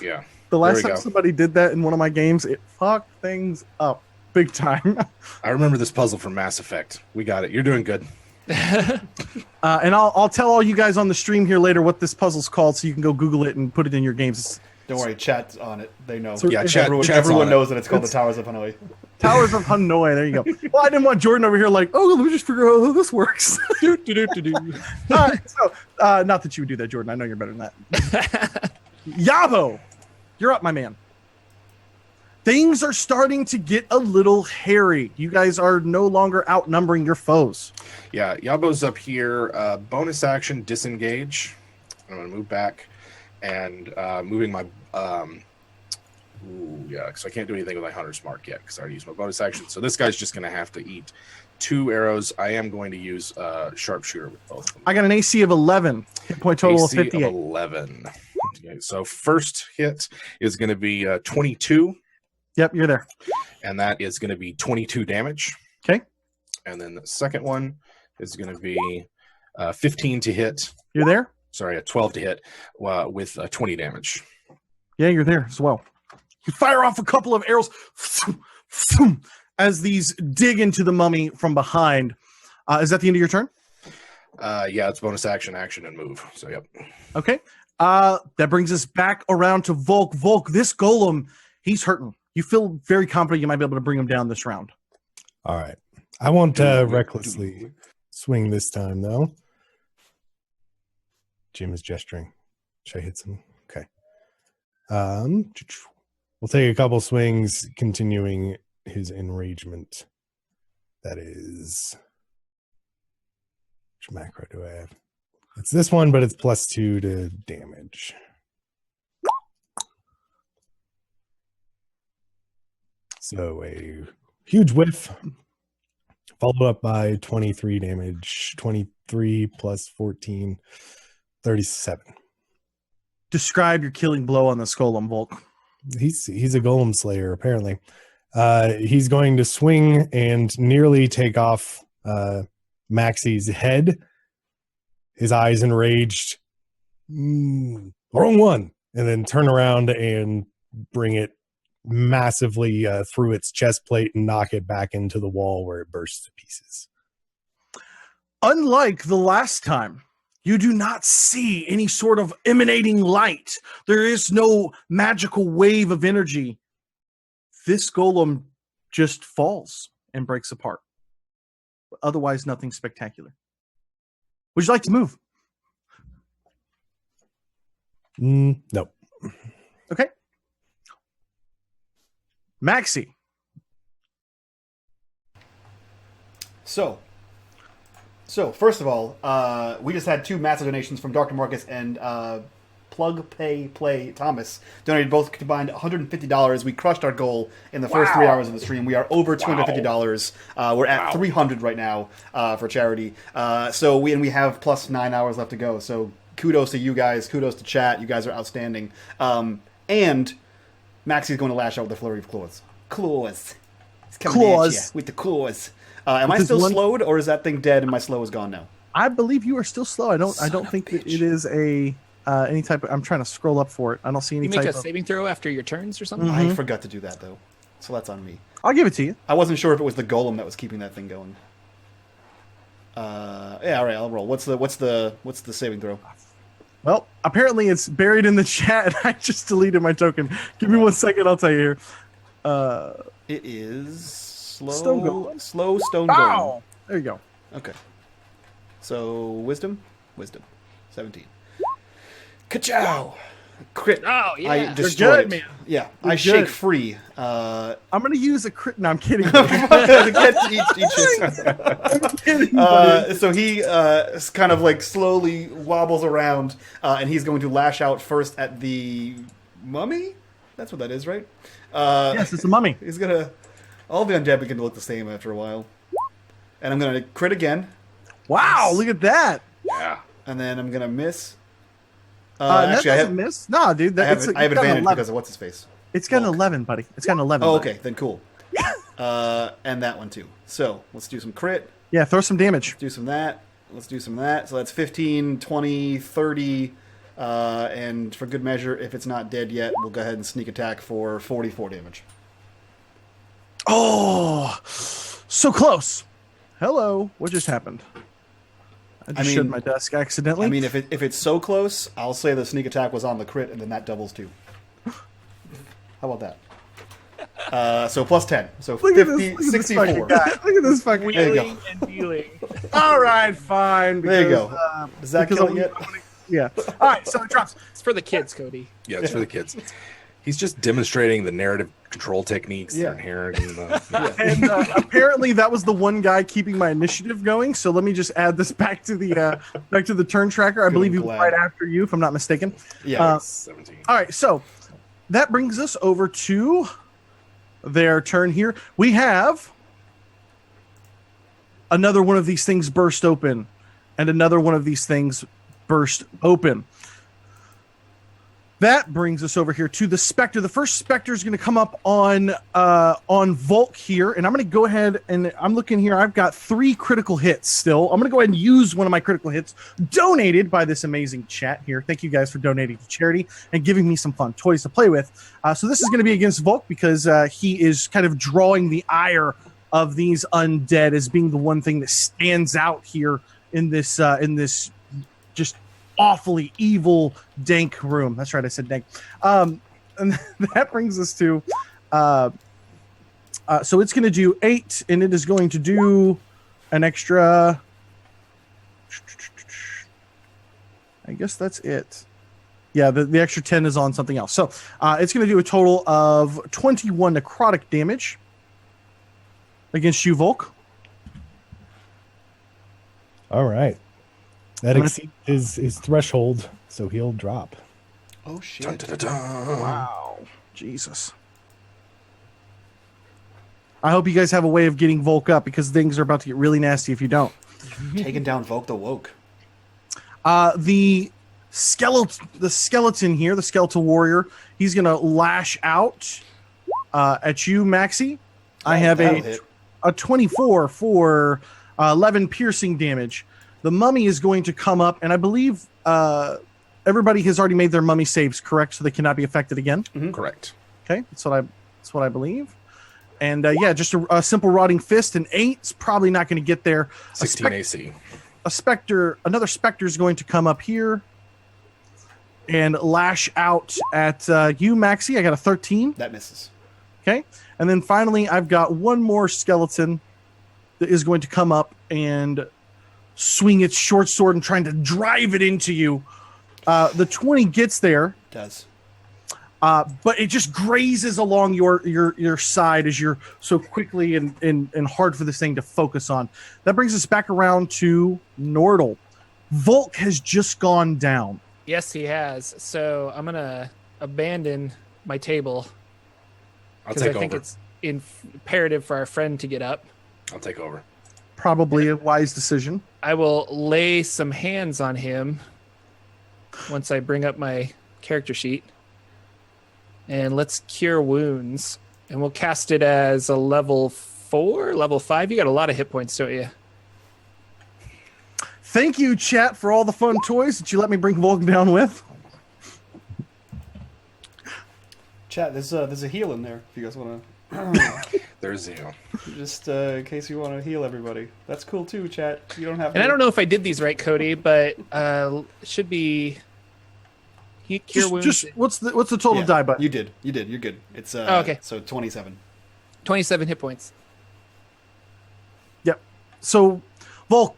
yeah. The last time somebody did that in one of my games, it fucked things up big time. I remember this puzzle from Mass Effect. We got it. You're doing good. And I'll tell all you guys on the stream here later what this puzzle's called, so you can go Google it and put it in your games. Don't worry, chat's on it. They know. Yeah, everyone knows that it's called the Towers of Hanoi. Towers of Hanoi. There you go. Well, I didn't want Jordan over here like, oh, let me just figure out how this works. Not that you would do that, Jordan. I know you're better than that. Yabo, you're up, my man. Things are starting to get a little hairy. You guys are no longer outnumbering your foes. Yeah, Yabo's up here. Bonus action, disengage. I'm going to move back and moving my... because I can't do anything with my Hunter's Mark yet because I already used my bonus action. So this guy's just going to have to eat 2 arrows. I am going to use Sharpshooter with both of them. I got an AC of 11. Hit point total AC of 58. 11. Okay, so first hit is going to be 22. Yep, you're there. And that is going to be 22 damage. Okay. And then the second one is going to be 15 to hit. You're there? Sorry, a 12 to hit with 20 damage. Yeah, you're there as well. You fire off a couple of arrows as these dig into the mummy from behind. Is that the end of your turn? Yeah, it's bonus action, and move. So, yep. Okay. That brings us back around to Volk. Volk, this golem, he's hurting. You feel very confident you might be able to bring him down this round. All right. I won't recklessly swing this time, though. Jim is gesturing. Should I hit some? Okay. We'll take a couple swings, continuing his enragement. That is... Which macro do I have? It's this one, but it's +2 to damage. So a huge whiff, followed up by 23 damage. 23 plus 14, 37. Describe your killing blow on the golem, Volk. He's a golem slayer, apparently. He's going to swing and nearly take off Maxie's head. His eyes enraged. Wrong one. And then turn around and bring it massively through its chest plate and knock it back into the wall where it bursts to pieces. Unlike the last time, you do not see any sort of emanating light. There is no magical wave of energy. This golem just falls and breaks apart. Otherwise, nothing spectacular. Would you like to move? No. Okay. Maxie. So first of all, we just had 2 massive donations from Dr. Marcus and Plug Pay Play Thomas donated both combined $150. We crushed our goal in the first 3 hours of the stream. We are over $250. We're at 300 right now for charity. So we have plus 9 hours left to go. So kudos to you guys. Kudos to chat. You guys are outstanding. And Maxie's going to lash out with a flurry of claws. Claws. He's coming at you with the claws. Am I still slowed, or is that thing dead and my slow is gone now? I believe you are still slow. I don't think that it is a any type of. I'm trying to scroll up for it. I don't see any. You make a saving throw after your turns or something. I forgot to do that though, so that's on me. I'll give it to you. I wasn't sure if it was the golem that was keeping that thing going. Yeah, all right, I'll roll. What's the saving throw? Well, apparently it's buried in the chat. I just deleted my token. Give me 1 second. I'll tell you here. It is slow Stone Golem. Golem. There you go. Okay. So wisdom, 17. Ka-chow! Crit. Oh, yeah. I You're destroyed good, it. man. Yeah, You're I good. shake free. I'm gonna use a crit. No, I'm kidding. So he kind of like slowly wobbles around, and he's going to lash out first at the mummy. That's what that is, right? Yes, it's a mummy. He's gonna. All the undead begin to look the same after a while, and I'm gonna crit again. Wow, look at that. Yeah. And then I'm gonna miss. Actually, I have miss. No, dude, I have advantage because of what's his face. It's got an 11, buddy. It's got an 11. Oh, buddy. okay, then cool. And that one too. So let's do some crit. Yeah, throw some damage. Do some of that. Let's do some of that. So that's 15, 20, 30. And for good measure, if it's not dead yet, we'll go ahead and sneak attack for 44 damage. Oh, so close. Hello. What just happened? I just showed my desk accidentally. I mean, if it's so close, I'll say the sneak attack was on the crit, and then that doubles too. How about that? So plus 10. So look 50, at this 64. fucking guy. Look at this fucking There you go. Wheeling and dealing. All right, fine. There you because, go. Does that because kill it I'm- yet? Yeah. All right, so it drops. It's for the kids, Cody. Yeah, it's for the kids. He's just demonstrating the narrative control techniques that are inherent in the. And apparently that was the one guy keeping my initiative going. So let me just add this back to the turn tracker. I believe he was glad. right after you, if I'm not mistaken. Yeah. 17. All right, so that brings us over to their turn here. We have another one of these things burst open, and another one of these things burst open. That brings us over here to the Spectre. The first Spectre is going to come up on Volk here, and I'm going to go ahead and I'm looking here. I've got 3 critical hits still. I'm going to go ahead and use one of my critical hits donated by this amazing chat here. Thank you guys for donating to charity and giving me some fun toys to play with. So this is going to be against Volk because he is kind of drawing the ire of these undead as being the one thing that stands out here in this just awfully evil dank room. That's right, I said dank. And that brings us to so it's going to do 8, and it is going to do an extra. I guess that's it. Yeah, the extra 10 is on something else. So it's going to do a total of 21 necrotic damage against you, Volk. All right. That exceeds his threshold, so he'll drop. Oh, shit. Dun, dun, dun, dun. Wow. Jesus. I hope you guys have a way of getting Volk up because things are about to get really nasty if you don't. Taking down Volk the Woke. The skeleton here, the skeletal warrior, he's going to lash out at you, Maxie. I have that'll hit. a 24 for 11 piercing damage. The mummy is going to come up, and I believe everybody has already made their mummy saves, correct? So they cannot be affected again. Correct. Okay, that's what I believe. And yeah, just a simple rotting fist, and 8's probably not going to get there. 16 AC. Another specter is going to come up here and lash out at you, Maxie. I got a 13. That misses. Okay, and then finally, I've got one more skeleton that is going to come up and swing its short sword and trying to drive it into you. The 20 gets there. Does. But it just grazes along your side as you're so quickly and hard for this thing to focus on. That brings us back around to Nordahl. Volk has just gone down. Yes, he has. So I'm gonna abandon my table I'll because take I think over. it's imperative for our friend to get up. I'll take over. Probably a wise decision. I will lay some hands on him once I bring up my character sheet. And let's cure wounds. And we'll cast it as a level 4, level 5. You got a lot of hit points, don't you? Thank you, chat, for all the fun toys that you let me bring Vulcan down with. Chat, there's a heal in there if you guys want to. There's you. Just in case you want to heal everybody. That's cool too, chat. You don't have to. And I don't know if I did these right, Cody, but it should be cure wounds. Just what's the total Yeah, die button? You did. You're good. It's okay. So 27. 27 hit points. Yep. So, Volk,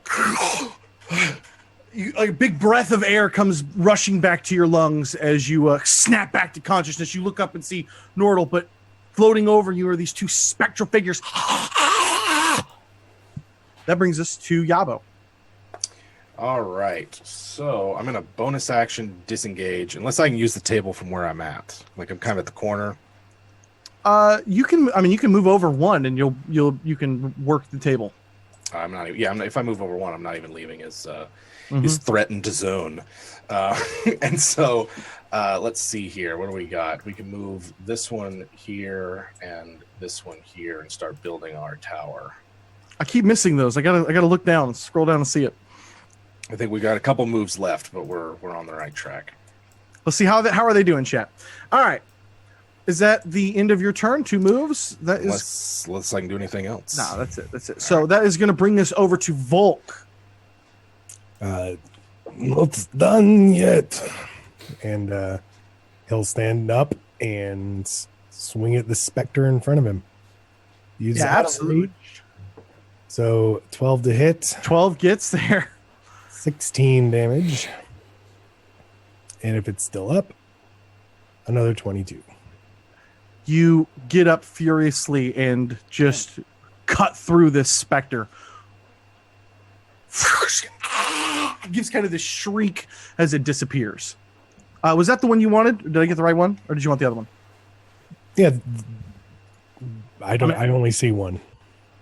a big breath of air comes rushing back to your lungs as you snap back to consciousness. You look up and see Nordahl, but floating over you are these two spectral figures. That brings us to Yabo. All right. So I'm going to bonus action disengage, unless I can use the table from where I'm at. Like I'm kind of at the corner. You can move over one, and you can work the table. I'm not. If I move over one, I'm not even leaving his threatened zone. And so, let's see here. What do we got? We can move this one here and this one here, and start building our tower. I keep missing those. I gotta look down, scroll down, and see it. I think we got a couple moves left, but we're on the right track. Let's see how are they doing, chat. All right. Is that the end of your turn? 2 moves? That is. Unless I can do anything else. No, that's it. So that is going to bring us over to Volk. Not done yet. And he'll stand up and swing at the specter in front of him. Use Yeah, absolutely. outrage. So 12 to hit, 12 gets there. 16 damage. And if it's still up, another 22. You get up furiously and just cut through this specter. It gives kind of this shriek as it disappears. Was that the one you wanted? Did I get the right one, or did you want the other one? Yeah. I only see one.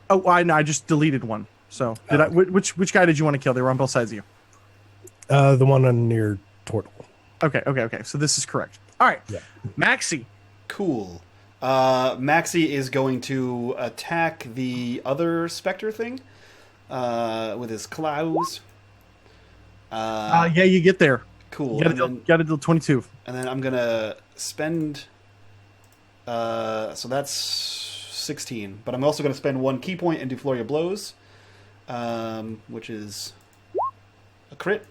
Oh, I just deleted one. So did I? Which guy did you want to kill? They were on both sides of you. The one on near Turtle. Okay. So this is correct. All right, Yeah. Maxi. Cool. Maxi is going to attack the other specter thing with his claws. Yeah, you get there. Cool. You got to do 22. And then I'm gonna spend. So that's 16. But I'm also gonna spend 1 key point and do Flurry of Blows, which is a crit.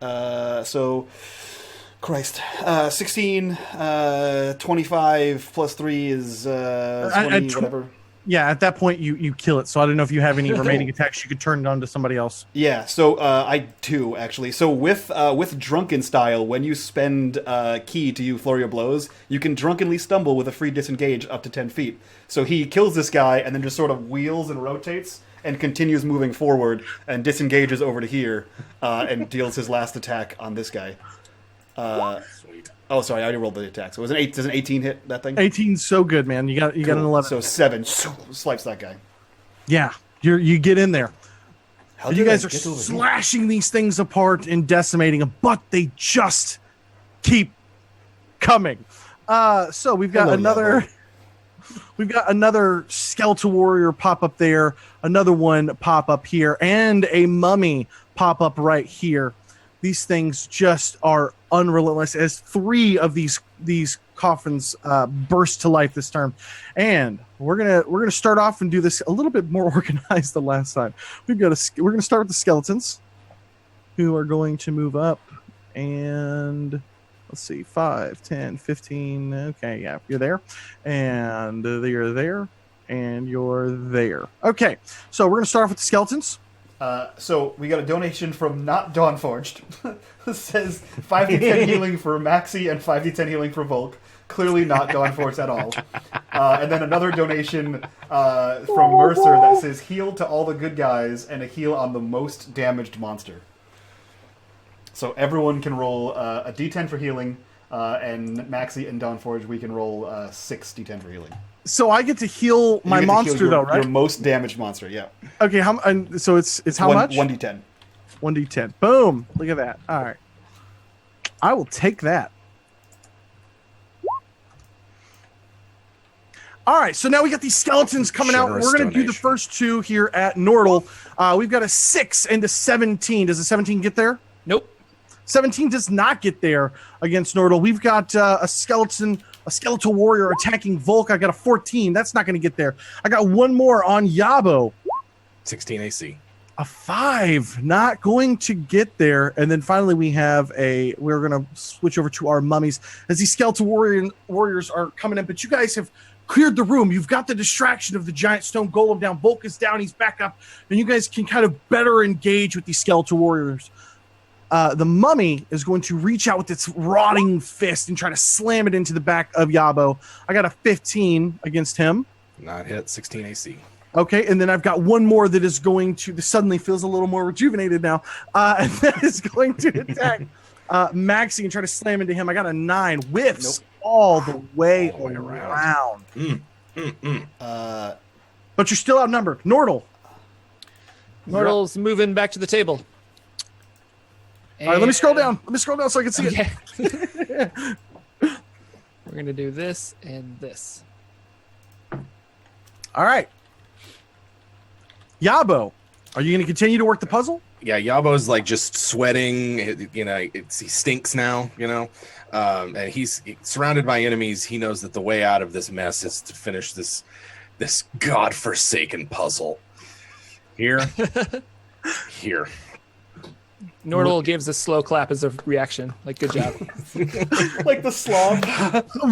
So, Christ, 16, 25 plus 3 is 20, whatever. Yeah, at that point you kill it. So I don't know if you have any remaining attacks. You could turn it on to somebody else. Yeah, so I do actually. So with Drunken Style, when you spend key to use Flurry of Blows, you can drunkenly stumble with a free disengage up to 10 feet. So he kills this guy and then just sort of wheels and rotates and continues moving forward and disengages over to here and deals his last attack on this guy. Sweet. Oh, sorry, I already rolled the attack. So it was does an 18 hit that thing? 18's so good, man. You got an 11. So 7 swipes that guy. Yeah, you get in there. How You did guys I are get over here? slashing these things apart and decimating them, but they just keep coming. So we've got Hello, another skeletal warrior pop up there, another one pop up here, and a mummy pop up right here. These things just are unrelentless as 3 of these coffins burst to life this turn. And we're gonna start off and do this a little bit more organized than last time. We're gonna start with the skeletons, who are going to move up, and let's see, 5, 10, 15. Okay, yeah, you're there, and you're there, and you're there. Okay, so we're gonna start off with the skeletons. So we got a donation from Not Dawnforged. It says 5d10 healing for Maxi and 5d10 healing for Volk. Clearly not Dawnforged at all. And then another donation from Mercer that says heal to all the good guys and a heal on the most damaged monster. So everyone can roll a D10 for healing, and Maxi and Dawnforge, we can roll 6 D10 for healing. So I get to heal my You get to monster, heal though, right? Your most damaged monster, yeah. Okay, so it's how much? 1d10. 1d10. Boom. Look at that. All right. I will take that. All right, so now we got these skeletons coming out. Generous We're going to do the donation. first two here at Nordahl. We've got a 6 and a 17. Does a 17 get there? Nope. 17 does not get there against Nordahl. We've got a skeletal warrior attacking Volk. I got a 14. That's not going to get there. I got one more on Yabo. 16 AC. A 5, not going to get there. And then finally we're going to switch over to our mummies as these skeletal warriors are coming in. But you guys have cleared the room. You've got the distraction of the giant stone golem down. Volk is down. He's back up. And you guys can kind of better engage with these skeletal warriors. The mummy is going to reach out with its rotting fist and try to slam it into the back of Yabo. I got a 15 against him. Not hit. 16 AC. Okay, and then I've got one more that is going to suddenly feels a little more rejuvenated now. And that is going to attack Maxi and try to slam into him. I got a 9. Whiffs all the way around. But you're still outnumbered. Nordahl. Nordahl's moving back to the table. All right, let me scroll down. Let me scroll down so I can see it. We're going to do this and this. All right. Yabo, are you going to continue to work the puzzle? Yeah, Yabo's like just sweating. He stinks now, and he's surrounded by enemies. He knows that the way out of this mess is to finish this godforsaken puzzle. Here. Nordahl gives a slow clap as a reaction. Like, good job. Like the Slav.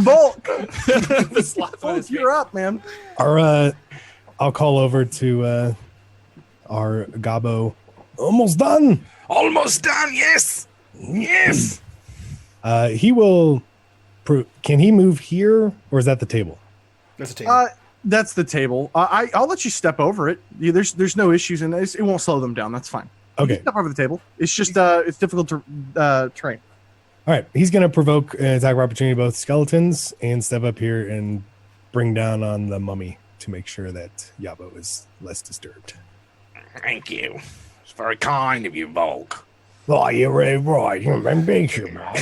Volk, The slap on Volk, his you're face. up, man. I'll call over to our Gabo. Almost done. Almost done. Yes. He will. Can he move here, or is that the table? That's a table. That's the table. I'll let you step over it. There's no issues in it. It won't slow them down. That's fine. Okay. Step over the table. It's just it's difficult to train. All right. He's going to provoke an attack of opportunity both skeletons and step up here and bring down on the mummy to make sure that Yabo is less disturbed. Thank you. It's very kind of you, Volk. Oh, you're really right. You're ambitious, man.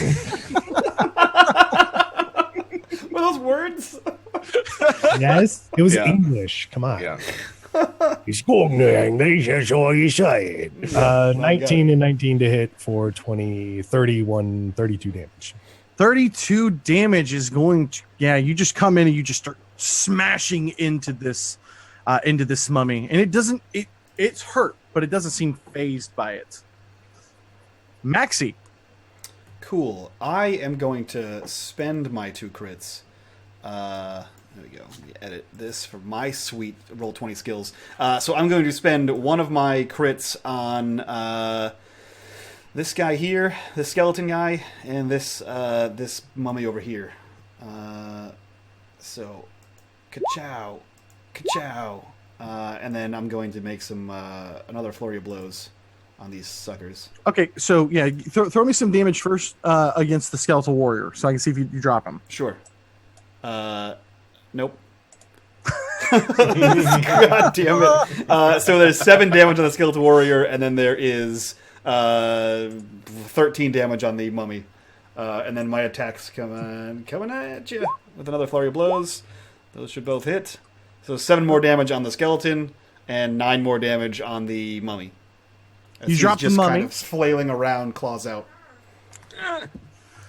Were those words? Yes, it was Yeah. English. Come on. Yeah. He's spoken English. That's all you say. 19 and 19 to hit for 32 damage. 32 damage is going to. Yeah, you just come in and you just start smashing into this mummy, and it doesn't. It's hurt, but it doesn't seem phased by it. Maxi. Cool. I am going to spend my 2 crits. There we go. Let me edit this for my sweet Roll20 skills. So I'm going to spend one of my crits on this guy here, this skeleton guy, and this mummy over here. So, ka-chow, ka-chow. And then I'm going to make some another flurry of blows on these suckers. Okay, so yeah, throw me some damage first against the skeletal warrior, so I can see if you drop him. Sure. Nope. God damn it. So there's 7 damage on the skeletal warrior, and then there is 13 damage on the mummy. And then my attacks coming at you with another flurry of blows. Those should both hit. So 7 more damage on the skeleton, and 9 more damage on the mummy. As You he's drop the just mummy. kind of flailing around, claws out.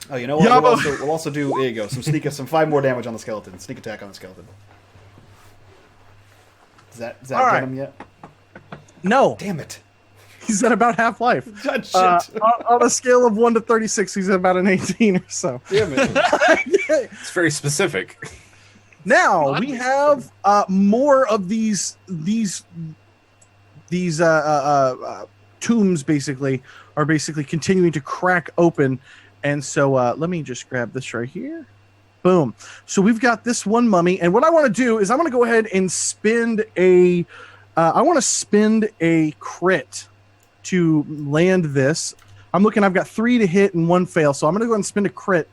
Oh, you know what? Yeah, We'll also do. There you go. Some 5 more damage on the skeleton. Sneak attack on the skeleton. Does that All get right. him yet? No, Damn it! he's at about half life. God, shit. On a scale of 1 to 36, he's at about an 18 or so. Damn it! It's very specific. Now we have more of these tombs basically are continuing to crack open, and so let me just grab this right here. Boom. So we've got this one mummy, and what I want to do is I'm going to go ahead and spend a crit to land this. I'm looking. I've got 3 to hit and 1 fail. So I'm going to go ahead and spend a crit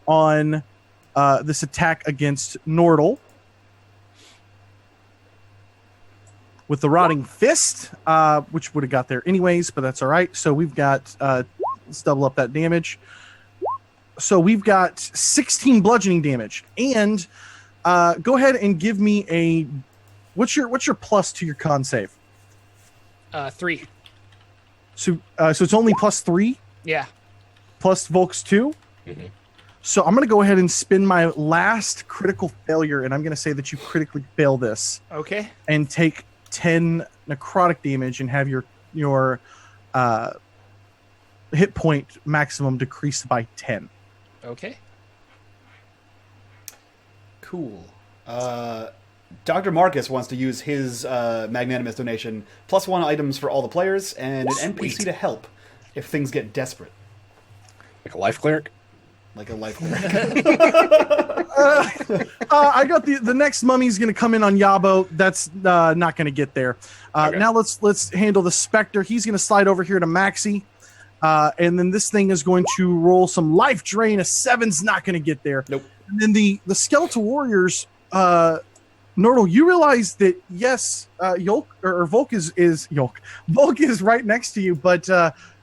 on this attack against Nordahl with the Rotting Fist, which would have got there anyways, but that's all right. So we've got, let's double up that damage. So we've got 16 bludgeoning damage. And go ahead and give me a, what's your plus to your con save? 3. So it's only +3? Yeah. Plus Volk's 2? Mm-hmm. So I'm going to go ahead and spin my last critical failure, and I'm going to say that you critically fail this. Okay. And take 10 necrotic damage and have your hit point maximum decreased by 10. Okay. Cool. Dr. Marcus wants to use his magnanimous donation, +1 items for all the players, and an NPC to help if things get desperate. Like a life cleric? Like a life. I got the next mummy's going to come in on Yabo. That's not going to get there. Okay. Now let's handle the Spectre. He's going to slide over here to Maxi. And then this thing is going to roll some life drain. A 7's not going to get there. Nope. And then the Skeletal Warriors, Nordahl, you realize that yes, Volk is Volk is right next to you, but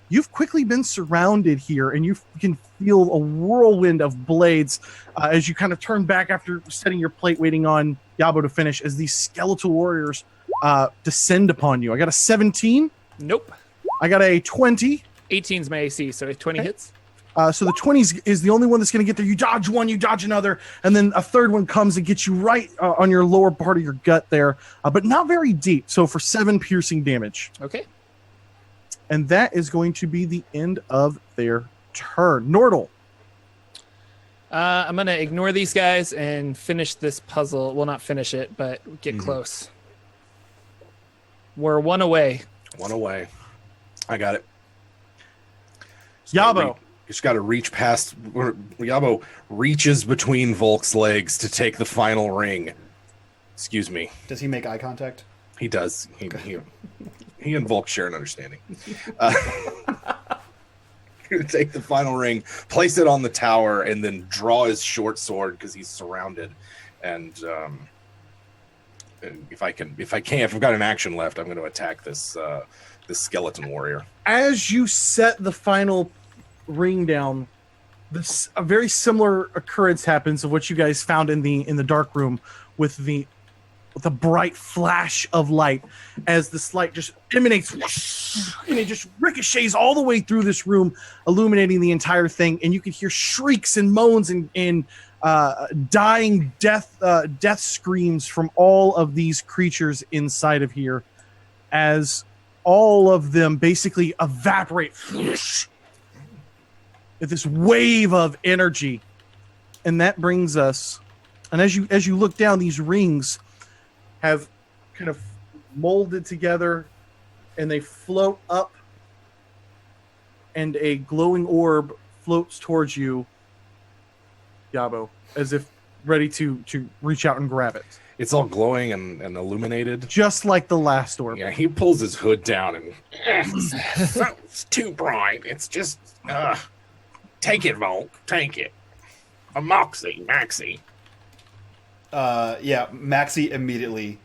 you've quickly been surrounded here, and you can feel a whirlwind of blades as you kind of turn back after setting your plate, waiting on Yabo to finish. As these Skeletal Warriors descend upon you, I got a 17. Nope. I got a 20. 18's my AC, so 20 hits. So the 20 is the only one that's going to get there. You dodge one, you dodge another, and then a third one comes and gets you right on your lower part of your gut there, but not very deep. So for 7 piercing damage. Okay. And that is going to be the end of their turn. Nordahl. I'm going to ignore these guys and finish this puzzle. Well, not finish it, but get close. We're 1 away. 1 away. I got it. Yabo. Just got to reach past. Yabo reaches between Volk's legs to take the final ring. Excuse me. Does he make eye contact? He does. He and Volk share an understanding. Take the final ring, place it on the tower, and then draw his short sword because he's surrounded. And if I've got an action left, I'm going to attack this skeleton warrior. As you set the final ring down, a very similar occurrence happens of what you guys found in the dark room with the bright flash of light as this light just emanates and it just ricochets all the way through this room, illuminating the entire thing. And you can hear shrieks and moans and dying death screams from all of these creatures inside of here as all of them basically evaporate with this wave of energy. And that brings us, and as you look down, these rings have kind of molded together and they float up, and a glowing orb floats towards you, Yabo, as if ready to reach out and grab it. It's all glowing and illuminated. Just like the last orb. Yeah, he pulls his hood down and it's too bright. It's just take it, Volk. Take it. A Maxi. Yeah, Maxi immediately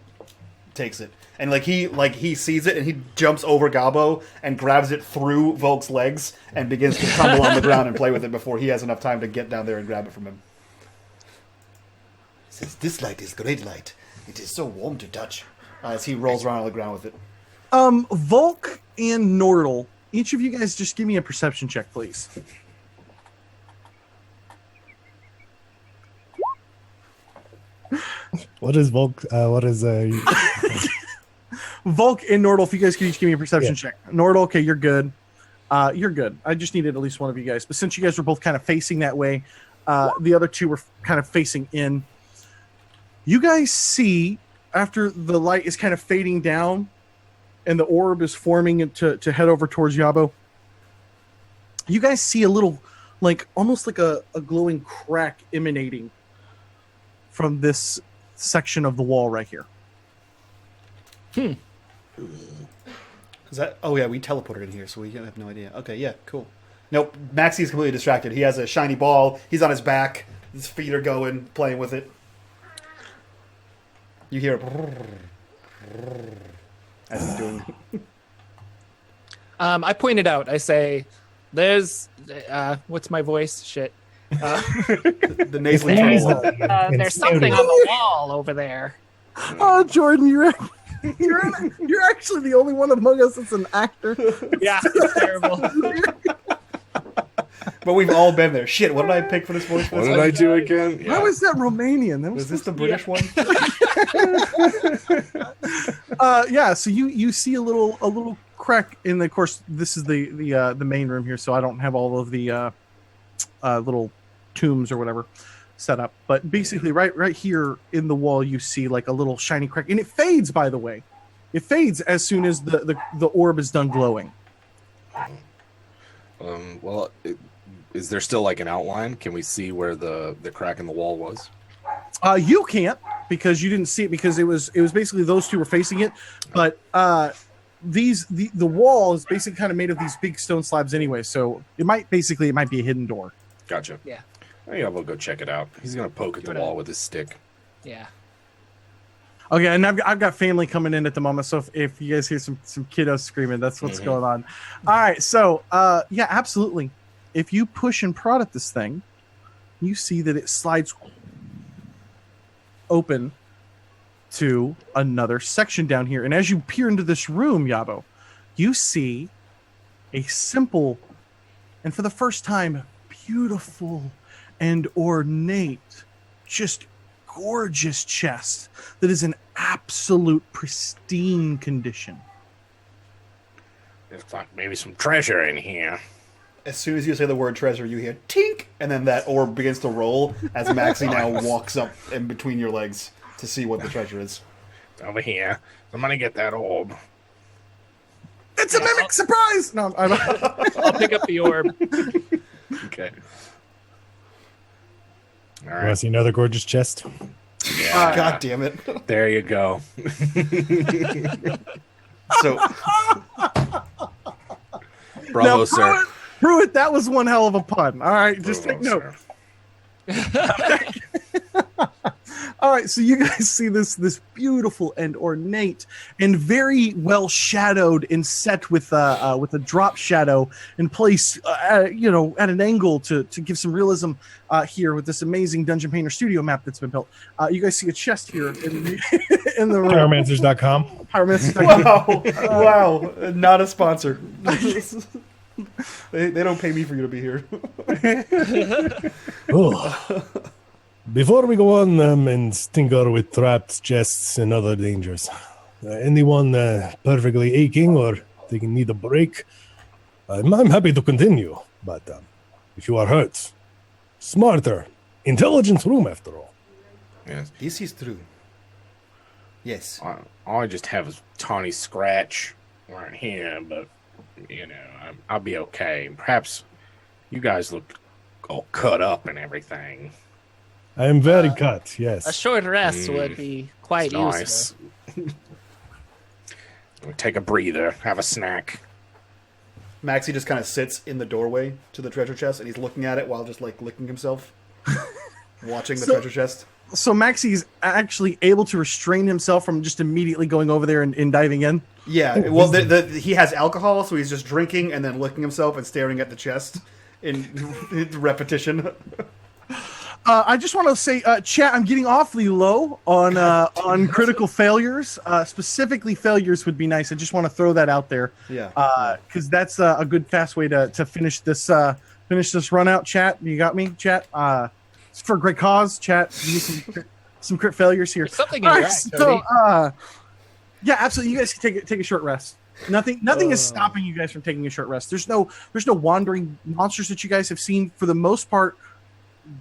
takes it. And he sees it and he jumps over Gabo and grabs it through Volk's legs and begins to tumble on the ground and play with it before he has enough time to get down there and grab it from him. He says, "This light is great light. It is so warm to touch." As he rolls around on the ground with it. Volk and Nordahl, each of you guys just give me a perception check, please. What is Volk? What is Volk and Nordahl, if you guys could each give me a perception check. Nordahl, okay, you're good. You're good. I just needed at least one of you guys. But since you guys were both kind of facing that way, the other two were kind of facing in. You guys see, after the light is kind of fading down and the orb is forming to head over towards Yabo, you guys see a little, almost like a glowing crack emanating from this section of the wall right here. Is that? Oh yeah, we teleported in here, so we have no idea. Okay, yeah, cool. Nope, Maxie's completely distracted. He has a shiny ball. He's on his back. His feet are going, playing with it. You hear as he's doing. I pointed out. I say, "There's what's my voice? Shit. The nasally There's tunnel. There's something on the wall over there." Oh, Jordan, you're actually the only one among us that's an actor. Yeah, it's terrible. But we've all been there. Shit, what did I pick for this voice? What did I do again? How is that Romanian? That Was this the British one? Yeah. So you see a little crack in the. Of course, this is the main room here, so I don't have all of the little tombs or whatever set up. But basically, right here in the wall, you see like a little shiny crack, and it fades. By the way, it fades as soon as the orb is done glowing. Well, is there still like an outline? Can we see where the crack in the wall was? You can't because you didn't see it because it was basically those two were facing it, but the wall is basically kind of made of these big stone slabs anyway, so it might be a hidden door. Gotcha. Yeah. Yeah, we'll go check it out. He's gonna poke at the wall with his stick. Yeah. Okay, and I've got family coming in at the moment, so if you guys hear some kiddos screaming, that's what's going on. All right, so yeah, absolutely. If you push and prod at this thing, you see that it slides open to another section down here. And as you peer into this room, Yabo, you see a simple and for the first time beautiful and ornate, just gorgeous chest that is in absolute pristine condition. Looks like maybe some treasure in here. As soon as you say the word treasure, you hear tink, and then that orb begins to roll as Maxie now walks up in between your legs to see what the treasure is. It's over here. I'm gonna get that orb. It's a mimic surprise! No, I'll pick up the orb. Okay. All Want to right. see another gorgeous chest? Yeah. God damn it. There you go. So, Bravo, now, sir. Pruitt, that was one hell of a pun. All right, just Bravo, take note. sir. All right, so you guys see this beautiful and ornate and very well shadowed and set with a drop shadow in place, at an angle to give some realism here with this amazing Dungeon Painter Studio map that's been built. You guys see a chest here in the room. Pyromancers.com. Pyromancers.com. wow, not a sponsor. They don't pay me for you to be here. Oh. Before we go on and tinker with traps, chests, and other dangers, anyone perfectly aching or taking need a break, I'm happy to continue. But if you are hurt, smarter, intelligence room after all. Yes. This is true. Yes. All I just have is a tiny scratch right here, but I'll be okay. Perhaps you guys look all cut up and everything. I am very cut, yes. A short rest would be quite Nice. useful. Take a breather, have a snack. Maxie just kind of sits in the doorway to the treasure chest, and he's looking at it while just like licking himself, watching the treasure chest. So Maxie's actually able to restrain himself from just immediately going over there and diving in. Yeah, well, he has alcohol, so he's just drinking and then licking himself and staring at the chest in repetition. I just want to say, chat, I'm getting awfully low on critical failures. Specifically, failures would be nice. I just want to throw that out there. Yeah. Because that's a good, fast way to finish this run out, chat. You got me, chat? It's for a great cause, chat. You need some crit failures here. There's something in All your right, eye, so, Cody. yeah, absolutely. You guys can take a short rest. Nothing is stopping you guys from taking a short rest. There's no wandering monsters that you guys have seen. For the most part,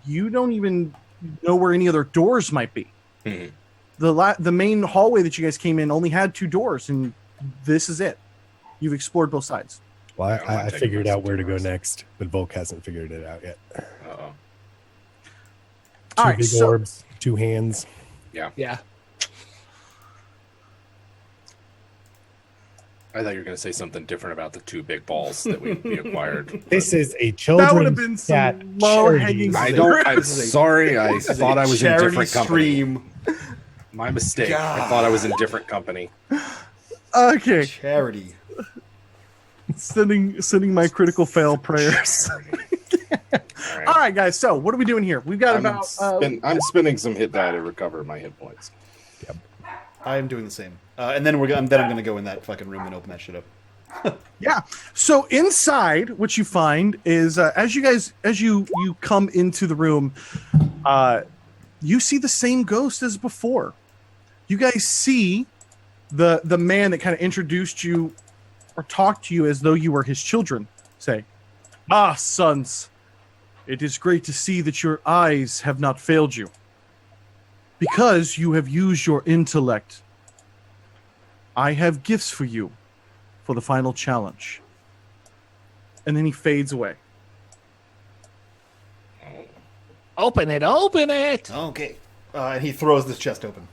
you don't even know where any other doors might be. Mhm. The main hallway that you guys came in only had 2 doors, and this is it. You've explored both sides. Well, I'm gonna I take figured a out where to go rest. next, but Volk hasn't figured it out yet. Uh-oh. 2 All right, big so- orbs, 2 hands. Yeah. I thought you were going to say something different about the 2 big balls that we acquired. This is a That would have children's been cat some low-hanging charity. I'm sorry. I thought I was in charity different company. stream. My mistake. I thought I was in different company. Okay, Charity. sending my critical fail prayers. All right, guys. So what are we doing here? We've got I'm spending some hit die to recover my hit points. I am doing the same. And then I'm going to go in that fucking room and open that shit up. Yeah. So inside, what you find is as you come into the room, you see the same ghost as before. You guys see the man that kind of introduced you or talked to you as though you were his children. Say, "Ah, sons, it is great to see that your eyes have not failed you, because you have used your intellect. I have gifts for you for the final challenge." And then he fades away. Open it, open it. Okay. And he throws this chest open.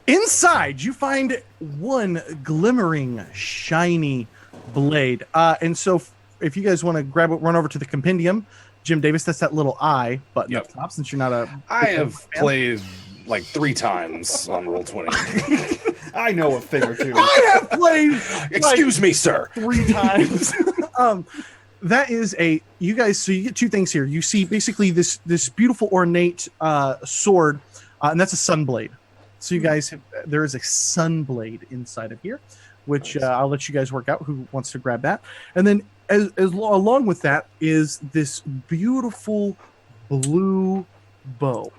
Inside, you find one glimmering, shiny blade. And so, if you guys want to grab it, run over to the compendium. Jim Davis, that's that little I button Yep. up top, since you're not a... I have played like 3 times on Roll20. I know a thing or two. I have played... Excuse me, sir. 3 times. That is you guys, so you get 2 things here. You see basically this beautiful ornate sword, and that's a sunblade. So you guys there is a sunblade inside of here, which I'll let you guys work out who wants to grab that. And then along with that is this beautiful blue bow.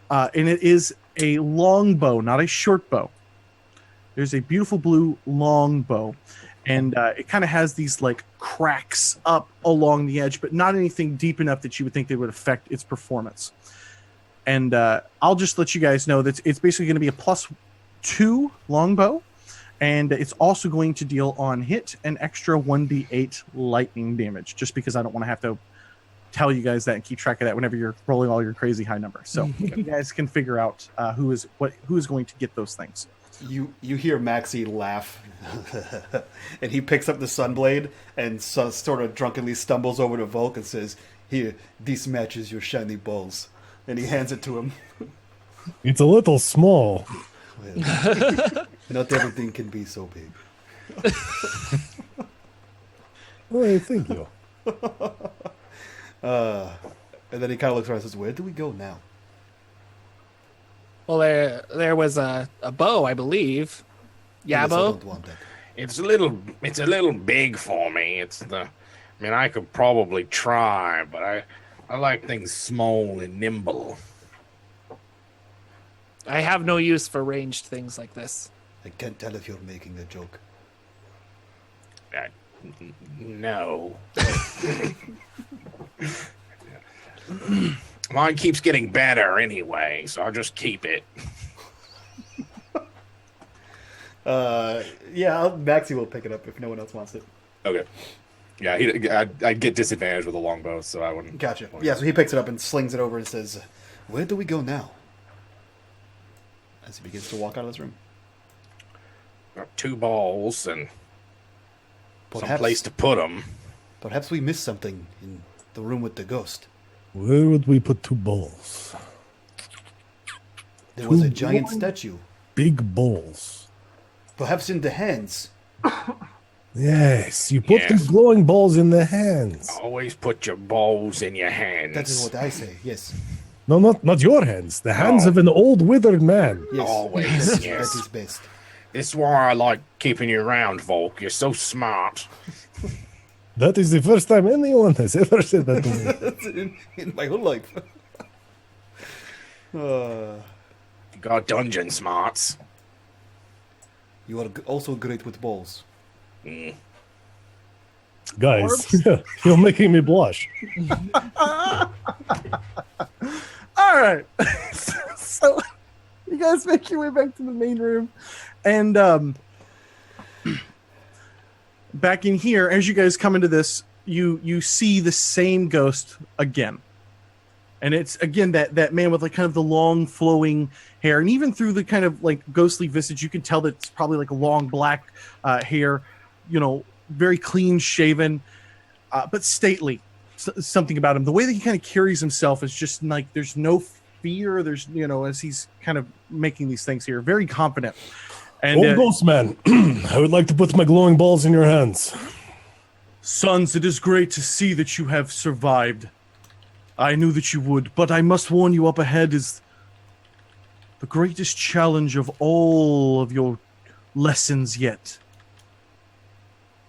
And it is a long bow, not a short bow. There's a beautiful blue long bow. And it kind of has these like cracks up along the edge, but not anything deep enough that you would think they would affect its performance. And I'll just let you guys know that it's basically going to be a +2 longbow, and it's also going to deal on hit an extra 1d8 lightning damage, just because I don't want to have to tell you guys that and keep track of that whenever you're rolling all your crazy high numbers. So you guys can figure out who is going to get those things. You hear Maxie laugh, and he picks up the sunblade and sort of drunkenly stumbles over to Volk and says, "Here, this matches your shiny balls." And he hands it to him. It's a little small. Well, not everything can be so big. Oh, thank you. And then he kind of looks around and says, "Where do we go now?" Well, there was a bow, I believe. Yeah, Yes, I bow. don't want that. It's a little big for me. I could probably try, but I like things small and nimble. I have no use for ranged things like this. I can't tell if you're making a joke. No. Mine keeps getting better anyway, so I'll just keep it. Yeah, Maxie will pick it up if no one else wants it. Okay. Yeah, I'd get disadvantage with a longbow, so I wouldn't. Gotcha. Yeah, so he picks it up and slings it over and says, "Where do we go now?" As he begins to walk out of this room. Got 2 balls and some Perhaps, place to put them. perhaps we missed something in the room with the ghost. Where would we put 2 balls? There was a Two giant balls? statue. Big balls. Perhaps in the hands. Yes, you put Yes. the glowing balls in the hands. Always put your balls in your hands. That is what I say, yes. No, not your hands. The hands of an old withered man. Yes. Always, That yes. is best. This is why I like keeping you around, Volk. You're so smart. That is the first time anyone has ever said that to me. in my whole life. You got dungeon smarts. You are also great with balls. Guys, you're making me blush. All right. So you guys make your way back to the main room, and back in here, as you guys come into this, you see the same ghost again. And it's again that man with like kind of the long flowing hair, and even through the kind of like ghostly visage, you can tell that it's probably like a long black hair, very clean shaven, but stately. Something about him, the way that he kind of carries himself is just like there's no fear. There's as he's kind of making these things here, very confident. And Old ghost man, I would like to put my glowing balls in your hands. Sons, it is great to see that you have survived. I knew that you would, but I must warn you, up ahead is the greatest challenge of all of your lessons yet.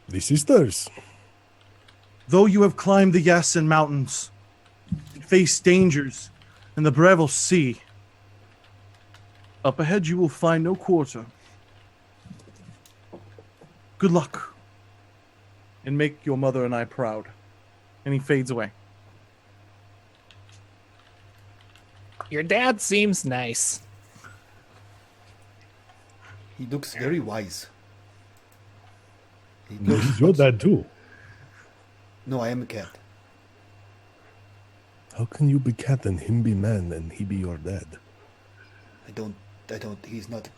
The sisters. Though you have climbed the Yasen Mountains and faced dangers in the Breville Sea, up ahead you will find no quarter. Good luck, and make your mother and I proud. And he fades away. Your dad seems nice. He looks very wise. He He's your dad too. No, I am a cat. How can you be cat and him be man and he be your dad? I don't, he's not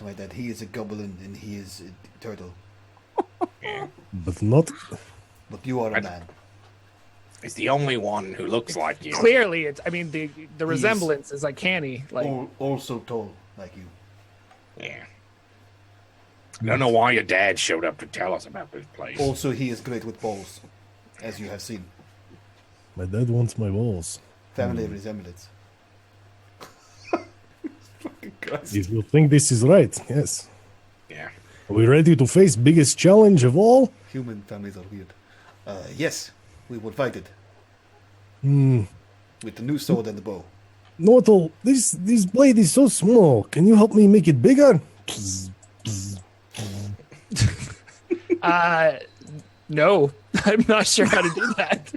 my dad. He is a goblin and he is a turtle. But not... But you are a man. He's the only one who looks like you. Clearly, the resemblance is uncanny. Like Also tall, like you. Yeah. I don't know why your dad showed up to tell us about this place. Also, he is great with balls, as you have seen. My dad wants my balls. Family resemblance. Fucking Christ. If you think this is right, yes. Yeah. Are we ready to face biggest challenge of all? Human families are weird. Yes, we will fight it. With the new sword and the bow. Nordahl, this blade is so small. Can you help me make it bigger? no, I'm not sure how to do that.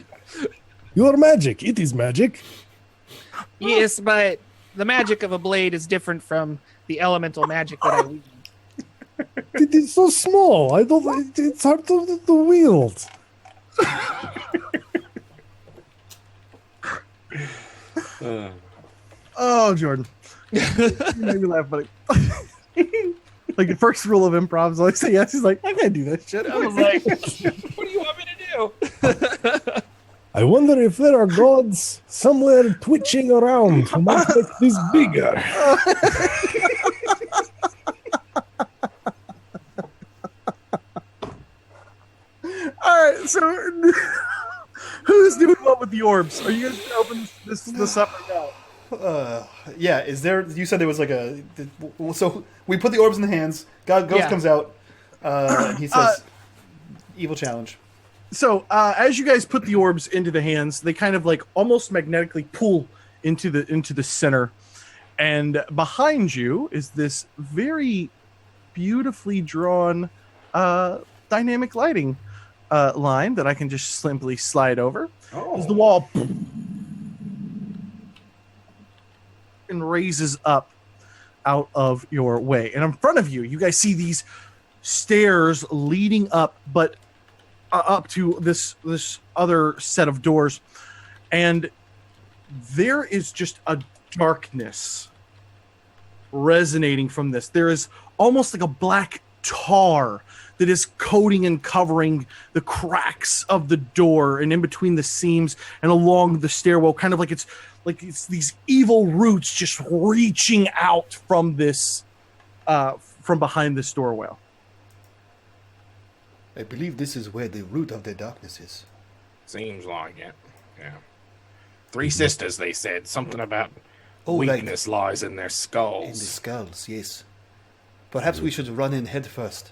Your magic. It is magic. Yes, but the magic of a blade is different from the elemental magic that I wield. It is so small. It's hard to wield. Oh, Jordan. You made me laugh, buddy. Like the first rule of improv is always say yes. He's like, I can't do that shit. I was like, what do you want me to do? I wonder if there are gods somewhere twitching around who might make this bigger. All right, so who's doing what with the orbs? Are you guys going to open this up right now? Yeah, is there... You said there was like a... So, we put the orbs in the hands. Ghost comes out. And he says, evil challenge. So, as you guys put the orbs into the hands, they kind of like almost magnetically pull into the center. And behind you is this very beautifully drawn dynamic lighting line that I can just simply slide over. Oh. As the wall and raises up out of your way. And in front of you, you guys see these stairs leading up, but up to this other set of doors. And there is just a darkness resonating from this. There is almost like a black tar that is coating and covering the cracks of the door and in between the seams and along the stairwell, kind of like it's these evil roots just reaching out from this from behind this doorway. I believe this is where the root of the darkness is. Seems like it. Yeah. Three sisters, they said. Something about Oh, weakness lies in their In the skulls. skulls, yes. Perhaps we should run in head first.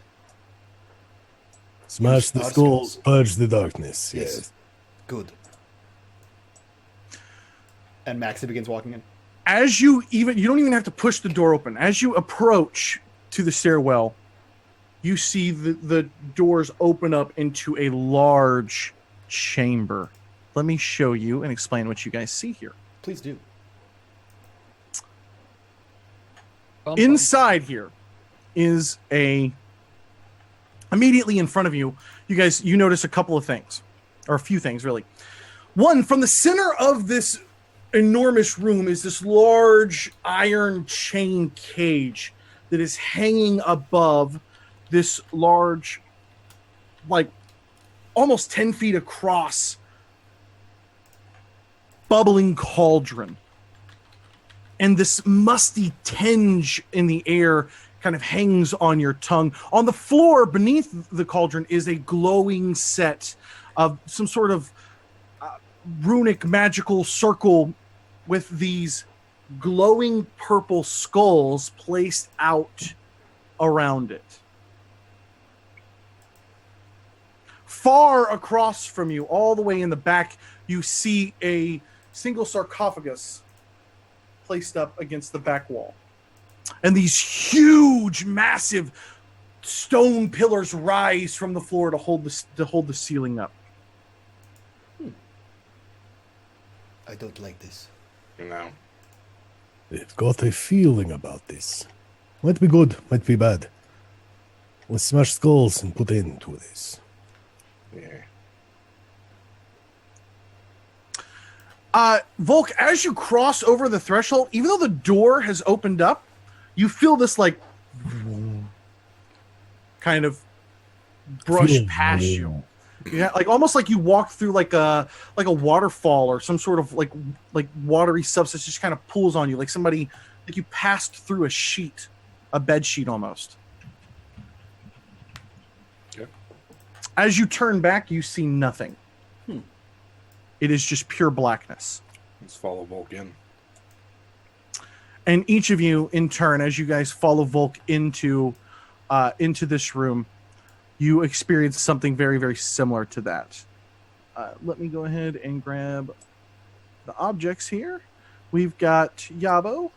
Smash the skulls, purge the darkness. Yes. Yes. Good. And Maxie begins walking in. As you don't even have to push the door open. As you approach to the stairwell, you see the doors open up into a large chamber. Let me show you and explain what you guys see here. Please do. Inside here is immediately in front of you, you notice a couple of things, or a few things really. One, from the center of this enormous room is this large iron chain cage that is hanging above this large, like almost 10 feet across, bubbling cauldron. And this musty tinge in the air kind of hangs on your tongue. On the floor beneath the cauldron is a glowing set of some sort of runic magical circle with these glowing purple skulls placed out around it. Far across from you, all the way in the back, you see a single sarcophagus placed up against the back wall. And these huge, massive stone pillars rise from the floor to hold the ceiling up. I don't like this. No. I've got a feeling about this. Might be good, might be bad. Let's smash skulls and put an end to this. Yeah. Volk, as you cross over the threshold, even though the door has opened up, you feel this like kind of brush past you. Yeah, like almost like you walk through like a waterfall or some sort of like watery substance just kind of pulls on you, like somebody like you passed through a bed sheet almost. Okay. As you turn back, you see nothing. It is just pure blackness. Let's follow Volk in. And each of you, in turn, as you guys follow Volk into this room, you experience something very, very similar to that. Let me go ahead and grab the objects here. We've got Yabo.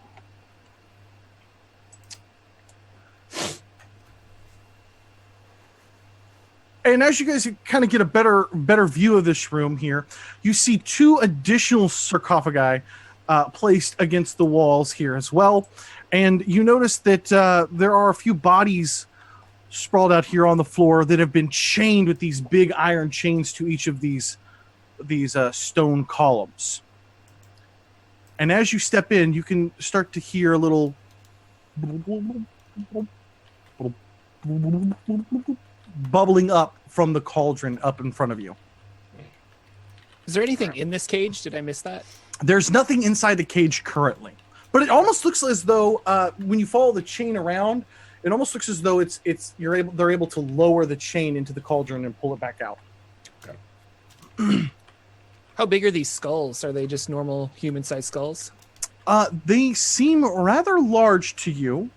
And as you guys kind of get a better view of this room here, you see two additional sarcophagi placed against the walls here as well. And you notice that there are a few bodies sprawled out here on the floor that have been chained with these big iron chains to each of these stone columns. And as you step in, you can start to hear a little bubbling up from the cauldron up in front of you. Is there anything in this cage? Did I miss that? There's nothing inside the cage currently, but it almost looks as though when you follow the chain around, it almost looks as though they're able to lower the chain into the cauldron and pull it back out. Okay. How big are these skulls? Are they just normal human-sized skulls? They seem rather large to you.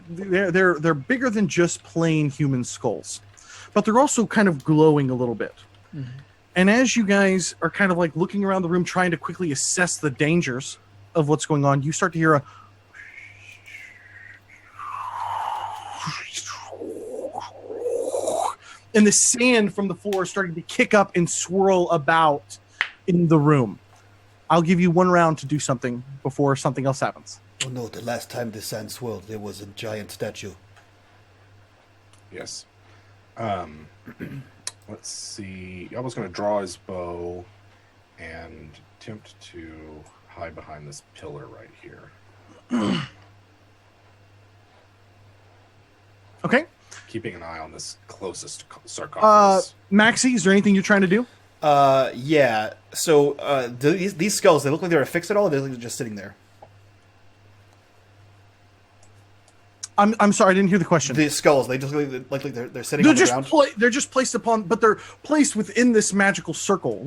They're bigger than just plain human skulls, but they're also kind of glowing a little bit. Mm-hmm. And as you guys are kind of like looking around the room, trying to quickly assess the dangers of what's going on, you start to hear a and the sand from the floor is starting to kick up and swirl about in the room. I'll give you one round to do something before something else happens. Oh no, the last time the sand swirled, there was a giant statue. Yes. Let's see. I was going to draw his bow and attempt to hide behind this pillar right here. Okay. Keeping an eye on this closest sarcophagus. Maxie, is there anything you're trying to do? Yeah. So these skulls, they look like they're affixed at all, or they're just sitting there? I'm sorry, I didn't hear the question. The skulls, they just look like they're sitting on the ground? They're just placed upon, but they're placed within this magical circle.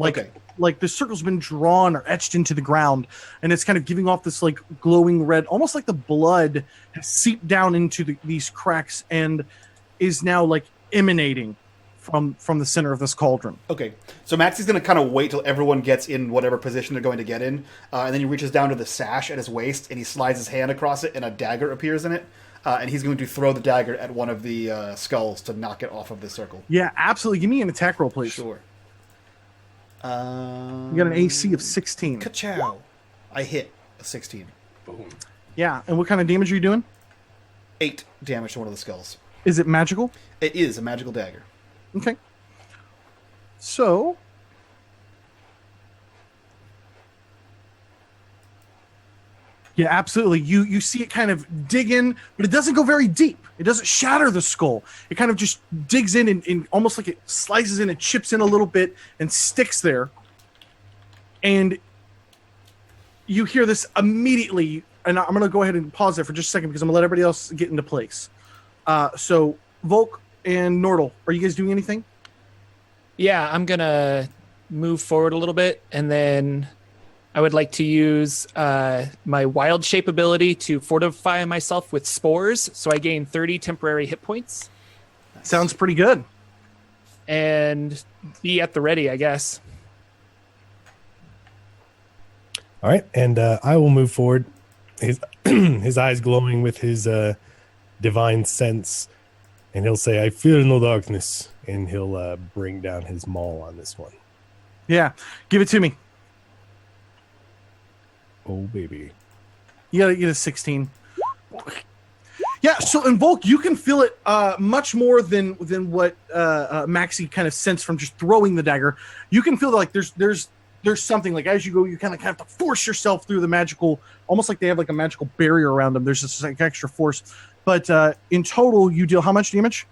Like the circle's been drawn or etched into the ground, and it's kind of giving off this like glowing red, almost like the blood has seeped down into these cracks and is now like emanating from the center of this cauldron. Okay, so Maxie's going to kind of wait till everyone gets in whatever position they're going to get in, and then he reaches down to the sash at his waist, and he slides his hand across it, and a dagger appears in it. And he's going to throw the dagger at one of the skulls to knock it off of the circle. Yeah, absolutely. Give me an attack roll, please. Sure. You got an AC of 16. Ka-chow. I hit a 16. Boom. Yeah, and what kind of damage are you doing? 8 damage to one of the skulls. Is it magical? It is a magical dagger. Okay. So, Yeah, absolutely. You see it kind of dig in, but it doesn't go very deep. It doesn't shatter the skull. It kind of just digs in and almost like it slices in and chips in a little bit and sticks there. And you hear this immediately, and I'm going to go ahead and pause there for just a second because I'm going to let everybody else get into place. So, Volk and Nordahl, are you guys doing anything? Yeah, I'm going to move forward a little bit, and then I would like to use my wild shape ability to fortify myself with spores, so I gain 30 temporary hit points. Sounds pretty good. And be at the ready, I guess. All right, and I will move forward. His his eyes glowing with his divine sense, and he'll say, "I fear no darkness," and he'll bring down his maul on this one. Yeah, give it to me. Oh baby, You gotta get a 16. Yeah, so in Volk, you can feel it much more than what Maxie kind of sensed from just throwing the dagger. You can feel like there's something, like as you go, you kind of have to force yourself through the magical, almost like they have like a magical barrier around them. There's this like extra force. But in total, you deal how much damage?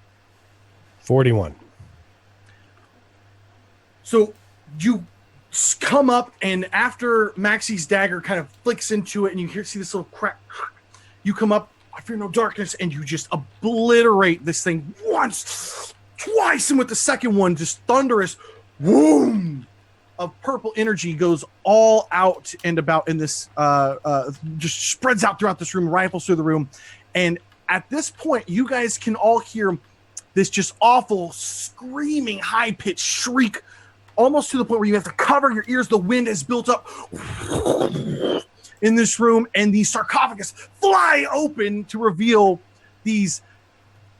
41. So you come up, and after Maxie's dagger kind of flicks into it, and you see this little crack, you come up, I fear no darkness, and you just obliterate this thing once, twice, and with the second one, just thunderous, boom, of purple energy goes all out and about in this, just spreads out throughout this room, rifles through the room. And at this point, you guys can all hear this just awful, screaming, high-pitched shriek, almost to the point where you have to cover your ears. The wind has built up in this room, and the sarcophagus fly open to reveal these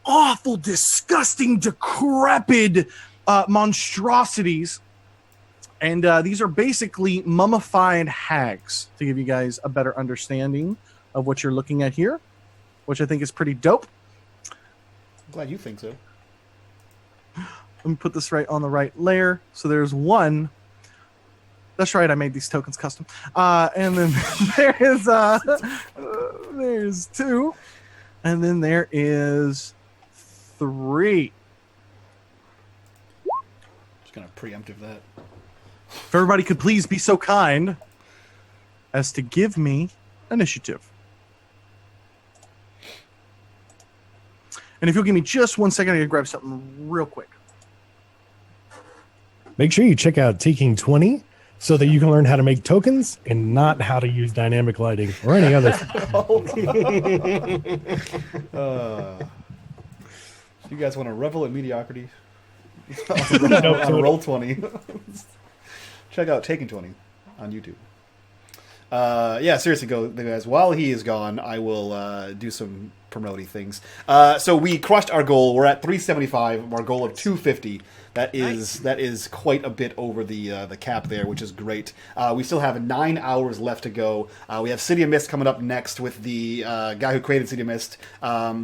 awful, disgusting, decrepit monstrosities. And these are basically mummified hags, to give you guys a better understanding of what you're looking at here, which I think is pretty dope. I'm glad you think so. Let me put this right on the right layer. So there's one. That's right, I made these tokens custom. And then there's two. And then there is three. Just gonna preemptive that. If everybody could please be so kind as to give me initiative. And if you'll give me just 1 second, I gotta grab something real quick. Make sure you check out Taking20 so that you can learn how to make tokens and not how to use dynamic lighting or any other. You guys want to revel in mediocrity? on Roll20. Check out Taking20 on YouTube. Yeah, seriously, go guys. While he is gone, I will do some promoting things. So we crushed our goal. We're at 375. Our goal of 250. That is quite a bit over the cap there, which is great. We still have 9 hours left to go. We have City of Mist coming up next with the guy who created City of Mist.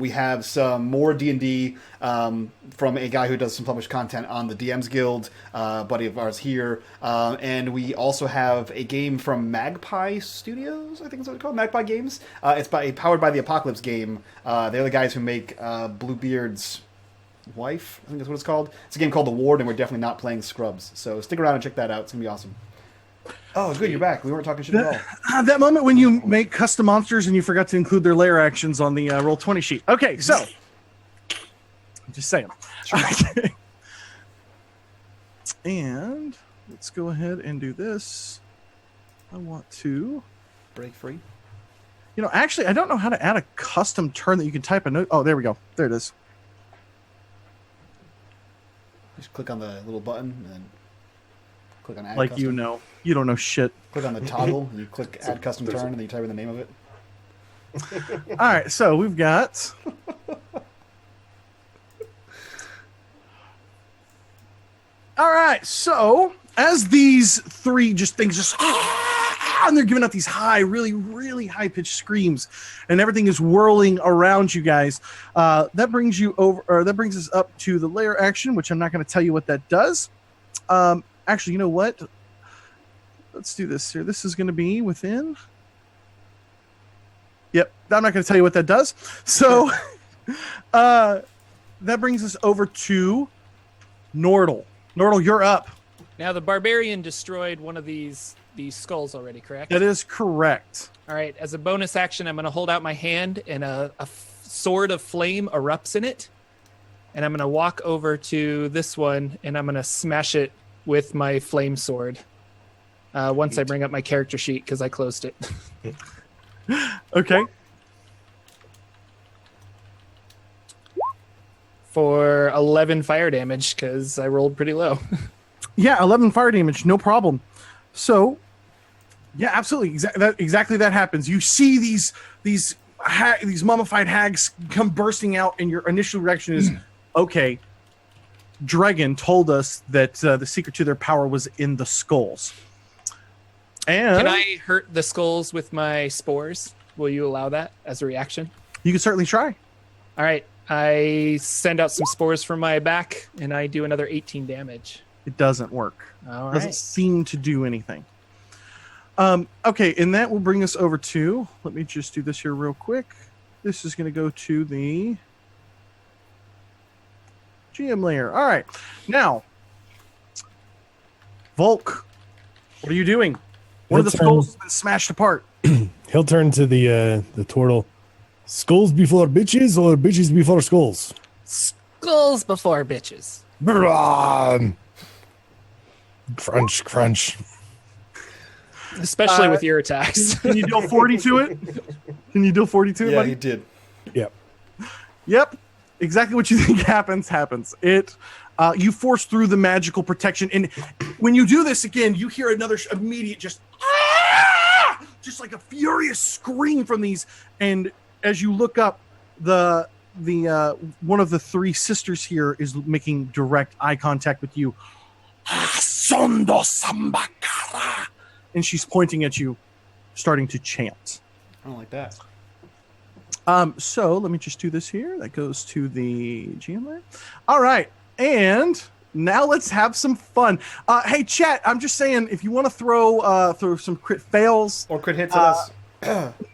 We have some more D&D from a guy who does some published content on the DMs Guild, buddy of ours here. And we also have a game from Magpie Studios, I think is what it's called, Magpie Games. It's powered by the Apocalypse game. They're the guys who make Bluebeard's Wife, I think that's what it's called. It's a game called The Ward, and we're definitely not playing Scrubs. So stick around and check that out. It's going to be awesome. Oh, good, you're back. We weren't talking shit at all. That moment when you make custom monsters and you forgot to include their layer actions on the Roll20 sheet. Okay, so I'm just saying. Okay. And let's go ahead and do this. I want to break free. You know, actually, I don't know how to add a custom turn that you can type a note. Oh, there we go. There it is. Just click on the little button and then click on Add like Custom. You know. You don't know shit. Click on the toggle and you click Add Custom Turn and then you type in the name of it. All right, so we've got... All right, so as these three things just... and they're giving out these high, really, really high-pitched screams, and everything is whirling around you guys. That brings you over, or that brings us up to the layer action, which I'm not going to tell you what that does. Actually, you know what? Let's do this here. This is going to be within Yep, I'm not going to tell you what that does. So that brings us over to Nordahl. Nordahl, you're up. Now the barbarian destroyed one of these skulls already, correct? That is correct. All right. As a bonus action, I'm going to hold out my hand, and a sword of flame erupts in it. And I'm going to walk over to this one, and I'm going to smash it with my flame sword. Once I bring up my character sheet, because I closed it. Okay. For 11 fire damage, because I rolled pretty low. Yeah, 11 fire damage, no problem. So, yeah, absolutely, exactly that happens. You see these mummified hags come bursting out, and your initial reaction is, okay, Dragon told us that the secret to their power was in the skulls. And Can I hurt the skulls with my spores? Will you allow that as a reaction? You can certainly try. All right. I send out some spores from my back, and I do another 18 damage. It doesn't work. All right. Doesn't seem to do anything. Okay, and that will bring us over to, let me just do this here real quick. This is going to go to the GM layer. All right. Now, Volk, what are you doing? One of the skulls has been smashed apart. He'll turn to the turtle. Skulls before bitches or bitches before skulls? Skulls before bitches. Crunch, crunch. Especially with your attacks. Can you deal 40 to it? Can you deal 40 to it, Yeah, buddy? he did. Yep. Yep. Exactly what you think happens. It you force through the magical protection, and when you do this again, you hear another immediate just like a furious scream from these. And as you look up, the one of the three sisters here is making direct eye contact with you. Sondo Sambakara. And she's pointing at you, starting to chant. I don't like that. So let me just do this here. That goes to the GM layer. All right. And now let's have some fun. Hey, chat, I'm just saying, if you want to throw some crit fails Or crit hits at us.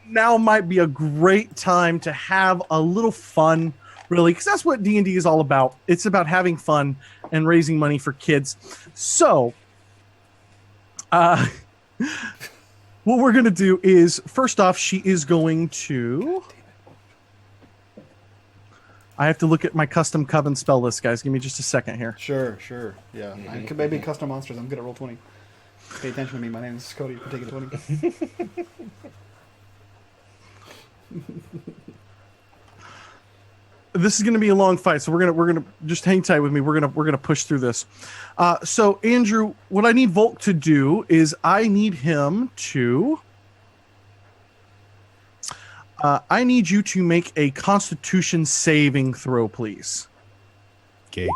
now might be a great time to have a little fun, really, because that's what D&D is all about. It's about having fun and raising money for kids. So, what we're going to do is, first off, she is going to... I have to look at my custom coven spell list, guys. Give me just a second here. Sure. Yeah. I could maybe custom monsters. I'm good at Roll20. Pay attention to me. My name is Cody for Taking 20. This is going to be a long fight, so we're gonna just hang tight with me. We're gonna push through this. So Andrew, what I need Volk to do is I need him to. I need you to make a Constitution saving throw, please. Okay.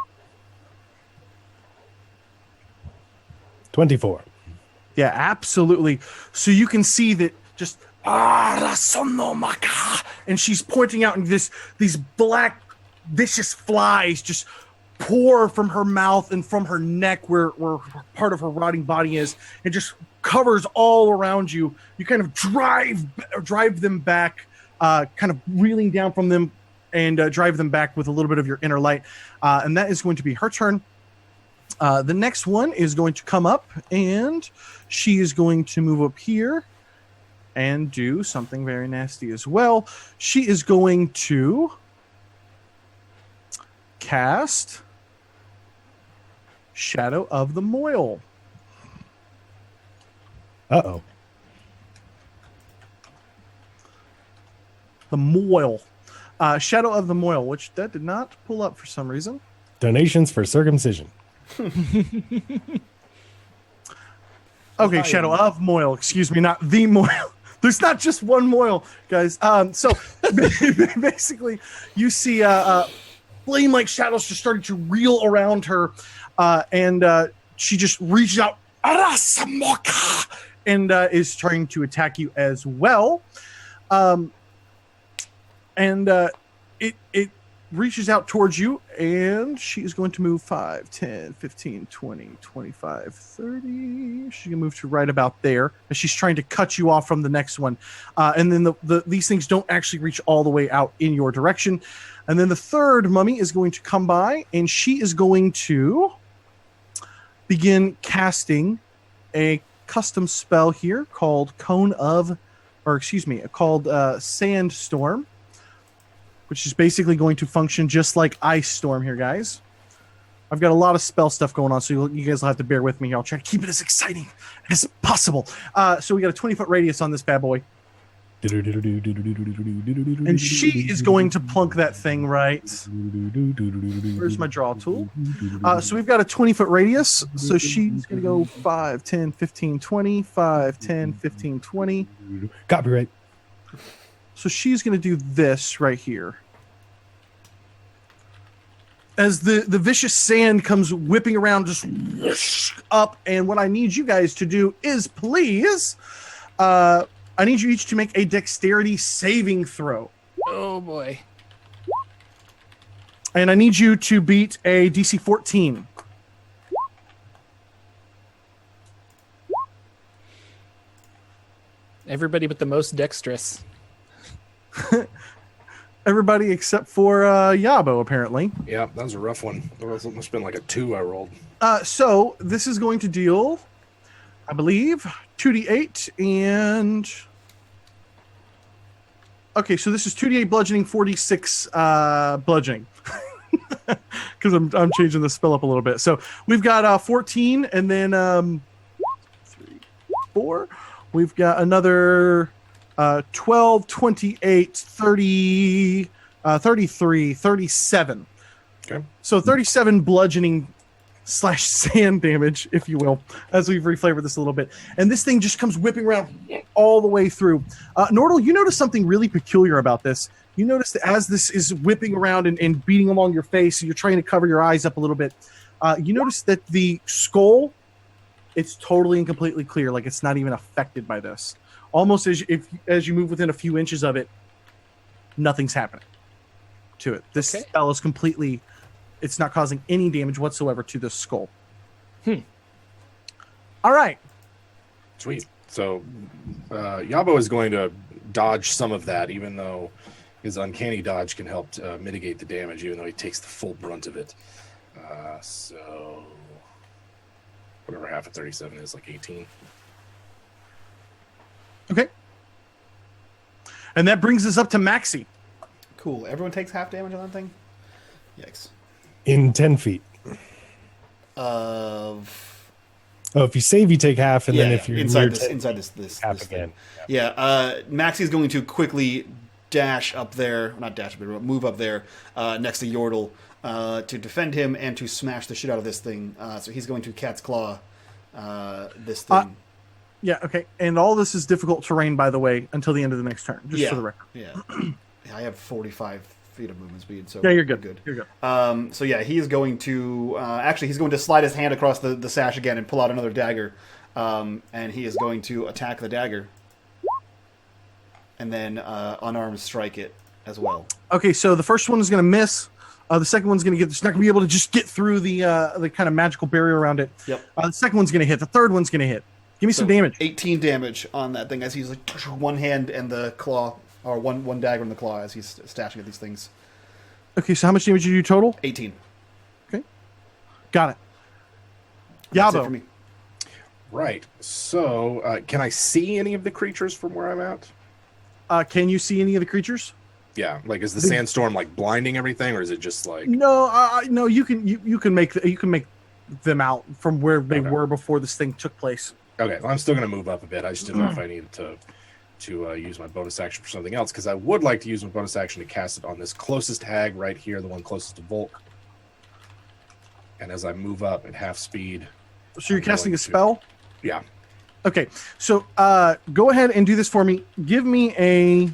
24. Yeah, absolutely. So you can see that just and she's pointing out, and these black vicious flies just pour from her mouth and from her neck where part of her rotting body is, and just covers all around you. You kind of drive them back, kind of reeling down from them, and drive them back with a little bit of your inner light. And that is going to be her turn. The next one is going to come up, and she is going to move up here and do something very nasty as well. She is going to cast Shadow of the Moil. Uh-oh. The Moil. Shadow of the Moil, which that did not pull up for some reason. Donations for circumcision. Okay, Shadow of Moil. Excuse me, not the Moil. There's not just one Moil, guys. So basically, you see flame-like shadows just starting to reel around her, and she just reaches out and is trying to attack you as well. And it reaches out towards you, and she is going to move 5, 10, 15, 20, 25, 30. She's going to move to right about there as she's trying to cut you off from the next one. And then these things don't actually reach all the way out in your direction. And then the third mummy is going to come by, and she is going to begin casting a custom spell here called Sandstorm, which is basically going to function just like Ice Storm here, guys. I've got a lot of spell stuff going on, so you guys will have to bear with me. I'll try to keep it as exciting as possible. So we got a 20-foot radius on this bad boy. And she is going to plunk that thing right. Where's my draw tool? So we've got a 20-foot radius. So she's going to go 5, 10, 15, 20, 5, 10, 15, 20. Copyright. So she's going to do this right here. As the vicious sand comes whipping around, just whoosh up. And what I need you guys to do is please... I need you each to make a dexterity saving throw. Oh boy. And I need you to beat a DC 14. Everybody but the most dexterous. Everybody except for Yabo, apparently. Yeah, that was a rough one. It must have been like a 2 I rolled. So this is going to deal, I believe, 2d8 and... Okay, so this is 2d8 bludgeoning, 4d6 bludgeoning. Because I'm changing the spell up a little bit. So we've got 14 and then 3, 4. We've got another 12, 28, 30, 33, 37. Okay. So 37 bludgeoning / sand damage, if you will, as we've reflavored this a little bit. And this thing just comes whipping around all the way through. Nordahl, you notice something really peculiar about this. You notice that as this is whipping around and beating along your face, you're trying to cover your eyes up a little bit. You notice that the skull, it's totally and completely clear, like it's not even affected by this. Almost as you move within a few inches of it, nothing's happening to it. This spell is completely... It's not causing any damage whatsoever to the skull. All right. Sweet. So Yabo is going to dodge some of that, even though his uncanny dodge can help mitigate the damage, even though he takes the full brunt of it. So whatever half of 37 is, like 18. Okay. And that brings us up to Maxi. Cool. Everyone takes half damage on that thing? Yikes. In 10 feet. Of... Oh, if you save, you take half, and then if you're inside near this half this again. thing. Yeah. Maxi is going to quickly dash up there, not dash, but move up there next to Jordahl to defend him and to smash the shit out of this thing. So he's going to Cat's Claw this thing. Yeah, okay. And all this is difficult terrain, by the way, until the end of the next turn, just for the record. Yeah. I have 45 feet of movement speed, so yeah, you're good. You're good. So yeah, he is going to he's going to slide his hand across the sash again and pull out another dagger, and he is going to attack the dagger, and then unarmed strike it as well. Okay, so the first one is going to miss. The second one's going to it's not going to be able to just get through the kind of magical barrier around it. Yep. The second one's going to hit. The third one's going to hit. Give me some damage. 18 damage on that thing as he's like one hand and the claw, or one dagger in the claw as he's stashing at these things. Okay, so how much damage did you do total? 18. Okay. Got it. That's it Yabo. for me. Right. So can I see any of the creatures from where I'm at? Can you see any of the creatures? Yeah. Like, is the sandstorm like blinding everything, or is it just like... No, no. You can make them out from where they were before this thing took place. Okay, well, I'm still going to move up a bit. I just didn't know if I needed to use my bonus action for something else, because I would like to use my bonus action to cast it on this closest hag right here, the one closest to Volk. And as I move up at half speed... So you're casting a spell? Yeah. Okay, so go ahead and do this for me. Give me a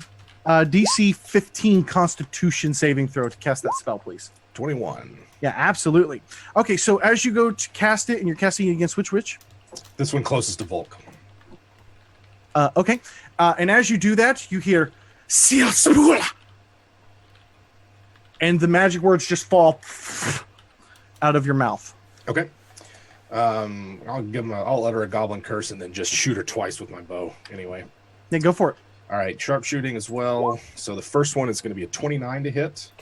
DC 15 Constitution saving throw to cast that spell, please. 21. Yeah, absolutely. Okay, so as you go to cast it, and you're casting it against which? This one closest to Volk. Okay. And as you do that, you hear Seal Spoola. and the magic words just fall out of your mouth. Okay. I'll utter a goblin curse and then just shoot her twice with my bow. Anyway. Yeah, go for it. All right, sharpshooting as well. So the first one is going to be a 29 to hit.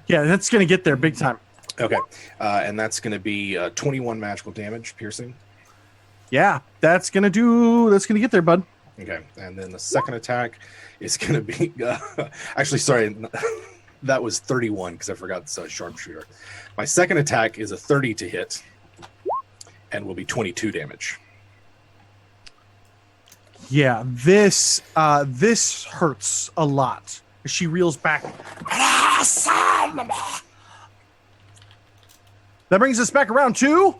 Yeah, that's going to get there big time. Okay, and that's going to be 21 magical damage, piercing. Yeah, that's going to get there, bud. Okay, and then the second attack is going to be... actually, sorry, that was 31 because I forgot the sharpshooter. My second attack is a 30 to hit and will be 22 damage. Yeah, this hurts a lot. She reels back. That brings us back around to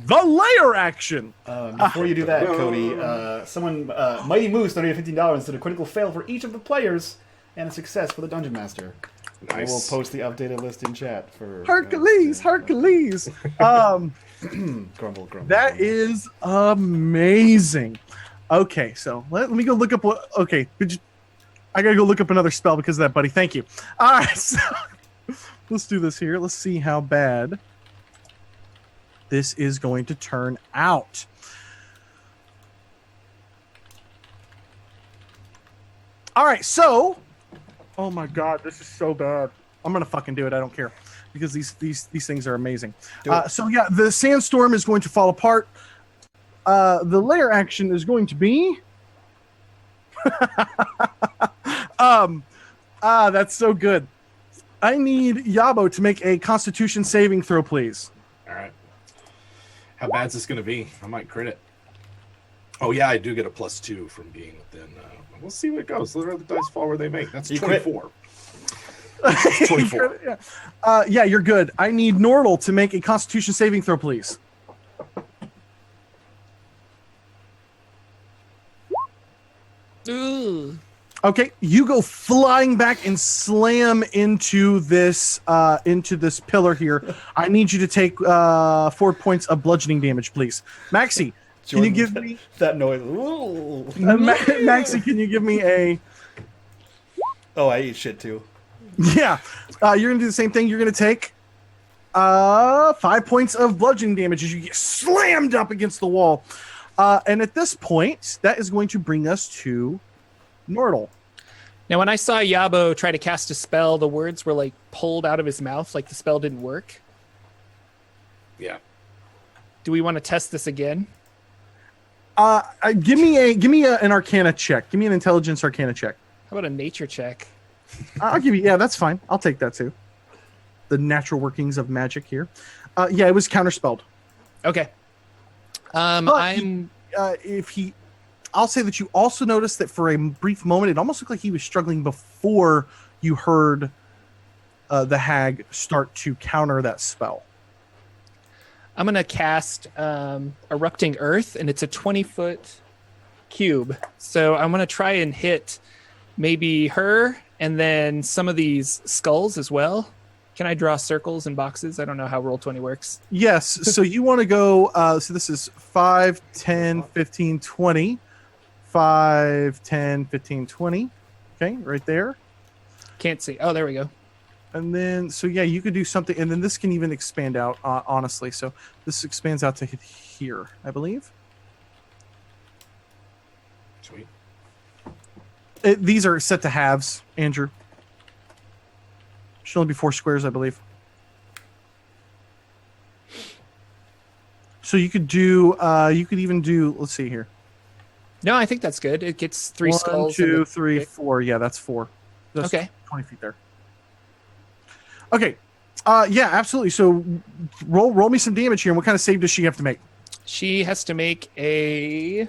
the layer action. Before you do that, Cody, someone Mighty Moose donated $15 and said a critical fail for each of the players and a success for the Dungeon Master. Nice. I will post the updated list in chat for Hercules. Grumble. That is amazing. Okay, so let me go look up what. Okay, I gotta go look up another spell because of that, buddy. Thank you. All right, so let's do this here. Let's see how bad this is going to turn out. All right, so. Oh my God, this is so bad. I'm gonna fucking do it. I don't care because these things are amazing. So yeah, the sandstorm is going to fall apart. The layer action is going to be. That's so good. I need Yabo to make a Constitution saving throw, please. All right. How bad is this going to be? I might crit it. Oh yeah, I do get a +2 from being within. We'll see what it goes. Let the dice fall where they may. That's 24. 24. Yeah, you're good. I need Nordahl to make a Constitution saving throw, please. Ooh. Okay, you go flying back and slam into this pillar here. I need you to take 4 points of bludgeoning damage, please. Maxie, can you give me that noise? Ooh. Maxie, can you give me a? Oh, I eat shit too. Yeah, you're gonna do the same thing. You're gonna take 5 points of bludgeoning damage as you get slammed up against the wall. And at this point, that is going to bring us to Nordahl. Now, when I saw Yabo try to cast a spell, the words were like pulled out of his mouth, like the spell didn't work. Yeah. Do we want to test this again? Give me an Arcana check. Give me an Intelligence Arcana check. How about a nature check? I'll give you. Yeah, that's fine. I'll take that too. The natural workings of magic here. Yeah, it was counterspelled. Okay. I'll say that you also noticed that for a brief moment, it almost looked like he was struggling before you heard the hag start to counter that spell. I'm going to cast Erupting Earth, and it's a 20-foot cube. So I'm going to try and hit maybe her and then some of these skulls as well. Can I draw circles and boxes? I don't know how Roll20 works. Yes. So you want to go, so this is 5, 10, 15, 20. 5, 10, 15, 20. Okay, right there. Can't see. Oh, there we go. And then, so yeah, you could do something, and then this can even expand out, honestly. So this expands out to hit here, I believe. Sweet. These are set to halves, Andrew. Should only be 4 squares, I believe. So you could do, you could even do, let's see here. No, I think that's good. It gets 3 skulls. 1, 2, 3, 4. Yeah, that's 4. That's okay. 20 feet there. Okay. Yeah, absolutely. So roll me some damage here. And what kind of save does she have to make? She has to make a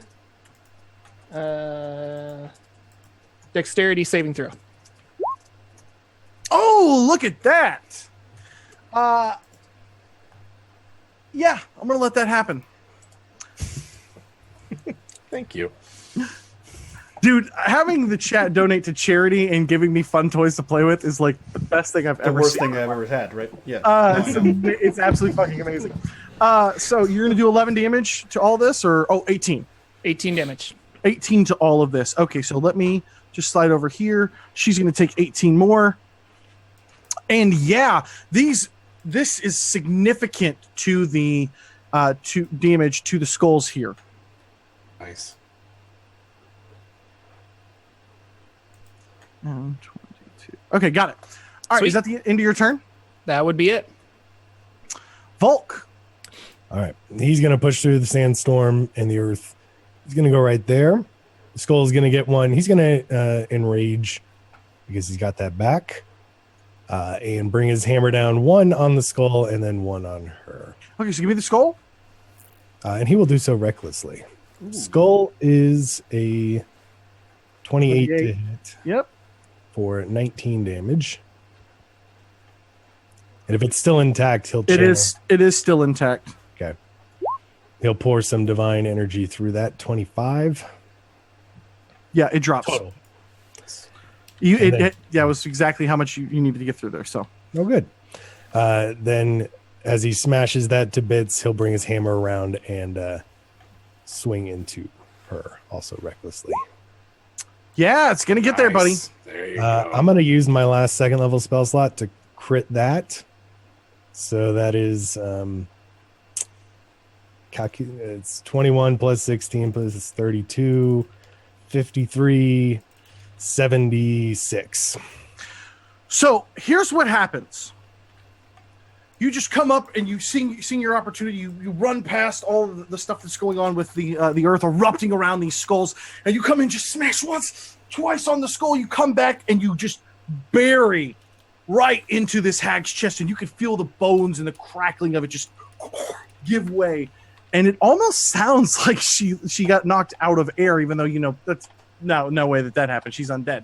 dexterity saving throw. Oh, look at that. Yeah, I'm going to let that happen. Thank you. Dude, having the chat donate to charity and giving me fun toys to play with is like the best thing I've ever The worst seen. thing I've ever had, right? Yeah. It's absolutely fucking amazing. So you're going to do 11 damage to all this, or 18? 18 damage. 18 to all of this. Okay, so let me just slide over here. She's going to take 18 more. And yeah, this is significant to the to damage to the skulls here. Nice. 22. Okay, got it. All right, Sweet. is that the end of your turn? That would be it. Volk. All right. He's going to push through the sandstorm and the earth. He's going to go right there. The skull is going to get one. He's going to enrage because he's got that back and bring his hammer down, one on the skull and then one on her. Okay, so give me the skull. And he will do so recklessly. Skull is a 28 to hit Yep. for 19 damage. And if it's still intact, he'll It channel. is still intact. Okay. He'll pour some divine energy through that. 25 Yeah, it drops. total. It was exactly how much you needed to get through there. So Oh, good. Then as he smashes that to bits, he'll bring his hammer around and swing into her, also recklessly. yeah, it's gonna get there, buddy. Nice. There you go. I'm going to use my last second level spell slot to crit that. So that is it's 21 plus 16 plus 32, 53, 76. So here's what happens. You just come up and you sing your opportunity. You run past all the stuff that's going on with the earth erupting around these skulls, and you come in, just smash once, twice on the skull. You come back and you just bury right into this hag's chest, and you can feel the bones and the crackling of it just give way. And it almost sounds like she got knocked out of air, even though that's no way that happened. She's undead,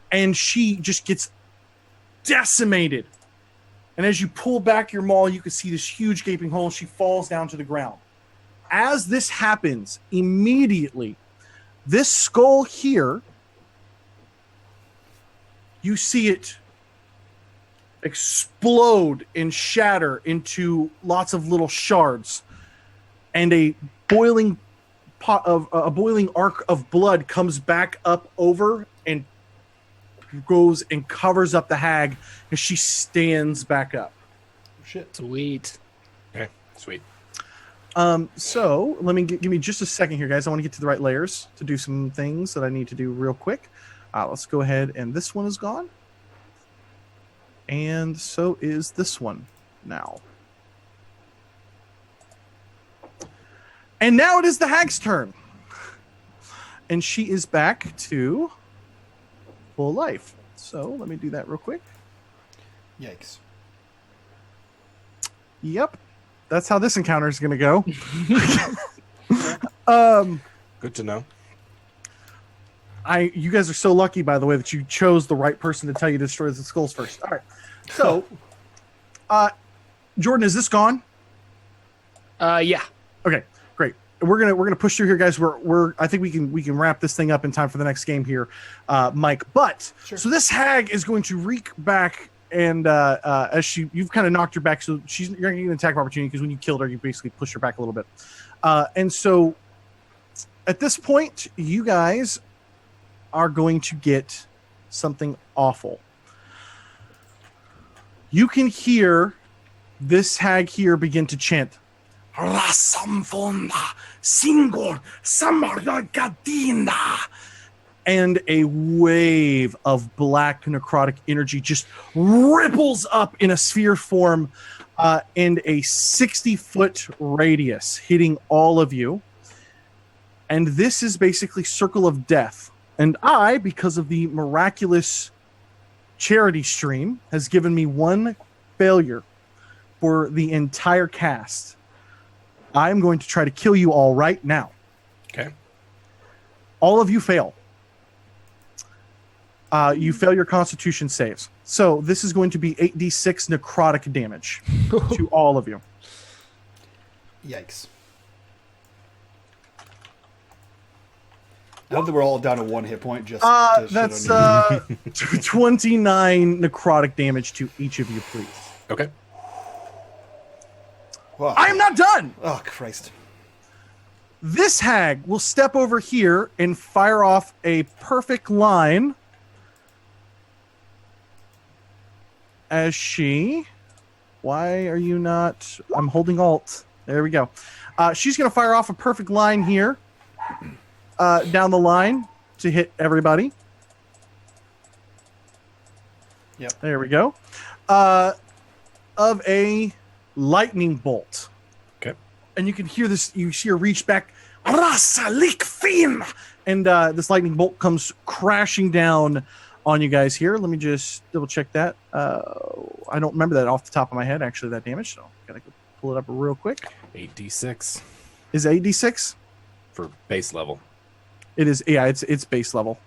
and she just gets decimated. And as you pull back your maul, you can see this huge gaping hole. She falls down to the ground. As this happens, immediately, this skull here, you see it explode and shatter into lots of little shards. And a boiling arc of blood comes back up over and goes and covers up the hag as she stands back up. Shit. Sweet. Okay, sweet. So let me give me just a second here, guys. I want to get to the right layers to do some things that I need to do real quick. Let's go ahead, and this one is gone. And so is this one now. And now it is the hag's turn. And she is back to full life. So let me do that real quick. Yikes. Yep. That's how this encounter is going to go. Good to know. You guys are so lucky, by the way, that you chose the right person to tell you to destroy the skulls first. All right. So, Jordan, is this gone? Yeah. Okay, great. We're gonna push through here, guys. I think we can wrap this thing up in time for the next game here, Mike. But so this hag is going to reek back, and as you've kind of knocked her back, so you're gonna get an attack of opportunity because when you killed her, you basically pushed her back a little bit. And so at this point, you guys are going to get something awful. You can hear this hag here begin to chant. Rasamfonda, Singor, Samargadina. And a wave of black necrotic energy just ripples up in a sphere form in a 60-foot radius, hitting all of you. And this is basically Circle of Death. And I, because of the miraculous charity stream, has given me one failure for the entire cast. I'm going to try to kill you all right now. Okay. All of you fail. You fail your constitution saves. So this is going to be 8d6 necrotic damage to all of you. Yikes. I hope that we're all down to one hit point. Just to That's shit on you. 29 necrotic damage to each of you, please. Okay. Wow. I am not done. Oh, Christ. This hag will step over here and fire off a perfect line as she. Why are you not? I'm holding Alt. There we go. She's going to fire off a perfect line here down the line to hit everybody. Yep. There we go. Of a lightning bolt. Okay. And you can hear this. You see her reach back. And this lightning bolt comes crashing down on you guys here. Let me just double check that. I don't remember that off the top of my head, actually, that damage. So gotta go pull it up real quick. 8d6 Is it 8d6? for base level. It is. Yeah, it's base level.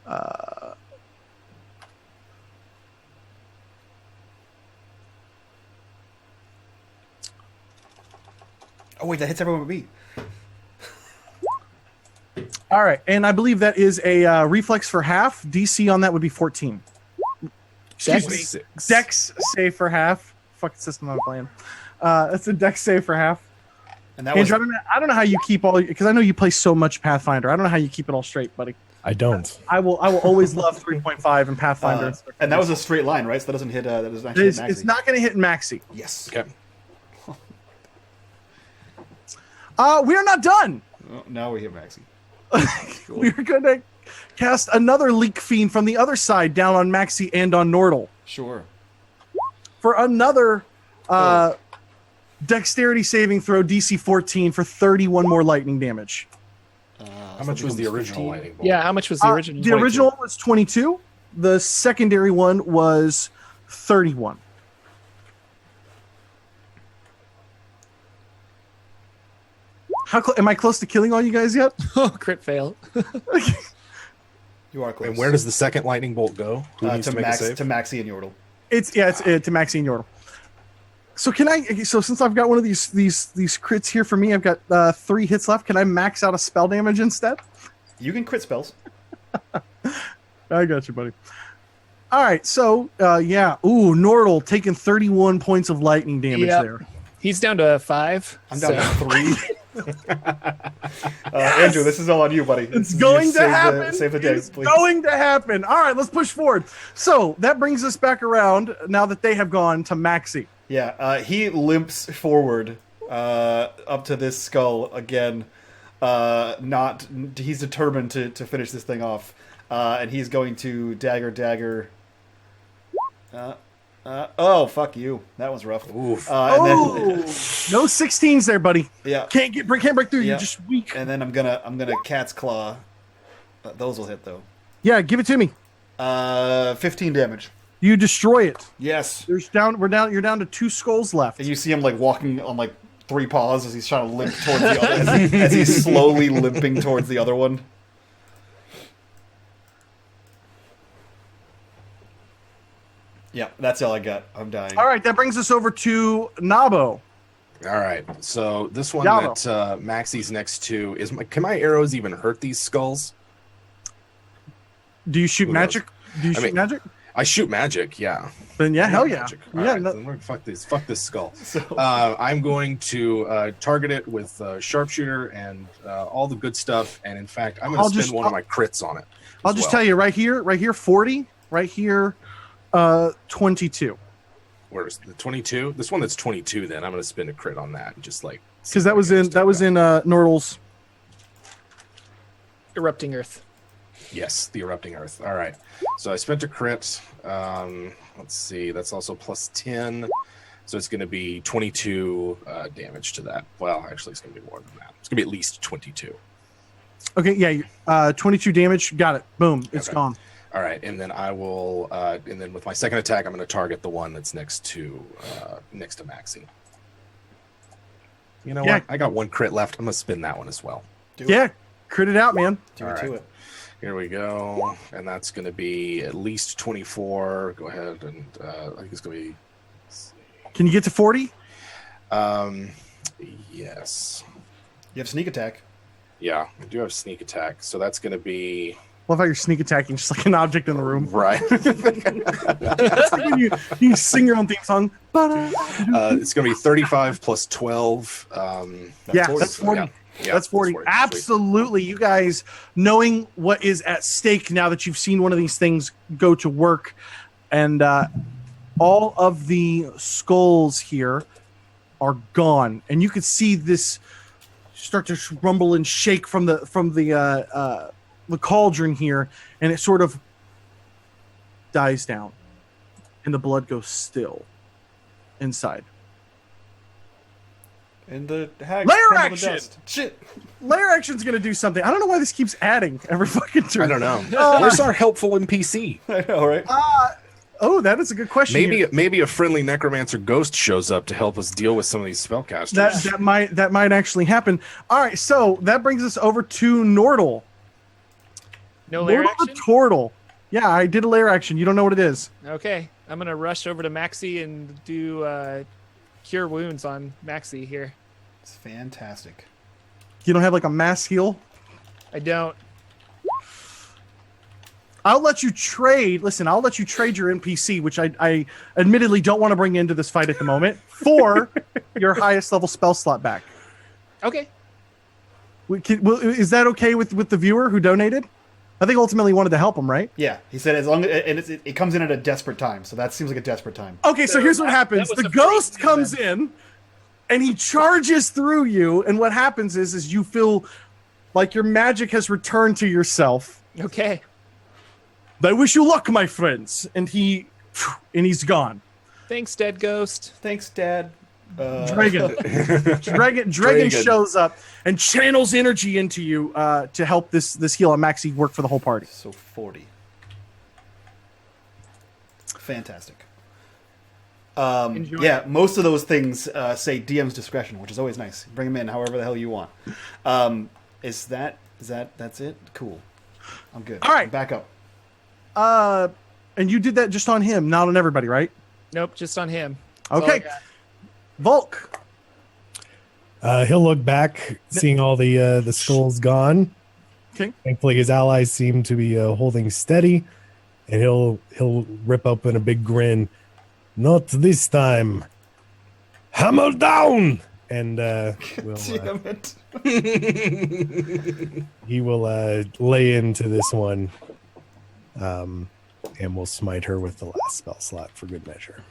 Oh wait, that hits everyone but me. All right, and I believe that is a reflex for half. DC on that would be 14. Excuse me. 6. Dex save for half. Fucking system I'm playing. That's a Dex save for half. And that was Andrew, I don't know how you keep all, because I know you play so much Pathfinder. I don't know how you keep it all straight, buddy. I don't. I will always love 3.5 and Pathfinder. and that was a straight line, right? So that doesn't hit. That doesn't actually hit Maxi. It's not going to hit Maxi. Yes. Okay. We are not done. Oh, now we hit Maxi. We're going to cast another Leak Fiend from the other side down on Maxi and on Nordahl Sure. for another dexterity saving throw, DC 14 for 31 more lightning damage. How much was the original lightning bolt? Yeah, how much was the original? The original was 22. The secondary one was 31. Am I close to killing all you guys yet? Oh, crit fail. You are close. And where does the second lightning bolt go? Who needs to make a save? to Maxi and Yordle. It's to Maxi and Yordle. So can I? So since I've got one of these crits here for me, I've got 3 hits left. Can I max out a spell damage instead? You can crit spells. I got you, buddy. All right. So yeah. Ooh, Nordahl taking 31 points of lightning damage there. He's down to 5. I'm down to 3. Andrew, this is all on you, buddy. It's going to happen. Save the day, It's please. going to happen. All right, let's push forward. So that brings us back around now that they have gone to Maxi. Yeah, he limps forward up to this skull again. He's determined to finish this thing off, and he's going to dagger. Oh, fuck you! That was rough. Oof. No 16s there, buddy. Yeah, Can't break through. Yeah. You're just weak. and then I'm gonna cat's claw. Those will hit though. Yeah, give it to me. 15 damage. You destroy it. Yes. You're down to 2 skulls left. And you see him like walking on like 3 paws as he's trying to limp towards the other, as he's slowly limping towards the other one. Yeah, that's all I got. I'm dying. All right, that brings us over to Nabo. All right. So this one Yellow. that Maxi's next to is can my arrows even hurt these skulls? Do you shoot Who knows? magic? Do you shoot magic? I shoot magic, yeah. Then yeah, hell yeah. Magic. Yeah, All right, no- then fuck this skull. I'm going to target it with sharpshooter and all the good stuff. And in fact, I'm going to spend one of my crits on it. I'll just tell you right here, 40, right here, 22. Where's the 22? This one that's 22. Then I'm going to spend a crit on that, just like Because that was in Nordahl's. Erupting Earth. Yes, the erupting earth. All right. So I spent a crit. Let's see. That's also plus 10. So it's going to be 22 damage to that. Well, actually, it's going to be more than that. It's going to be at least 22. Okay, yeah, 22 damage. Got it. Boom. It's Okay. gone. All right. And then I will, and then with my second attack, I'm going to target the one that's next to Maxi. You know Yeah. what? I got 1 crit left. I'm going to spin that one as well. Yeah, crit it out, man. Do All it to right. it. Here we go. And that's going to be at least 24. Go ahead. And I think it's going to be... Can you get to 40? Yes. You have sneak attack. Yeah, I do have sneak attack. So that's going to be... Love how you're sneak attacking just like an object in the room. Right. It's like when you sing your own theme song. It's going to be 35 plus 12. Yeah, that's 40. Yeah, That's 40. Sweet. Absolutely. You guys, knowing what is at stake now that you've seen one of these things go to work, and all of the skulls here are gone, and you could see this start to rumble and shake from the cauldron here, and it sort of dies down, and the blood goes still inside. And the hag Layer crumble to action! dust. Shit. Layer action's going to do something. I don't know why this keeps adding every fucking turn. I don't know. Where's our helpful NPC? I know, right? Oh, that is a good question. Maybe a friendly necromancer ghost shows up to help us deal with some of these spellcasters. That might actually happen. All right, so that brings us over to Nordahl. No layer Nordahl the action? Turtle. Yeah, I did a layer action. You don't know what it is. Okay. I'm going to rush over to Maxi and do Cure Wounds on Maxi here. It's fantastic. You don't have like a mass heal? I don't. I'll let you trade. Listen, I'll let you trade your NPC, which I admittedly don't want to bring into this fight at the moment, for your highest level spell slot back. Okay. Is that okay with the viewer who donated? I think ultimately he wanted to help him, right? Yeah, he said as long as it comes in at a desperate time, so that seems like a desperate time. Okay, so here's what happens. was The a ghost freak comes event. in, and he charges through you, and what happens is you feel like your magic has returned to yourself. Okay. I wish you luck, my friends. And he's gone. Thanks, Dead Ghost. Thanks, Dad. Dragon shows up and channels energy into you to help this heal on Maxi work for the whole party. So 40. Fantastic. Enjoy. Yeah, most of those things say DM's discretion, which is always nice. Bring them in however the hell you want. That's it? Cool. I'm good. All right. Back up. And you did that just on him, not on everybody, right? Nope, just on him. That's all I Okay. got. Volk. He'll look back, seeing all the skulls gone. Okay. Thankfully, his allies seem to be holding steady, and he'll rip open a big grin. Not this time. Hammer down! And Damn it. he will lay into this one, and we'll smite her with the last spell slot for good measure.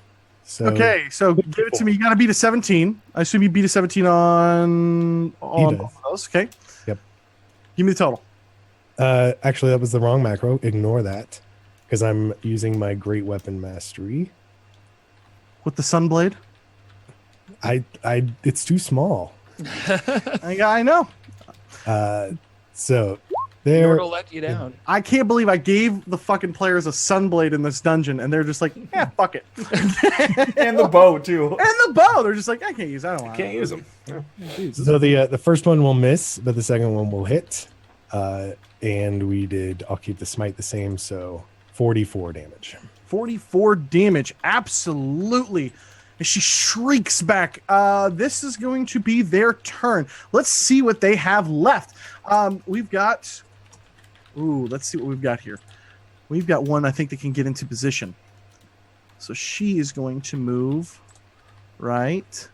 So, Okay, so give it to me. You got to beat a 17. I assume you beat a 17 on does. both of those. Okay. Yep. Give me the total. Actually, that was the wrong macro. Ignore that, because I'm using my great weapon mastery. With the Sunblade. It's too small. I know. So there. Nordahl let you down. I can't believe I gave the fucking players a Sunblade in this dungeon, and they're just like, yeah, fuck it. And the bow, too. And the bow. They're just like, I can't use it. I don't want Can't it. use them. So the first one will miss, but the second one will hit. And we did. I'll keep the smite the same. So 44 damage. 44 damage. Absolutely. And she shrieks back. This is going to be their turn. Let's see what they have left. We've got... Ooh, let's see what we've got here. We've got one, I think, that can get into position. So she is going to move right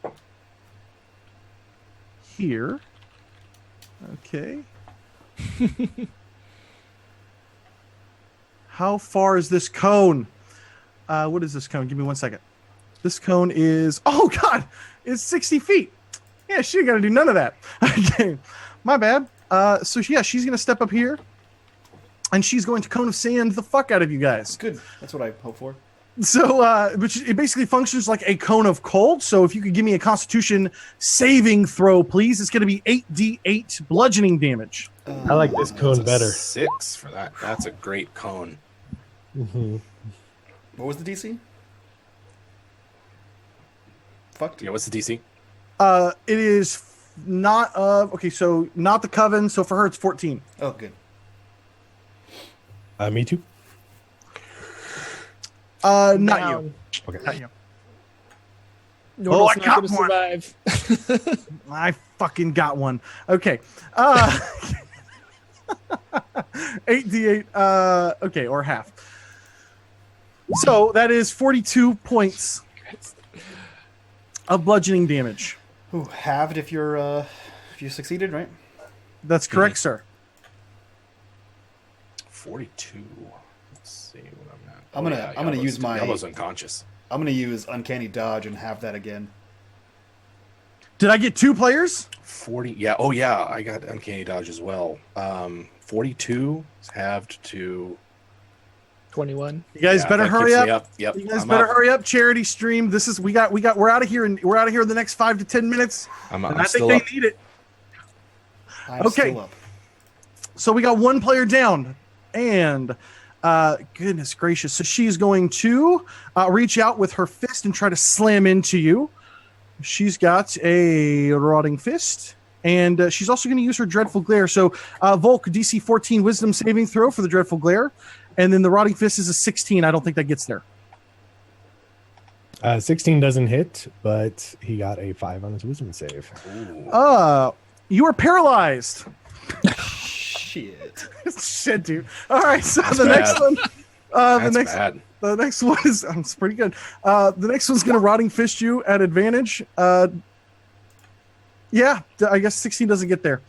here. Okay. How far is this cone? What is this cone? Give me 1 second. This cone is... Oh, God! It's 60 feet. Yeah, she ain't got to do none of that. Okay. My bad. So, yeah, she's going to step up here. And she's going to cone of sand the fuck out of you guys. Good. That's what I hope for. So, which it basically functions like a cone of cold. So, if you could give me a Constitution saving throw, please. It's going to be 8d8 bludgeoning damage. I like this cone That's a better. 6 for that. That's a great cone. Mm-hmm. What was the DC? Fucked. Yeah, what's the DC? It is not okay. So not the coven. So for her, it's 14. Oh, good. Me too. Not Down. you. Okay. Not you. Nordahl's I not got gonna one. survive. I fucking got one. Okay. 8d8. Okay, or half. So that is 42 points of bludgeoning damage. Ooh, halved if you succeeded, right? That's correct, sir. 42. Let's see what I'm at. I'm gonna use my- Diablo's unconscious. I'm going to use Uncanny Dodge and have that again. Did I get 2 players? 40. Yeah. Oh, yeah. I got Uncanny Dodge as well. 42 is halved to 21. You guys better that hurry keeps up. me up. Yep. You guys I'm better up. hurry up. Charity stream. This is we're out of here in the next 5 to 10 minutes. I'm and I think still they up. need it. I'm Okay. still up. So we got 1 player down, and goodness gracious, so she's going to reach out with her fist and try to slam into you. She's got a rotting fist, and she's also going to use her dreadful glare. So Volk, DC 14 wisdom saving throw for the dreadful glare, and then the rotting fist is a 16. I don't think that gets there. 16 doesn't hit, but he got a 5 on his wisdom save. You are paralyzed. Shit. Shit, dude. All right, so That's the bad. next one. That's bad. The next one is it's pretty good. The next one's gonna rotting fist you at advantage. Yeah, I guess 16 doesn't get there.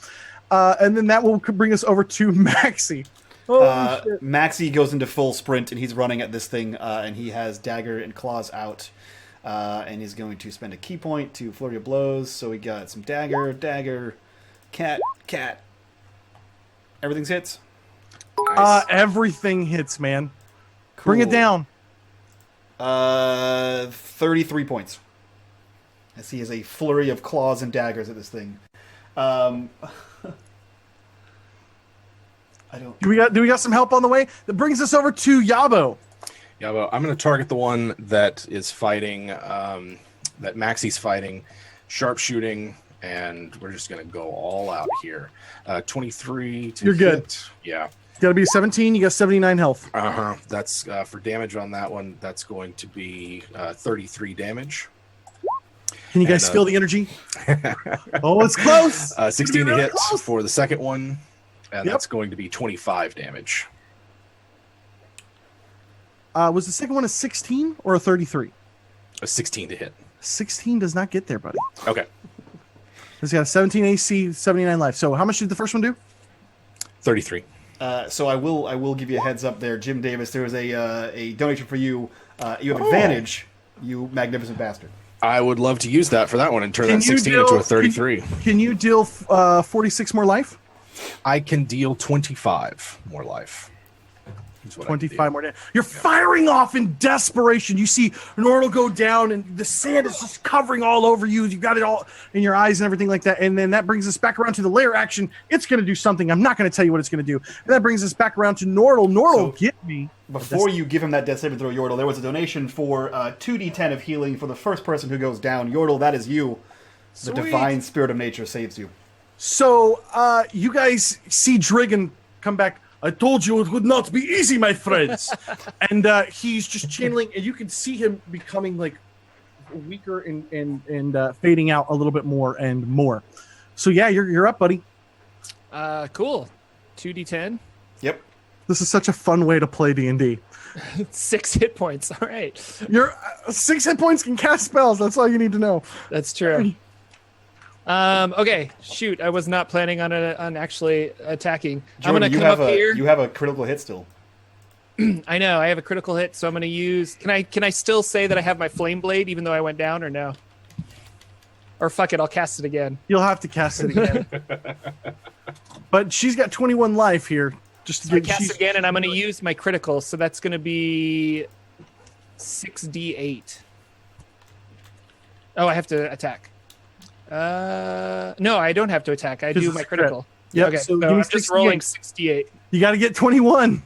And then that will bring us over to Maxi. Shit. Maxi goes into full sprint, and he's running at this thing, and he has dagger and claws out, and he's going to spend a key point to flurry of blows. So we got some dagger, cat. Everything's hits. Nice. Everything hits, man. Cool. Bring it down. 33 points. As he has a flurry of claws and daggers at this thing. I don't. Do we got some help on the way? That brings us over to Yabo. Yeah, well, I'm going to target the one that is fighting, that Maxi's fighting, sharpshooting, and we're just going to go all out here. 23 to You're good. hit. Yeah. Got to be a 17. You got 79 health. That's for damage on that one. That's going to be 33 damage. Can you guys And, feel the energy? Oh, it's close. 16 to really hit close. for the second one, and Yep. that's going to be 25 damage. Was the second one a 16 or a 33? A 16 to hit. 16 does not get there, buddy. Okay. He's got a 17 AC, 79 life. So how much did the first one do? 33. So I will give you a heads up there, Jim Davis. There is a donation for you. You have advantage, you magnificent bastard. I would love to use that for that one and turn Can that you 16 deal- into a 33. Can you deal 46 more life? I can deal 25 more life. Is what I can 25 do. more damage. You're firing off in desperation. You see Nordahl go down, and the sand is just covering all over you. You've got it all in your eyes and everything like that. And then that brings us back around to the lair action. It's going to do something. I'm not going to tell you what it's going to do. And that brings us back around to Nordahl. Nordahl, So- get me. Before you give him that death saving throw, Yordle, there was a donation for 2d10 of healing for the first person who goes down. Yordle, that is you. The Sweet. divine spirit of nature saves you. So you guys see Drigan come back. I told you it would not be easy, my friends. And he's just channeling, and you can see him becoming like weaker and fading out a little bit more and more. So yeah, you're up, buddy. Cool. 2d10. Yep. This is such a fun way to play D&D. 6 hit points. All right. Your 6 hit points can cast spells. That's all you need to know. That's true. Okay. Shoot. I was not planning on actually attacking. I'm Jordan, going to you come have up here. You have a critical hit still. I know. I have a critical hit, so I'm going to use... Can I still say that I have my flame blade even though I went down, or no? Or fuck it, I'll cast it again. You'll have to cast it again. But she's got 21 life here. Just to So I get cast she's- it again, and I'm going to use my critical, so that's going to be 6d8. Oh, I have to attack. No, I don't have to attack. I 'Cause do it's my a crit. critical. Yep, Okay, so so give me I'm just 68. rolling 68. You got to get 21.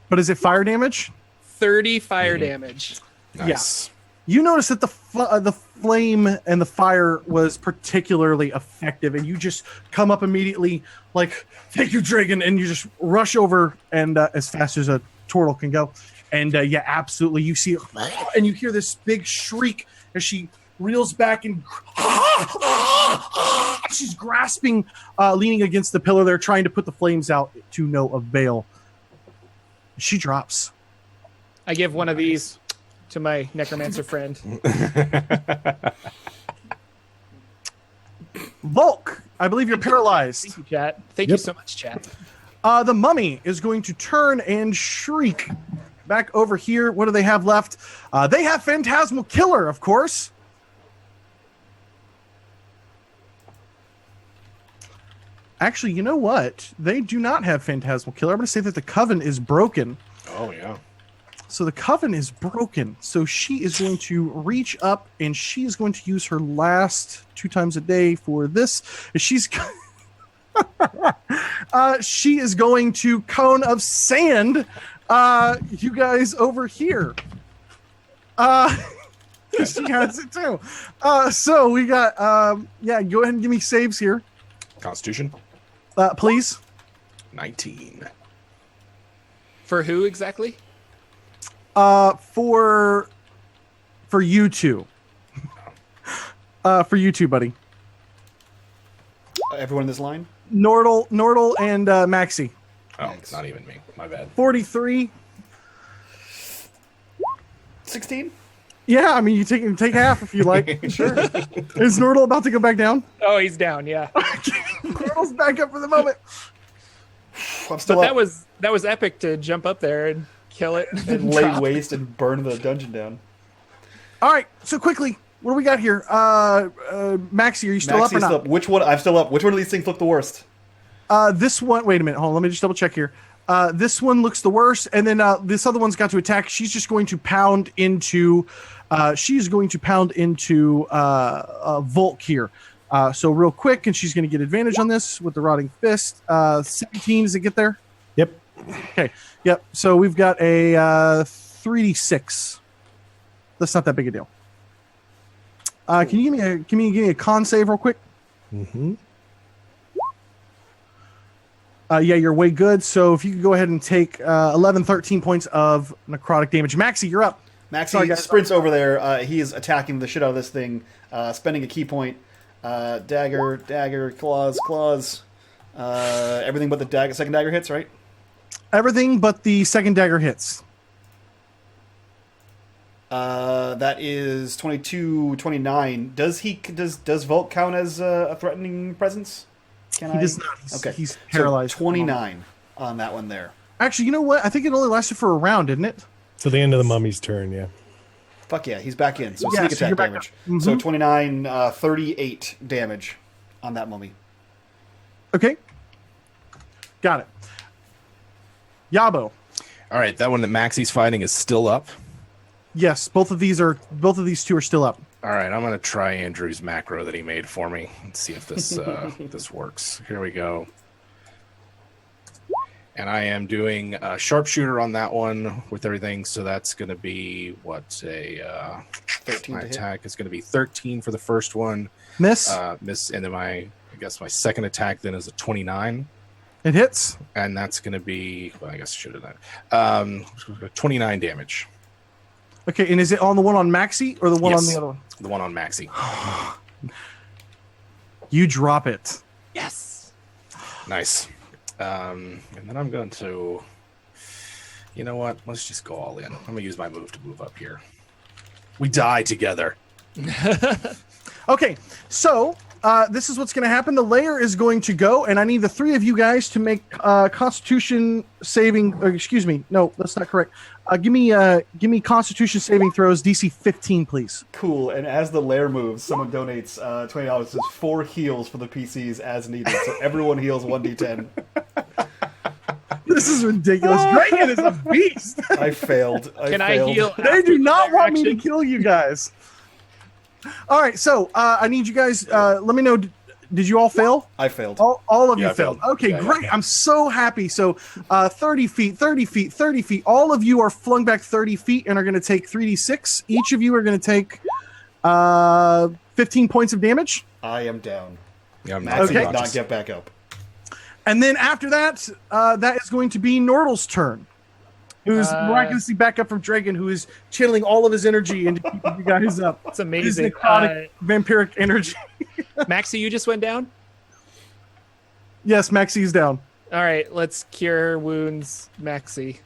But is it fire damage? 30 fire damage. Nice. You notice that the flame and the fire was particularly effective, and you just come up immediately like, thank you, Dragon, and you just rush over and as fast as a turtle can go. And yeah, absolutely. You see, and you hear this big shriek as she reels back and she's grasping, leaning against the pillar there, trying to put the flames out to no avail. She drops. I give one of these to my necromancer friend. Volk, I believe you're paralyzed. Thank you, chat. Thank you Yep. so much, chat. The mummy is going to turn and shriek back over here. What do they have left? They have Phantasmal Killer, of course. Actually, you know what? They do not have Phantasmal Killer. I'm going to say that the Coven is broken. Oh, yeah. So the Coven is broken. So she is going to reach up and she is going to use her last 2 times a day for this. She's she is going to Cone of Sand you guys over here. She has it too. So we got yeah, go ahead and give me saves here. Constitution? Please. 19. For who exactly? For you two. For you two, buddy. Everyone in this line? Nordahl and Maxi. Oh, Thanks. not even me. My bad. 43. 16? Yeah, I mean, you take half if you like. Sure. Is Nordahl about to go back down? Oh, he's down. Yeah. Nordahl's back up for the moment. I'm still But up. that was epic to jump up there and kill it And lay waste and burn the dungeon down. All right, so quickly, what do we got here? Maxi, are you still up or Maxi's not? still up. Which one? I'm still up. Which one of these things look the worst? This one, wait a minute, hold on, let me just double check here. This one looks the worst, and then this other one's got to attack. She's just going to pound into, Volk here. So real quick, and she's going to get advantage on this with the Rotting Fist. 17, does it get there? Yep. Okay, yep. So we've got a 3d6. That's not that big a deal. Can you give me a con save real quick? Mm-hmm. Yeah, you're way good. So if you could go ahead and take 11, 13 points of necrotic damage. Maxi, you're up. Maxi Sorry, guys. sprints over there. He is attacking the shit out of this thing, spending a key point. Dagger, claws. Everything but the second dagger hits, right? Everything but the second dagger hits. That is 22, 29. Does Volk count as a threatening presence? He does not. He's So paralyzed. 29 on that one there. Actually, you know what? I think it only lasted for a round, didn't it? So the end of the mummy's turn, yeah. Fuck yeah, he's back in. So Yeah, sneak so attack you're back damage. up. Mhm. So 29, 38 damage on that mummy. Okay. Got it. Yabo. All right, that one that Maxi's fighting is still up. Yes, both of these two are still up. All right, I'm going to try Andrew's macro that he made for me and see if this this works. Here we go. And I am doing a sharpshooter on that one with everything, so that's going to be my 13 to hit. attack is going to be 13 for the first one. Miss. Miss, and then my second attack then is a 29, It hits. and that's going to be, well, I guess I should have done 29 damage. Okay, and is it on the one on Maxi or the one on Yes. the other one? The one on Maxi. You drop it. Yes. Nice. And then I'm going to, you know what? Let's just go all in. I'm going to use my move to move up here. We die together. Okay, so this is what's going to happen. The layer is going to go, and I need the three of you guys to make Constitution saving. Excuse me, no, that's not correct. Give me Constitution saving throws, DC 15, please. Cool. And as the lair moves, someone donates $20 to 4 heals for the PCs as needed. So everyone heals 1d10. This is ridiculous. Dragon is a beast. I failed. Can I heal? They do not want me to action? kill you guys. All right, so I need you guys. Let me know. Did you all fail? I failed. All of Yeah, you I failed. failed. Okay, Yeah, great. yeah. I'm so happy. So 30 feet, 30 feet, 30 feet. All of you are flung back 30 feet and are going to take 3d6. Each of you are going to take 15 points of damage. I am down. Yeah, I'm Max not did not unconscious. get back up. And then after that, that is going to be Nordahl's turn, who's miraculously back up from Dragon, who is channeling all of his energy into keeping you guys up. That's His amazing. necrotic, vampiric energy. Maxi, you just went down? Yes, Maxi's down. All right, let's cure wounds, Maxi.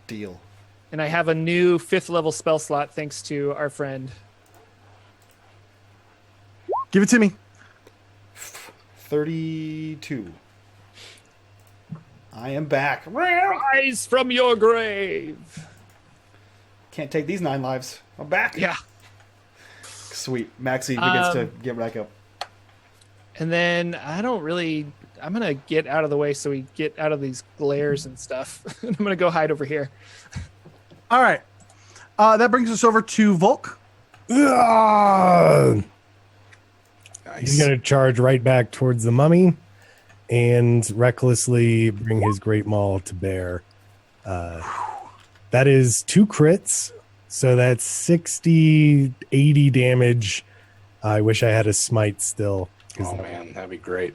Deal. And I have a new 5th level spell slot thanks to our friend. Give it to me. 32. I am back. Rise from your grave. Can't take these 9 lives. I'm back. Yeah. Sweet. Maxie begins to get back up. And then I'm going to get out of the way so we get out of these glares and stuff. I'm going to go hide over here. All right. That brings us over to Volk. Ah! Nice. He's going to charge right back towards the mummy and recklessly bring his great maul to bear. That is 2 crits. So that's 60, 80 damage. I wish I had a smite still. Oh man, that'd be great.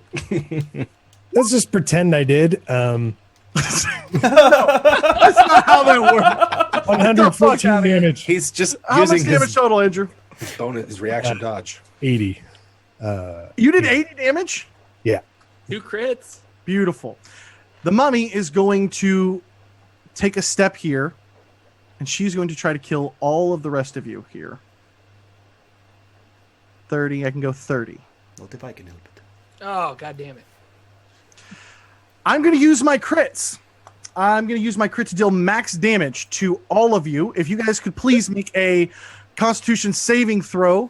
Let's just pretend I did. That's not how that works. 114 damage. He's just How much using damage his total, Andrew? bonus, his reaction dodge. 80. You did 80 damage? Yeah. 2 crits. Beautiful. The mummy is going to take a step here, and she's going to try to kill all of the rest of you here. 30. I can go 30. What if I can help it? Oh, God damn it. I'm going to use my crits. I'm going to use my crit to deal max damage to all of you. If you guys could please make a Constitution saving throw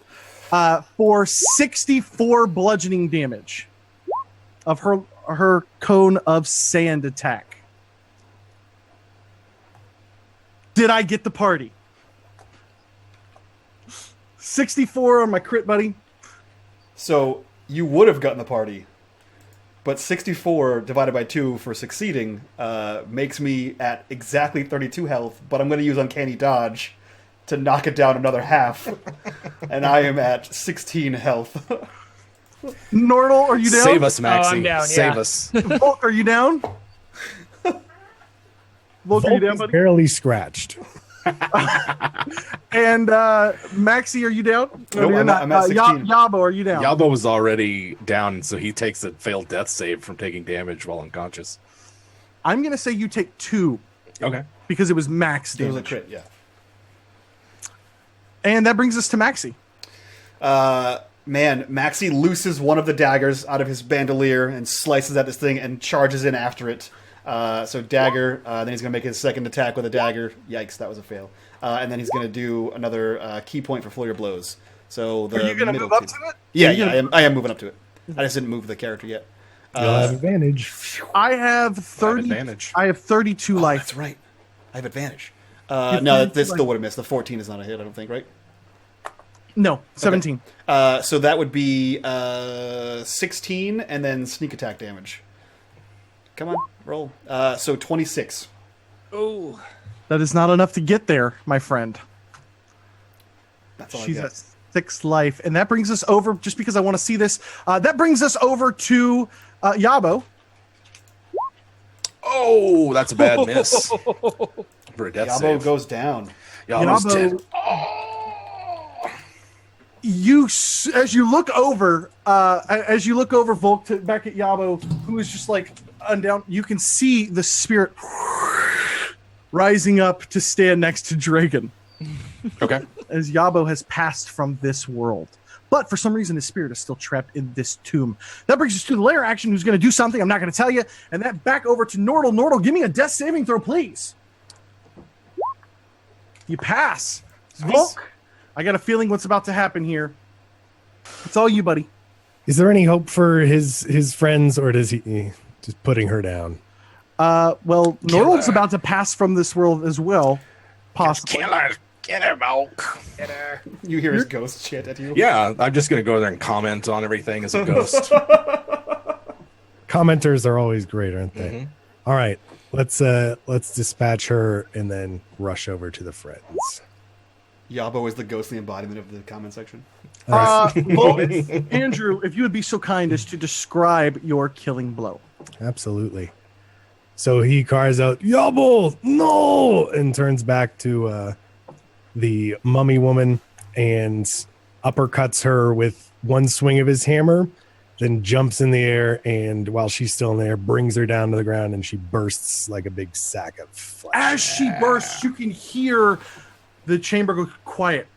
for 64 bludgeoning damage of her cone of sand attack. Did I get the party? 64 on my crit, buddy. So you would have gotten the party, but 64 divided by 2 for succeeding makes me at exactly 32 health, but I'm going to use Uncanny Dodge to knock it down another half, and I am at 16 health. Nordahl, are you down? Save us, Maxie. I'm down, Save yeah. us. Volk, are you down? Volk, are you Volk down, is buddy? barely scratched. And Maxie, are you down? Nope, Or you're I'm at 16. Yabo, are you down? Yalbo was already down, so he takes a failed death save from taking damage while unconscious. I'm going to say you take 2 Okay. because it was max It was a damage. crit, yeah. And that brings us to Maxie. Man, Maxie looses one of the daggers out of his bandolier and slices at this thing and charges in after it. So dagger, then he's going to make his second attack with a dagger. Yikes, that was a fail. And then he's going to do another key point for Flurry of Blows. So the Are you going to middle move up two- to it? Yeah, Are you yeah, gonna- I am moving up to it. I just didn't move the character yet. You'll have advantage. I have 30. advantage. I have 32 Oh, life. that's right. I have advantage. have No, 32 this life. still would have missed. The 14 is not a hit, I don't think, right? No, 17. So that would be 16 and then sneak attack damage. Come on, roll. So 26. Oh. That is not enough to get there, my friend. That's all She's I got. at 6 life. And that brings us over, just because I want to see this, that brings us over to Yabo. Oh, that's a bad miss. For a death Yabo save. goes down. Yabo's dead. Yabo, as you look over, Volk, back at Yabo, who is just like down, you can see the spirit rising up to stand next to Dragon Okay. as Yabo has passed from this world. But for some reason, his spirit is still trapped in this tomb. That brings us to the lair action, who's going to do something I'm not going to tell you. And that back over to Nordahl. Nordahl, give me a death saving throw, please. You pass. Volk, I got a feeling what's about to happen here. It's all you, buddy. Is there any hope for his friends, or does he just putting her down? Well, Nordahl's about to pass from this world as well. Possibly. Killer. Get her, Volk. You hear his ghost shit at you. Yeah, I'm just going to go there and comment on everything as a ghost. Commenters are always great, aren't they? All right, let's dispatch her and then rush over to the friends. Yabo is the ghostly embodiment of the comment section. Volk, Andrew, if you would be so kind as to describe your killing blow. Absolutely. So he cries out, "Yabo, no!" and turns back to the mummy woman and uppercuts her with one swing of his hammer, then jumps in the air, and while she's still in the air, brings her down to the ground, and she bursts like a big sack of flesh. As she bursts, you can hear the chamber go quiet.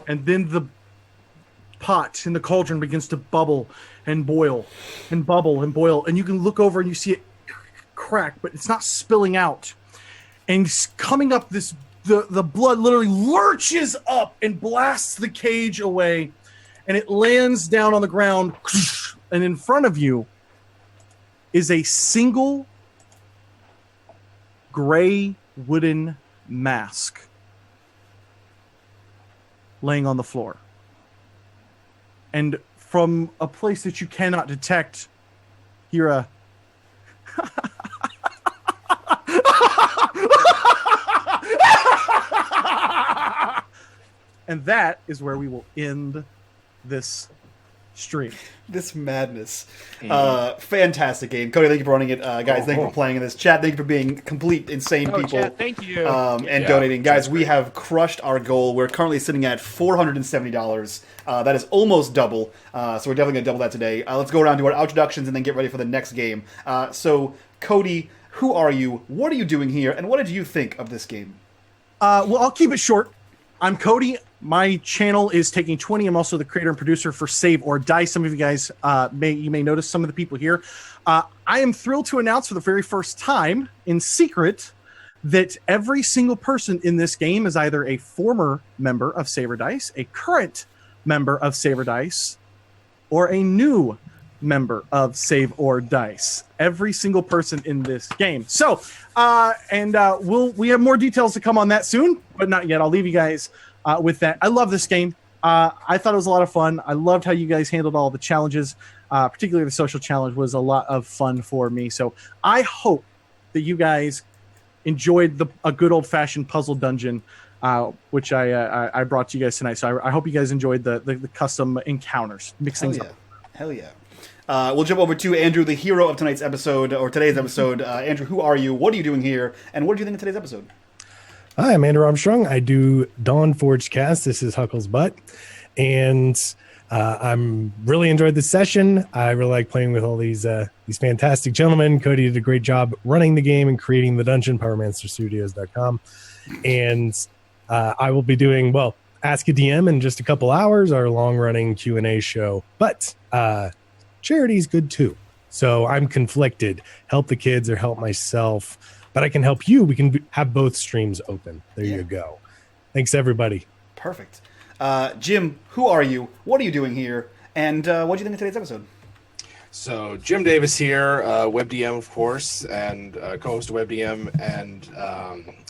And then the pot in the cauldron begins to bubble and boil and bubble and boil. And you can look over and you see it crack, but it's not spilling out. And coming up, the blood literally lurches up and blasts the cage away. And it lands down on the ground. And in front of you is a single gray wooden mask laying on the floor. And from a place that you cannot detect, hear a and that is where we will end this stream. This madness. Fantastic game. Cody, thank you for running it. Guys, thank you for playing in this. Chat, thank you for being complete, insane people. Chat, thank you. And donating. Guys, we have crushed our goal. We're currently sitting at $470. That is almost double. So we're definitely going to double that today. Let's go around to our introductions and then get ready for the next game. So, Cody, who are you? What are you doing here? And what did you think of this game? Well, I'll keep it short. I'm Cody. My channel is Taking20. I'm also the creator and producer for Save or Die. Some of you guys may notice some of the people here. I am thrilled to announce for the very first time in secret that every single person in this game is either a former member of Save or Dice, a current member of Save or Dice, or a new member of Save or Dice. Every single person in this game. So, we have more details to come on that soon, but not yet. I'll leave you guys with that. I love this game. I thought it was a lot of fun. I loved how you guys handled all the challenges. Particularly the social challenge was a lot of fun for me. So I hope that you guys enjoyed a good old-fashioned puzzle dungeon, which I brought to you guys tonight. So I hope you guys enjoyed the custom encounters. Mix things up. Hell yeah. We'll jump over to Andrew, the hero of tonight's episode, or today's episode. Andrew, who are you? What are you doing here? And what did you think of today's episode? Hi, I'm Andrew Armstrong. I do DawnforgedCast. This is Huckle's Butt. And I'm really enjoyed this session. I really like playing with all these fantastic gentlemen. Cody did a great job running the game and creating the dungeon, PowerMancerStudios.com. And I will be doing, Ask a DM in just a couple hours, our long-running Q&A show. But charity is good too. So I'm conflicted. Help the kids or help myself. But I can help you. We can have both streams open. There you go. Thanks, everybody. Perfect. Jim, who are you? What are you doing here? And what do you think of today's episode? So, Jim Davis here, WebDM, of course, and co-host of WebDM. And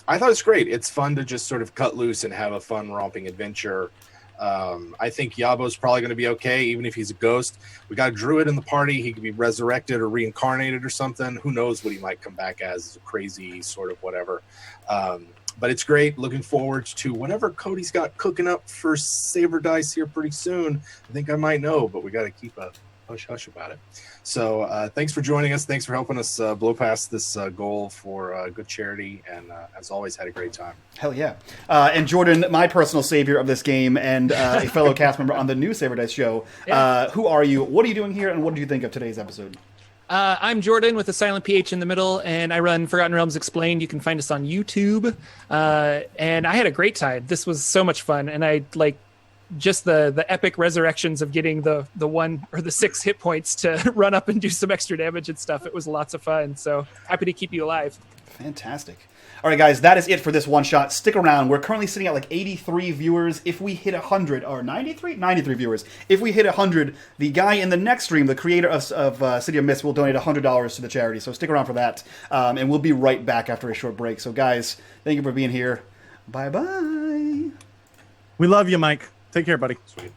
I thought it's great. It's fun to just sort of cut loose and have a fun, romping adventure. I think Yabo's probably going to be okay, even if he's a ghost. We got a druid in the party. He could be resurrected or reincarnated or something. Who knows what he might come back as, a crazy sort of whatever. But it's great. Looking forward to whatever Cody's got cooking up for Saber Dice here pretty soon. I think I might know, but we got to keep a hush-hush about it. So thanks for joining us. Thanks for helping us blow past this goal for good charity. And as always, had a great time. Hell yeah. And Jordan, my personal savior of this game and a fellow cast member on the new Saber Dice show. Who are you? What are you doing here? And what did you think of today's episode? I'm Jordan with a silent PH in the middle, and I run Forgotten Realms Explained. You can find us on YouTube. And I had a great time. This was so much fun. And I like just the epic resurrections of getting the 1 or the 6 hit points to run up and do some extra damage and stuff. It was lots of fun. So happy to keep you alive. Fantastic. All right, guys, that is it for this one shot. Stick around. We're currently sitting at like 83 viewers. If we hit 100, or 93? 93 viewers. If we hit 100, the guy in the next stream, the creator of City of Mist, will donate $100 to the charity. So stick around for that. And we'll be right back after a short break. So, guys, thank you for being here. Bye-bye. We love you, Mike. Take care, buddy. Sweet.